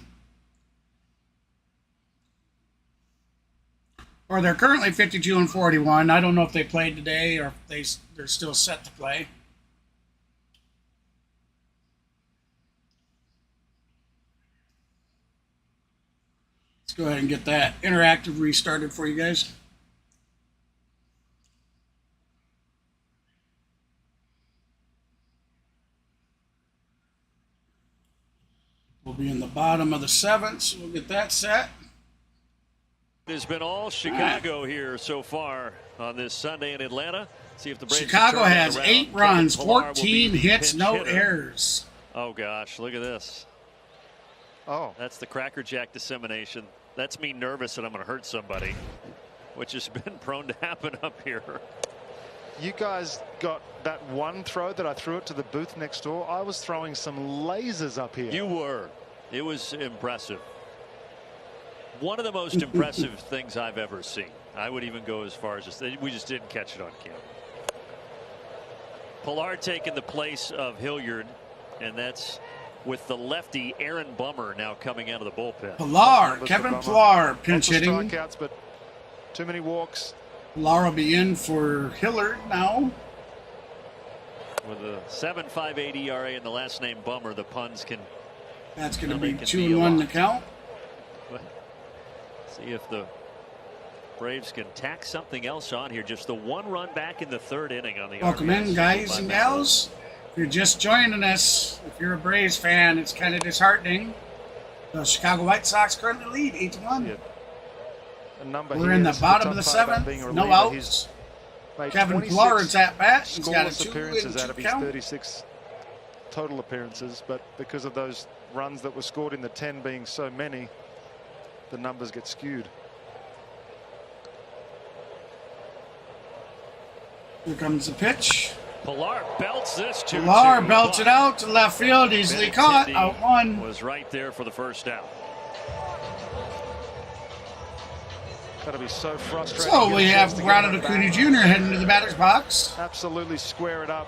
Or they're currently 52-41. I don't know if they played today or if they're still set to play. Let's go ahead and get that interactive restarted for you guys. We'll be in the bottom of the 7th, so we'll get that set. It has been all Chicago here so far on this Sunday in Atlanta. See if the Braves Chicago has around. 8 runs, Kevin Pillar 14 hits, no hitter. errors. Oh gosh, look at this. Oh, that's the Cracker Jack dissemination. That's me nervous that I'm going to hurt somebody, which has been prone to happen up here. You guys got that one throw that I threw it to the booth next door. I was throwing some lasers up here. You were. It was impressive. One of the most impressive things I've ever seen. I would even go as far as just, we just didn't catch it on camera. Pillar taking the place of Hilliard, and that's with the lefty Aaron Bummer now coming out of the bullpen. Pillar, Kevin Pillar, pinch hitting. Strikeouts, but too many walks. Pillar will be in for Hilliard now. With a 7.58 ERA and the last name Bummer, the puns can. That's going to be 2-1 to count. But see if the Braves can tack something else on here. Just the one run back in the 3rd inning on the. Welcome in, guys and gals. If you're just joining us, if you're a Braves fan, it's kind of disheartening. The Chicago White Sox currently lead 8-1. We're in the bottom of the 7th. No outs. Kevin Pillar's at bat. He's got a 2 appearances out of his count. 36 total appearances, but because of those runs that were scored in the 10 being so many, the numbers get skewed. Here comes the pitch. Pillar belts this 2-2. Pillar belts it out to left field. Easily caught. Out 1. Was right there for the first out. That'll be so frustrating. So we have Ronald Acuna Jr. heading to the batter's box. Absolutely square it up.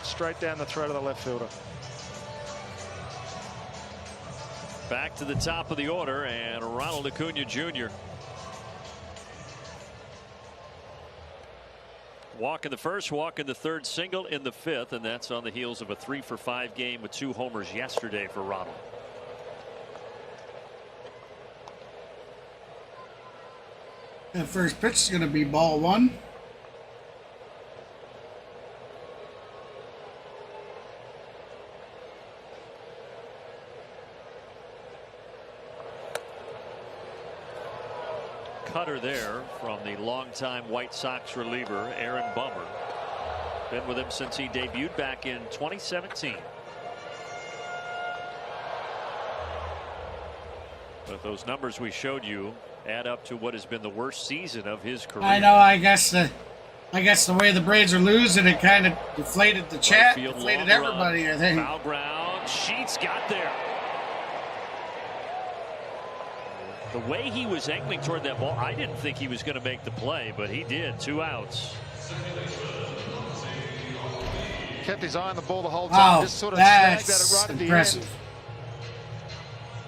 Straight down the throat of the left fielder. Back to the top of the order, and Ronald Acuna Jr. Walk in the 1st, walk in the 3rd, single in the 5th, and that's on the heels of a 3-for-5 game with 2 homers yesterday for Ronald. That first pitch is going to be ball 1. Cutter there from the longtime White Sox reliever Aaron Bummer. Been with him since he debuted back in 2017. But those numbers we showed you add up to what has been the worst season of his career. I know. I guess the way the Braves are losing, it kind of deflated the chat, deflated everybody. I think. Foul ground. Sheets got there. The way he was angling toward that ball, I didn't think he was going to make the play, but he did. 2 outs. Kept his eye on the ball the whole time. Wow, Just sort of snagged at that's it right at impressive. the end.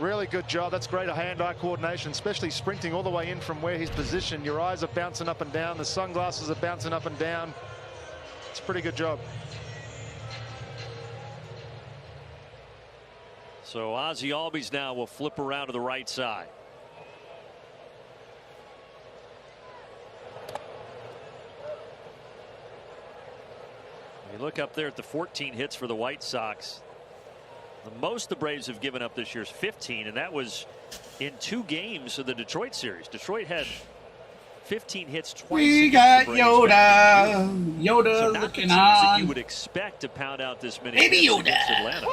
Really good job. That's great hand-eye coordination, especially sprinting all the way in from where he's positioned. Your eyes are bouncing up and down. The sunglasses are bouncing up and down. It's a pretty good job. So Ozzie Albies now will flip around to the right side. You look up there at the 14 hits for the White Sox. The most the Braves have given up this year is 15, and that was in 2 games of the Detroit series. Detroit had 15 hits twice. We got Yoda. Yoda looking that you on. would expect to pound out this many Baby hits Yoda. against Atlanta.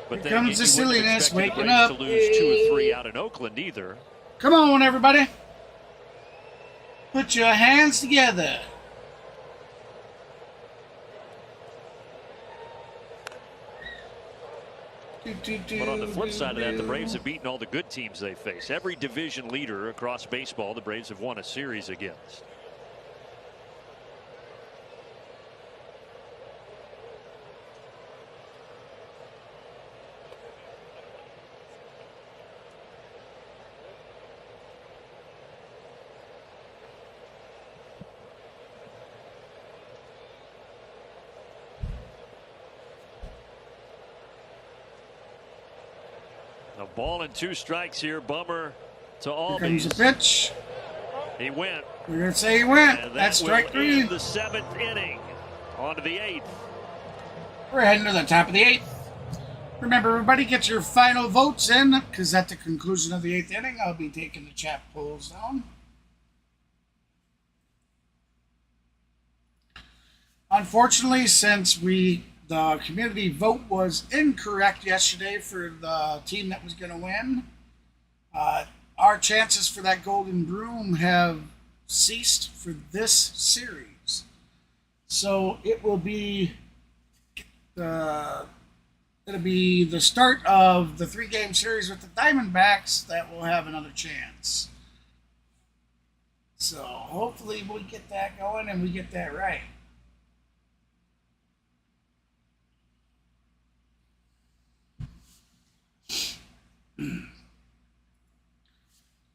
But Here then comes again, the you wouldn't silliness expect the waking Braves up. to lose 2 or 3 out in Oakland either. Come on, everybody. Put your hands together. But on the flip side of that, the Braves have beaten all the good teams they face. Every division leader across baseball, the Braves have won a series against. A ball and 2 strikes here. Bummer to all. Here comes the pitch. He went. We're going to say he went. And That's that strike will 3. end the 7th inning. On to the 8th. We're heading to the top of the 8th. Remember, everybody, get your final votes in, because at the conclusion of the 8th inning, I'll be taking the chat polls down. Unfortunately, since the community vote was incorrect yesterday for the team that was going to win, our chances for that golden broom have ceased for this series. So it will be the start of the 3-game series with the Diamondbacks that will have another chance. So hopefully we get that going and we get that right.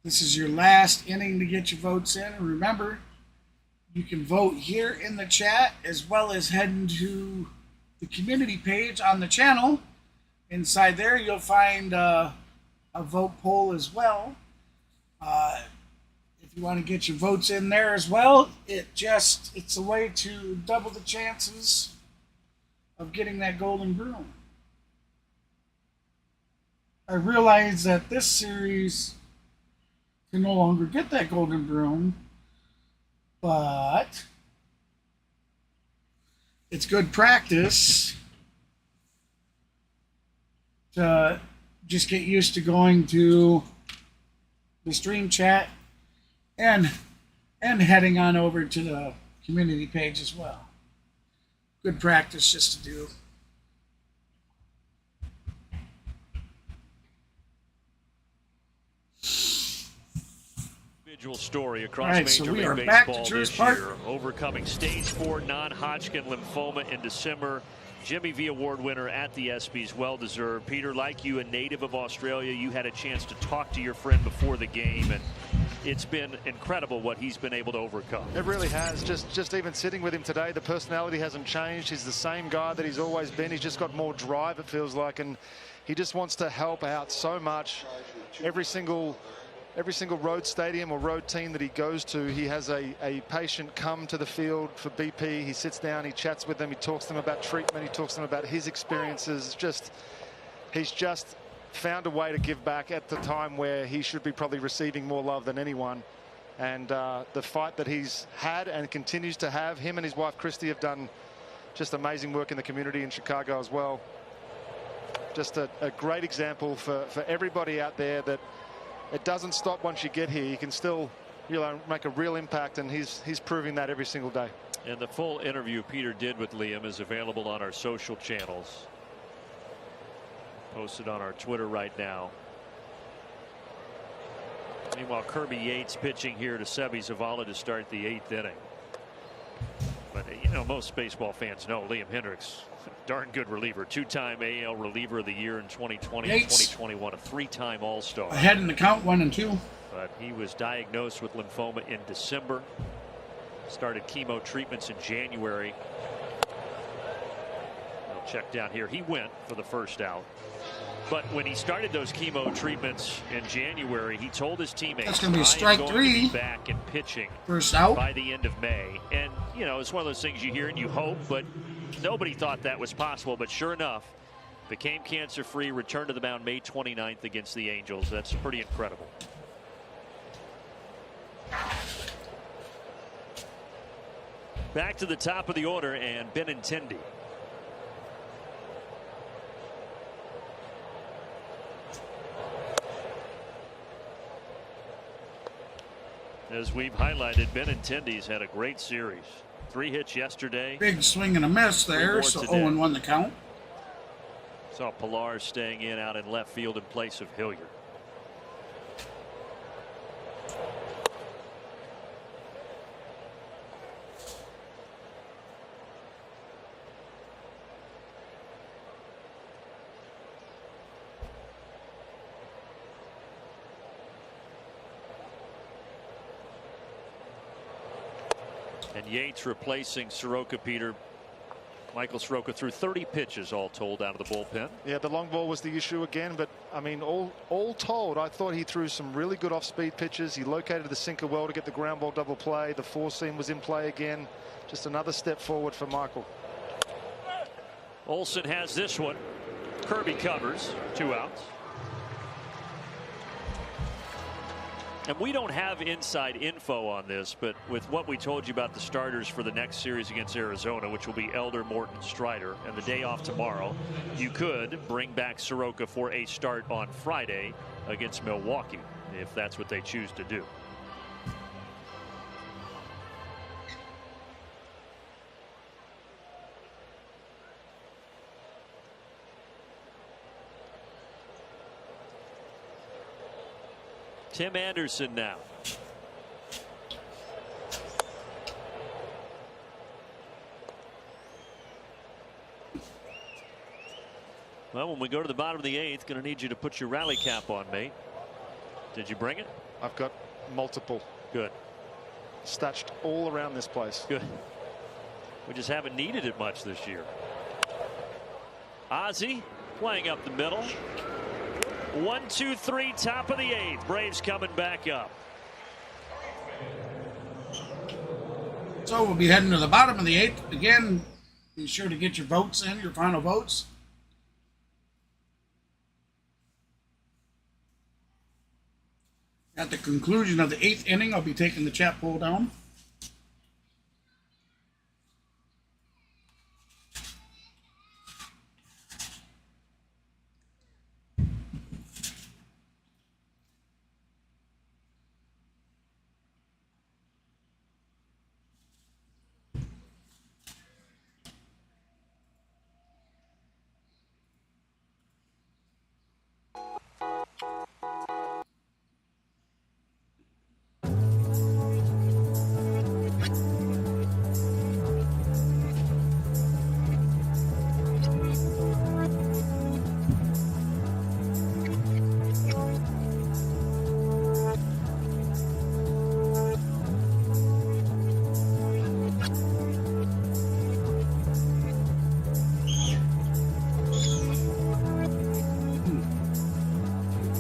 This is your last inning to get your votes in. And remember, you can vote here in the chat as well as heading to the community page on the channel. Inside there, you'll find a vote poll as well. If you want to get your votes in there as well, it's a way to double the chances of getting that golden broom. I realize that this series can no longer get that golden broom, but it's good practice to just get used to going to the stream chat and heading on over to the community page as well. Good practice just to do. Individual story across Right, Major so we League are Baseball back to this Truist Park. year, overcoming stage 4 non-Hodgkin lymphoma in December. Jimmy V Award winner at the ESPYs, well deserved. Peter, like you, a native of Australia, you had a chance to talk to your friend before the game, and it's been incredible what he's been able to overcome. It really has. Just even sitting with him today, the personality hasn't changed. He's the same guy that he's always been. He's just got more drive, it feels like, and he just wants to help out so much. Every single road stadium or road team that he goes to, he has a patient come to the field for BP. He sits down, he chats with them, he talks to them about treatment, he talks to them about his experiences. He's just found a way to give back at the time where he should be probably receiving more love than anyone. And the fight that he's had and continues to have, him and his wife Christy have done just amazing work in the community in Chicago as well. Just a great example for everybody out there that it doesn't stop once you get here. You can still, make a real impact, and he's proving that every single day. And the full interview Peter did with Liam is available on our social channels. Posted on our Twitter right now. Meanwhile, Kirby Yates pitching here to Sebi Zavala to start the 8th inning. But most baseball fans know Liam Hendricks, darn good reliever, 2-time AL reliever of the year in 2020 and 2021, a 3-time All-Star. Ahead in the count, 1-2. But he was diagnosed with lymphoma in December. Started chemo treatments in January. I'll check down here. He went for the first out. But when he started those chemo treatments in January, he told his teammates, that's going to be strike 3. To be back and pitching first out by the end of May. And, it's one of those things you hear and you hope, but nobody thought that was possible. But sure enough, became cancer-free, returned to the mound May 29th against the Angels. That's pretty incredible. Back to the top of the order, and Benintendi. As we've highlighted, Benintendi's had a great series. 3 hits yesterday. Big swing and a miss there, so 0-1 the count. Saw Pilar staying in out in left field in place of Hilliard. And Yates replacing Soroka. Peter, Michael Soroka threw 30 pitches all told out of the bullpen. Yeah, the long ball was the issue again, but I mean, all told, I thought he threw some really good off-speed pitches. He located the sinker well to get the ground ball double play. The 4-seam was in play again. Just another step forward for Michael. Olsen has this one. Kirby covers, 2 outs. And we don't have inside info on this, but with what we told you about the starters for the next series against Arizona, which will be Elder, Morton, Strider, and the day off tomorrow, you could bring back Soroka for a start on Friday against Milwaukee, if that's what they choose to do. Tim Anderson now. Well, when we go to the bottom of the 8th, going to need you to put your rally cap on, mate. Did you bring it? I've got multiple. Good. Stashed all around this place. Good. We just haven't needed it much this year. Ozzie playing up the middle. 1, 2, 3, top of the 8th. Braves coming back up. So we'll be heading to the bottom of the 8th. Again, be sure to get your votes in, your final votes. At the conclusion of the 8th inning, I'll be taking the chat poll down.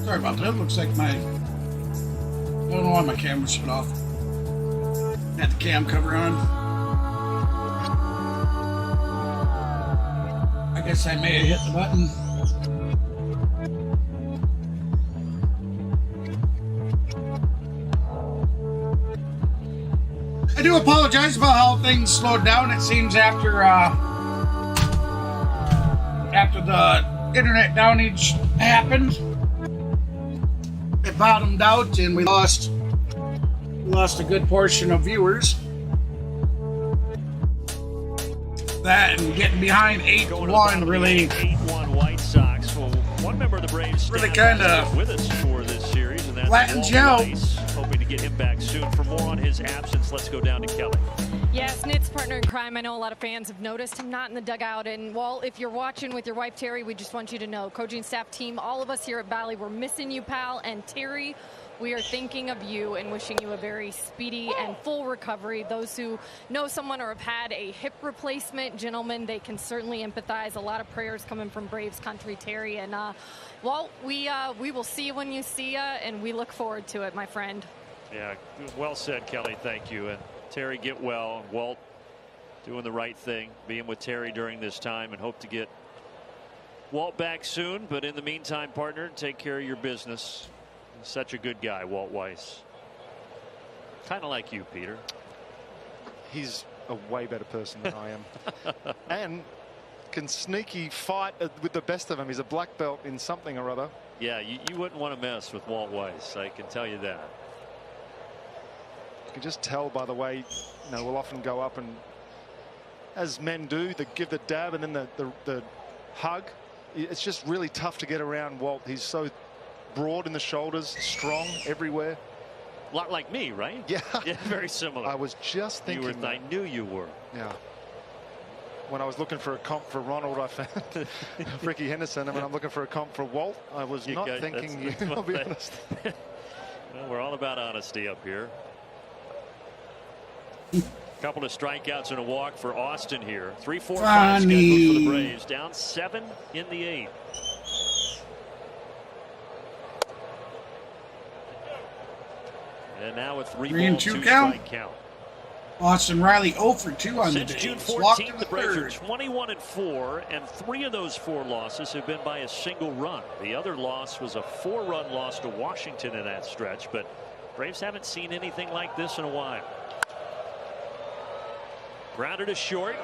Sorry about that. Looks like I don't know why my camera shut off. Had the cam cover on. I guess I may have hit the button. I do apologize about how things slowed down. It seems after the internet downage happened, it bottomed out and we lost a good portion of viewers. That and getting behind 8-1 really 8-1 White Sox. Well, one member of the Braves really kind of with us for this series, and that's flattens you out. Hoping to get him back soon. For more on his absence, let's go down to Kelly. Yes, Nitt's partner in crime. I know a lot of fans have noticed him not in the dugout. And, well, if you're watching with your wife, Terry, we just want you to know, coaching staff team, all of us here at Valley, we're missing you, pal. And, Terry, we are thinking of you and wishing you a very speedy and full recovery. Those who know someone or have had a hip replacement, gentlemen, they can certainly empathize. A lot of prayers coming from Braves country, Terry. And, well, we will see you when you see you, and we look forward to it, my friend. Yeah, well said, Kelly. Thank you. And Terry, get well. Walt doing the right thing, being with Terry during this time, and hope to get Walt back soon. But in the meantime, partner, take care of your business. Such a good guy, Walt Weiss. Kind of like you, Peter. He's a way better person than I am. And can sneaky fight with the best of them. He's a black belt in something or other. Yeah, you wouldn't want to mess with Walt Weiss. I can tell you that. You can just tell by the way, we'll often go up and, as men do, they give the dab and then the hug. It's just really tough to get around Walt. He's so broad in the shoulders, strong everywhere. A lot like me, right? Yeah. Yeah, very similar. I was just thinking. I knew you were. Yeah. When I was looking for a comp for Ronald, I found Ricky Henderson. And when I'm looking for a comp for Walt, I was not thinking you. I'll be honest. Well, we're all about honesty up here. Couple of strikeouts and a walk for Austin here. 3-4-5 scheduled for the Braves. Down 7 in the 8th. And now a 3-2 strike count. Austin Riley 0 for 2 on Since the day. June Walked 14th, in the Braves are 21-4, and 3 of those 4 losses have been by a single run. The other loss was a 4-run loss to Washington in that stretch, but Braves haven't seen anything like this in a while. Grounded to short.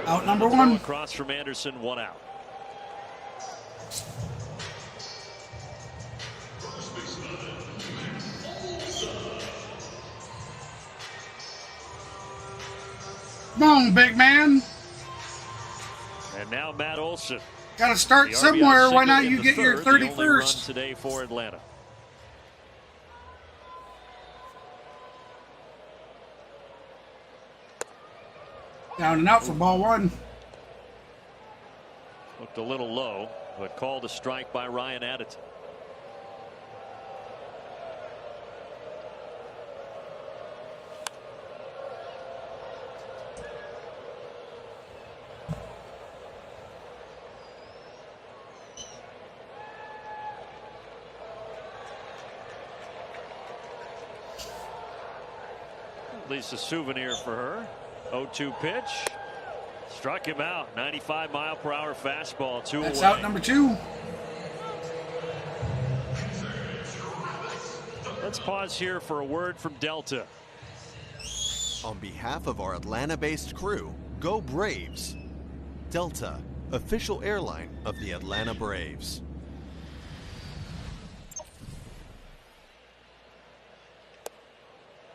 Out number 1. Across from Anderson, 1 out. Come on, big man. And now Matt Olson. Got to start somewhere. Why not you get your 31st? Today for Atlanta. Down and out for ball 1. Looked a little low, but called a strike by Ryan Addington. At least a souvenir for her. 0-2 pitch. Struck him out. 95-mile-per-hour fastball. 2 away. That's out number 2. Let's pause here for a word from Delta. On behalf of our Atlanta-based crew, go Braves. Delta, official airline of the Atlanta Braves.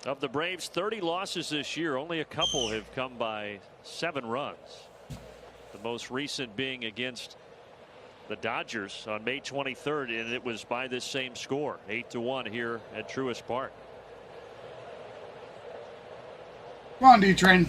Of the Braves' 30 losses this year, only a couple have come by 7 runs. The most recent being against the Dodgers on May 23rd, and it was by this same score, 8-1 here at Truist Park. Come on, D-Train.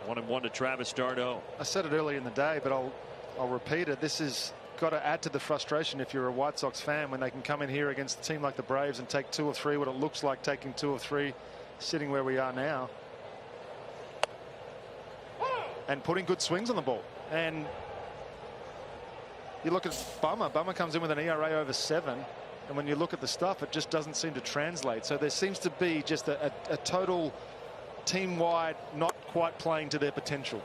1-1 to Travis d'Arnaud. I said it earlier in the day, but I'll repeat it. This is got to add to the frustration if you're a White Sox fan when they can come in here against a team like the Braves and take 2 or 3, what it looks like taking 2 or 3, sitting where we are now, and putting good swings on the ball. And you look at Bummer comes in with an ERA over 7, and when you look at the stuff, it just doesn't seem to translate. So there seems to be just a total team-wide not quite playing to their potential.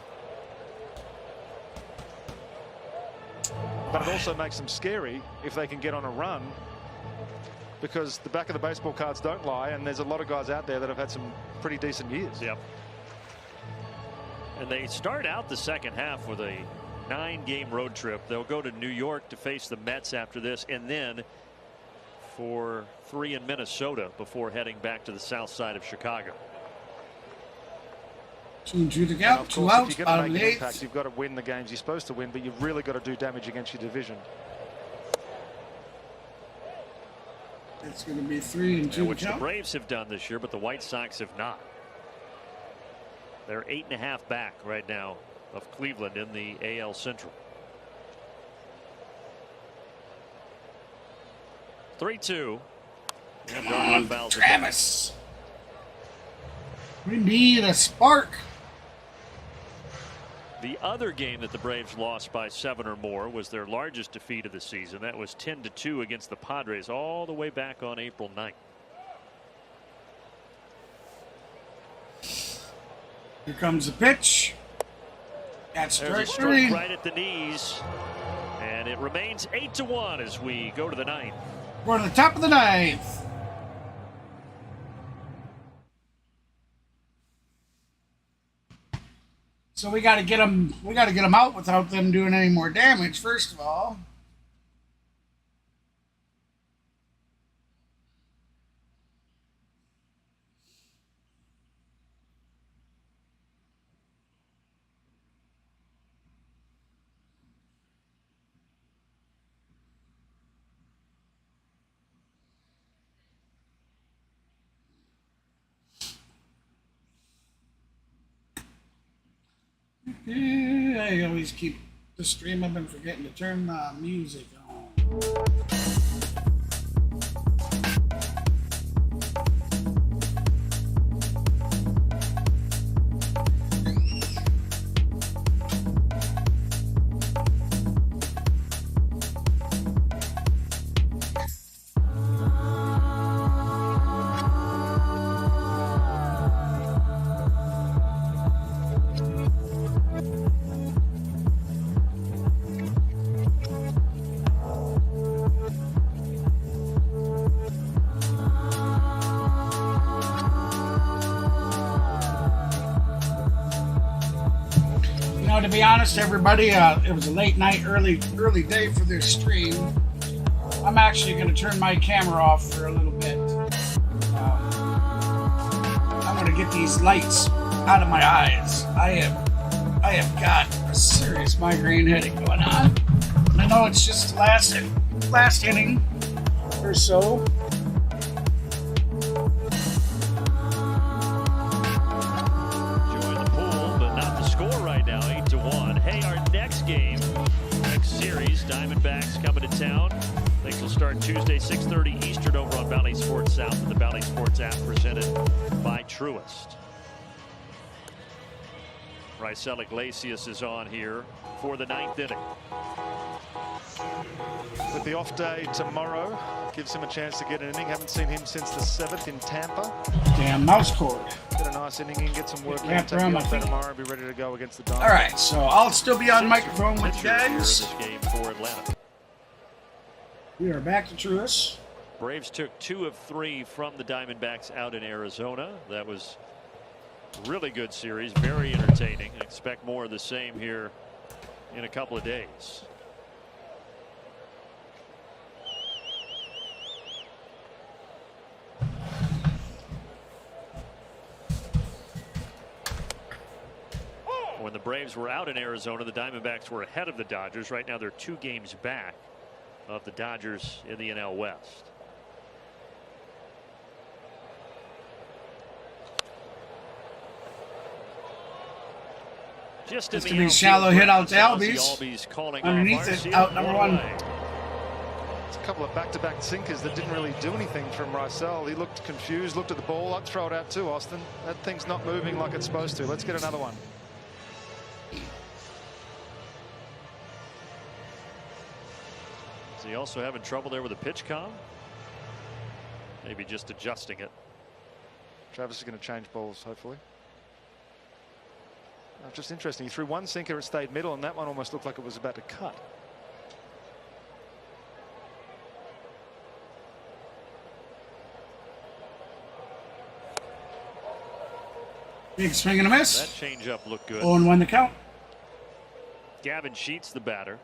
But it also makes them scary if they can get on a run, because the back of the baseball cards don't lie, and there's a lot of guys out there that have had some pretty decent years. Yep. And they start out the second half with a 9-game road trip. They'll go to New York to face the Mets after this, and then for 3 in Minnesota before heading back to the south side of Chicago. 2 to count, 2 outs, if you're going to make an impact, you've got to win the games you're supposed to win, but you've really got to do damage against your division. It's going to be 3 and 2 which to the count. Braves have done this year, but the White Sox have not. They're 8.5 back right now of Cleveland in the AL Central. 3-2. Come on, Travis. We need a spark. The other game that the Braves lost by 7 or more was their largest defeat of the season. That was 10-2 against the Padres all the way back on April 9th. Here comes the pitch. That's There's a strike strike 3. right at the knees, and it remains 8-1 as we go to the 9th. We're on the top of the 9th. So we got to get them. We got to get them out without them doing any more damage. First of all. I always keep the stream. I've been forgetting to turn the music on. To be honest, everybody, it was a late night, early day for this stream. I'm actually going to turn my camera off for a little bit. I'm going to get these lights out of my eyes. I have got a serious migraine headache going on. And I know it's just last inning or so. Diamondbacks coming to town. Things will start Tuesday, 6:30 Eastern over on Valley Sports South and the Valley Sports app presented by Truist. Raisel Iglesias is on here for the 9th inning. With the off day tomorrow, gives him a chance to get an inning. Haven't seen him since the 7th in Tampa. Damn mouse cord. Get a nice inning in, get some work in. Yeah, Take the off day tomorrow and be ready to go against the Diamondbacks. All right, so I'll still be on microphone with you guys. This game for Atlanta. We are back to Truist. Braves took 2 of 3 from the Diamondbacks out in Arizona. That was a really good series, very entertaining. Expect more of the same here in a couple of days. When the Braves were out in Arizona, the Diamondbacks were ahead of the Dodgers. Right now they're 2 games back of the Dodgers in the NL West. Just in the shallow hit out to Albies calling underneath it, out number 1. It's a couple of back-to-back sinkers that didn't really do anything from Raisel. He looked confused, looked at the ball. I'd throw it out too, Austin. That thing's not moving like it's supposed to. Let's get another one. Is he also having trouble there with a pitch com? Maybe just adjusting it. Travis is going to change balls, hopefully. Just interesting. He threw one sinker, it stayed middle, and that one almost looked like it was about to cut. Big swing and a miss. That changeup looked good. 0-1 the count. Gavin Sheets, the batter.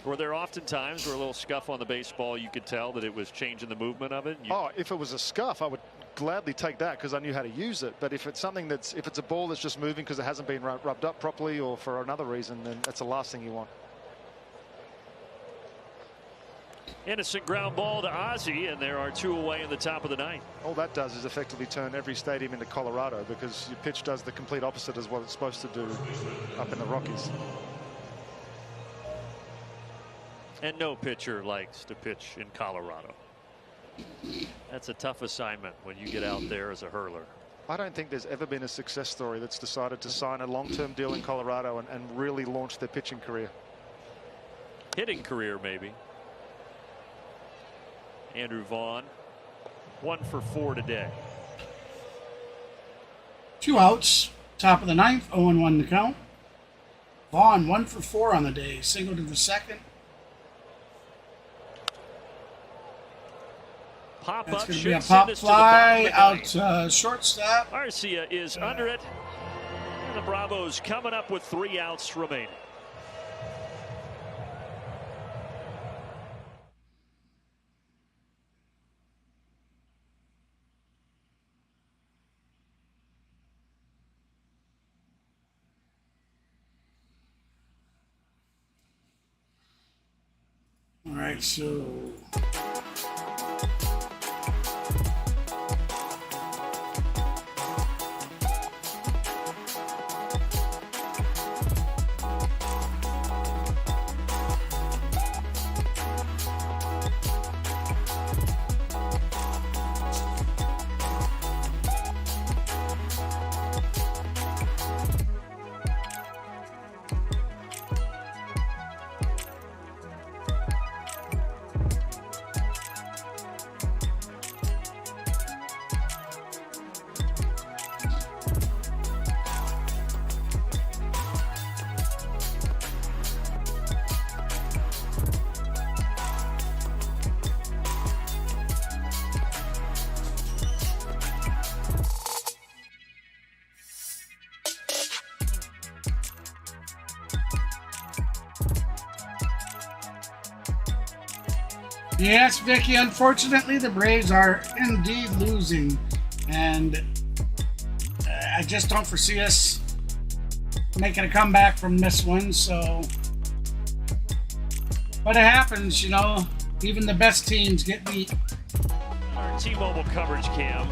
Were there often times where a little scuff on the baseball, you could tell that it was changing the movement of it? Oh, if it was a scuff, I would gladly take that because I knew how to use it. But if it's something if it's a ball that's just moving because it hasn't been rubbed up properly or for another reason, then that's the last thing you want. Innocent ground ball to Ozzie, and there are 2 away in the top of the 9th. All that does is effectively turn every stadium into Colorado because your pitch does the complete opposite as what it's supposed to do up in the Rockies. And no pitcher likes to pitch in Colorado. That's a tough assignment when you get out there as a hurler. I don't think there's ever been a success story that's decided to sign a long-term deal in Colorado and really launch their pitching career. Hitting career, maybe. Andrew Vaughn, 1 for 4 today. 2 outs. Top of the 9th. 0-1 the count. Vaughn 1 for 4 on the day. Single to the second. pop That's up going to should be a send pop us to the bottom fly of the ninth. out shortstop. Arcia is under it. And the Bravos coming up with 3 outs remaining. All right, so yes, Vicky, unfortunately, the Braves are indeed losing. And I just don't foresee us making a comeback from this one. So, but it happens, you know. Even the best teams get beat. Our T-Mobile coverage cam.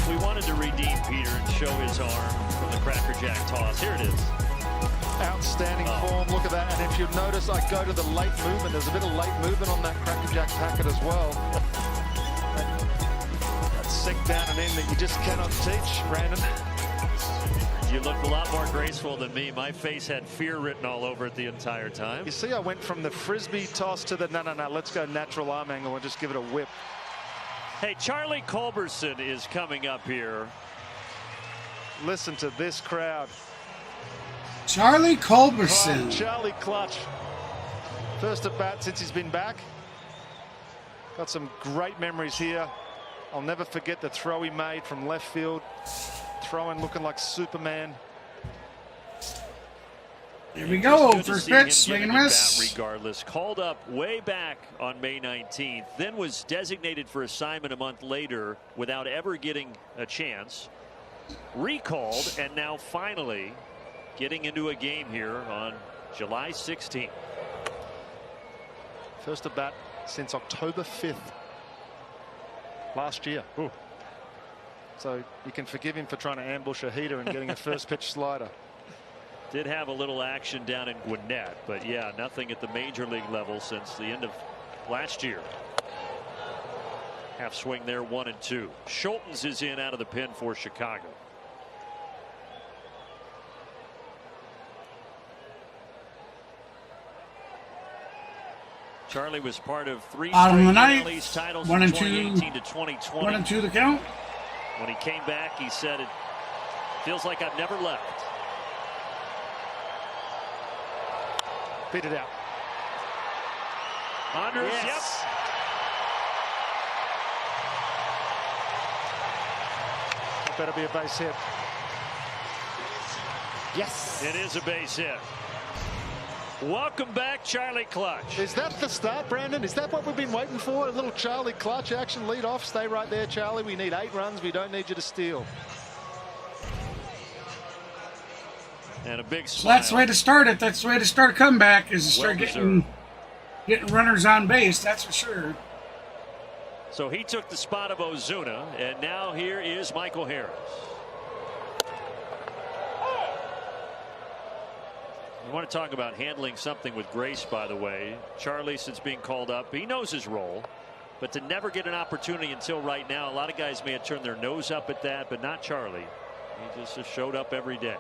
We wanted to redeem Peter and show his arm from the Cracker Jack toss. Here it is. Outstanding form. Look at that. And if you notice, I go to the late movement. There's a bit of late movement on that Cracker Jack packet as well. That sink down and in that you just cannot teach, Brandon. You looked a lot more graceful than me. My face had fear written all over it the entire time. You see, I went from the frisbee toss to the no, let's go natural arm angle and just give it a whip. Hey, Charlie Culberson is coming up here. Listen to this crowd. Charlie Culberson. Oh, Charlie Clutch. First at bat since he's been back. Got some great memories here. I'll never forget the throw he made from left field. Throwing looking like Superman. Here we go. Good to First see him pitch, swing and giving it miss. bat regardless. Called up way back on May 19th, then was designated for assignment a month later without ever getting a chance. Recalled, and now finally getting into a game here on July 16th. First at bat since October 5th last year. Ooh. So you can forgive him for trying to ambush a heater and getting a first pitch slider. Did have a little action down in Gwinnett, but yeah, nothing at the major league level since the end of last year. Half swing there, 1-2. Schultens is in out of the pen for Chicago. Charlie was part of 3 Bottom of the straight ninth. NL East titles 1 from and 2. 2018 to 2020. 1-2 the count. When he came back, he said, "It feels like I've never left." Beat it out. Anders, Yes. yep. That better be a base hit. Yes. It is a base hit. Welcome back, Charlie Clutch. Is that the start, Brandon? Is that what we've been waiting for? A little Charlie Clutch action, lead off. Stay right there, Charlie. We need 8 runs. We don't need you to steal. And a big So smile. that's the way to start it. That's the way to start a comeback, is to start Well-deserved. getting runners on base. That's for sure. So he took the spot of Ozuna, and now here is Michael Harris. You want to talk about handling something with grace, by the way. Charlie, since being called up, he knows his role, but to never get an opportunity until right now, a lot of guys may have turned their nose up at that, but not Charlie. He just has showed up every day.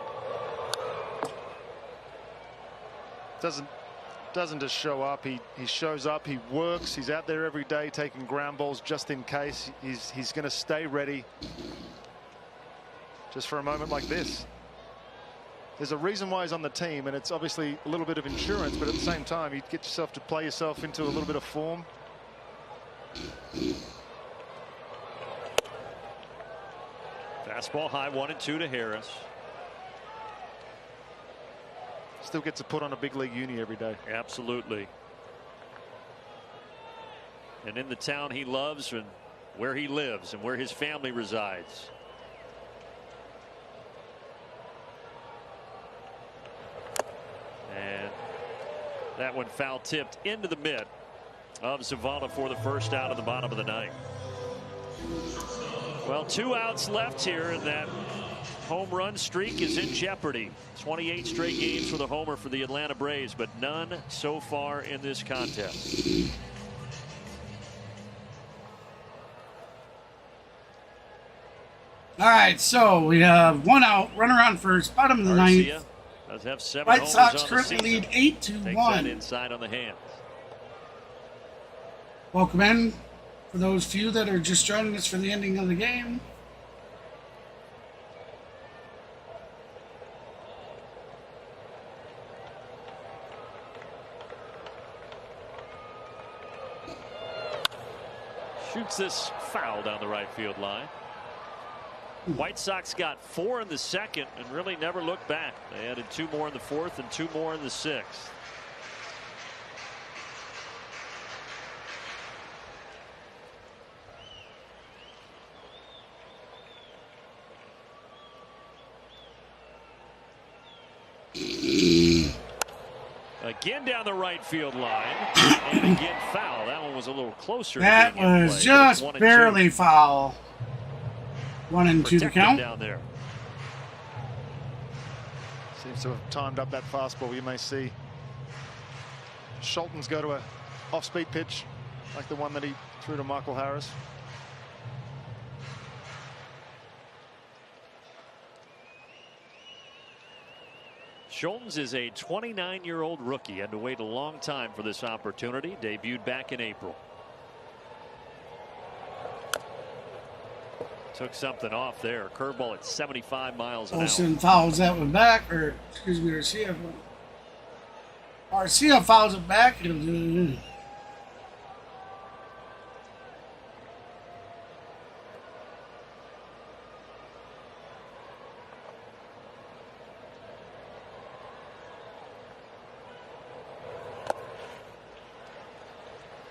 Doesn't just show up. He shows up. He works. He's out there every day taking ground balls just in case. He's going to stay ready just for a moment like this. There's a reason why he's on the team, and it's obviously a little bit of insurance, but at the same time, you get yourself to play yourself into a little bit of form. Fastball high, 1-2 to Harris. Still gets to put on a big league uni every day. Absolutely. And in the town he loves and where he lives and where his family resides. And that one foul tipped into the mitt of Zavala for the first out of the bottom of the ninth. Well, 2 outs left here, and that home run streak is in jeopardy. 28 straight games with a homer for the Atlanta Braves, but none so far in this contest. All right, so we have 1 out, runner on first, bottom of the ninth. Does have 7 White homers Sox on currently the lead season. 8-1. Takes that inside on the hands. Welcome in for those few that are just joining us for the ending of the game. Shoots this foul down the right field line. White Sox got 4 in the second and really never looked back. They added 2 more in the fourth and 2 more in the sixth. Again down the right field line, and again foul. That one was a little closer. That was just barely foul. 1-2 to count. Down there. Seems to have timed up that fastball. You may see Schulten's go to a off-speed pitch like the one that he threw to Michael Harris. Schultens is a 29-year-old rookie. Had to wait a long time for this opportunity. Debuted back in April. Took something off there. Curveball at 75 miles an hour. Olsen fouls that one back, or excuse me, Garcia fouls it back.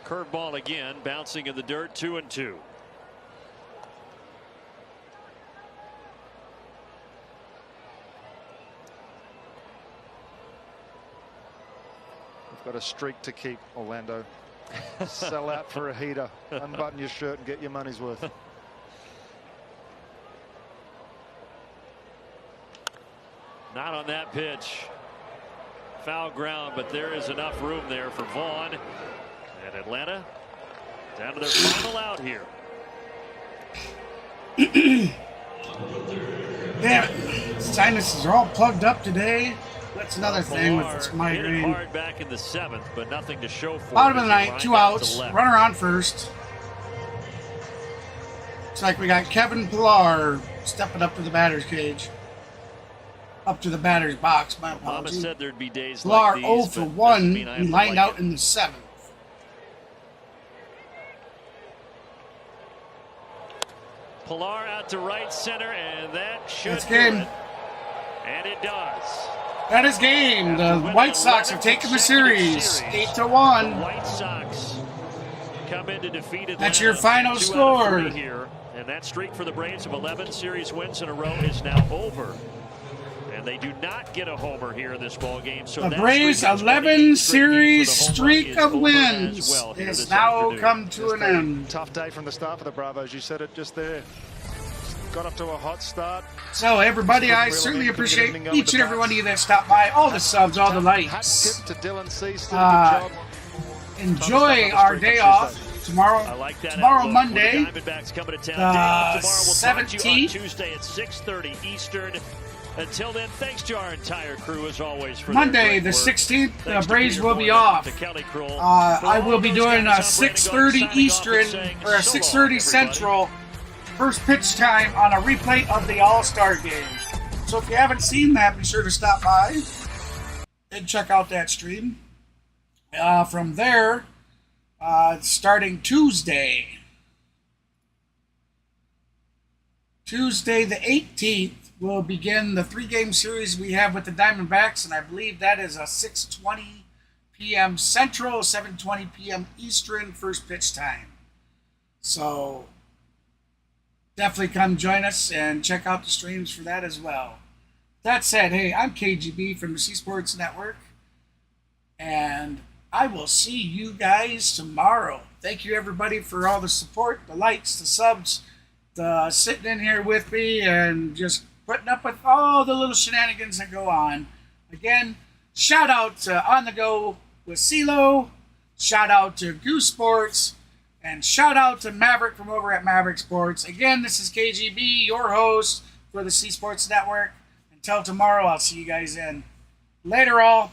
Curveball again, bouncing in the dirt. 2-2. Got a streak to keep, Orlando. Sell out for a heater. Unbutton your shirt and get your money's worth. Not on that pitch. Foul ground, but there is enough room there for Vaughn. And Atlanta down to their final out here. Damn it. Sinuses are all plugged up today. That's another thing with this migraine. Hit it hard back in the 7th, but nothing to show for Bottom it. of the ninth, 2 outs, runner on first. Looks like we got Kevin Pillar stepping up to the batter's cage. Up to the batter's box, my apologies. Mama said there'd be days Pillar like 0 these, for but 1, he lined out in the 7th. Pillar out to right center, and that should That's game. do it. And it does. That is game. The White Sox have taken the series 8-1. The White Sox come in to defeat Atlanta. That's your final 2 score. out of 3 here, and that streak for the Braves of 11 series wins in a row is now over. And they do not get a homer here in this ball game. So the Braves' 11 series streak of wins is now come to an end. Tough day from the start for the Bravos. You said it just there. Got up to a hot start. So everybody, I certainly appreciate each and every one of you that stopped by. All the subs, all the likes. To Dylan C. Still a good job. Enjoy our day off tomorrow. I like that tomorrow, outlook. Monday, The Diamondbacks coming to town. the Tomorrow we'll talk to you on 17th. Tuesday at 6:30 Eastern. Until then, thanks to our entire crew as always for Monday, their the great work. 16th, the Thanks to Braves Peter will be Boyd, off. to Kelly Kroll. I will be For doing all a those guys, I'm 6:30 Brandon Gault signing off Eastern and saying or a so 6:30 long, everybody. Central first pitch time on a replay of the All-Star game. So if you haven't seen that, be sure to stop by and check out that stream. From there, starting Tuesday, Tuesday the 18th, we'll begin the 3-game series we have with the Diamondbacks, and I believe that is a 6:20 p.m. Central, 7:20 p.m. Eastern first pitch time. So definitely come join us and check out the streams for that as well. That said, hey, I'm KGB from the C Sports Network, and I will see you guys tomorrow. Thank you, everybody, for all the support, the likes, the subs, the sitting in here with me, and just putting up with all the little shenanigans that go on. Again, shout out to On The Go with CeeLo, shout out to Goose Sports, and shout out to Maverick from over at Maverick Sports. Again, this is KGB, your host for the C Sports Network. Until tomorrow, I'll see you guys in. Later, all.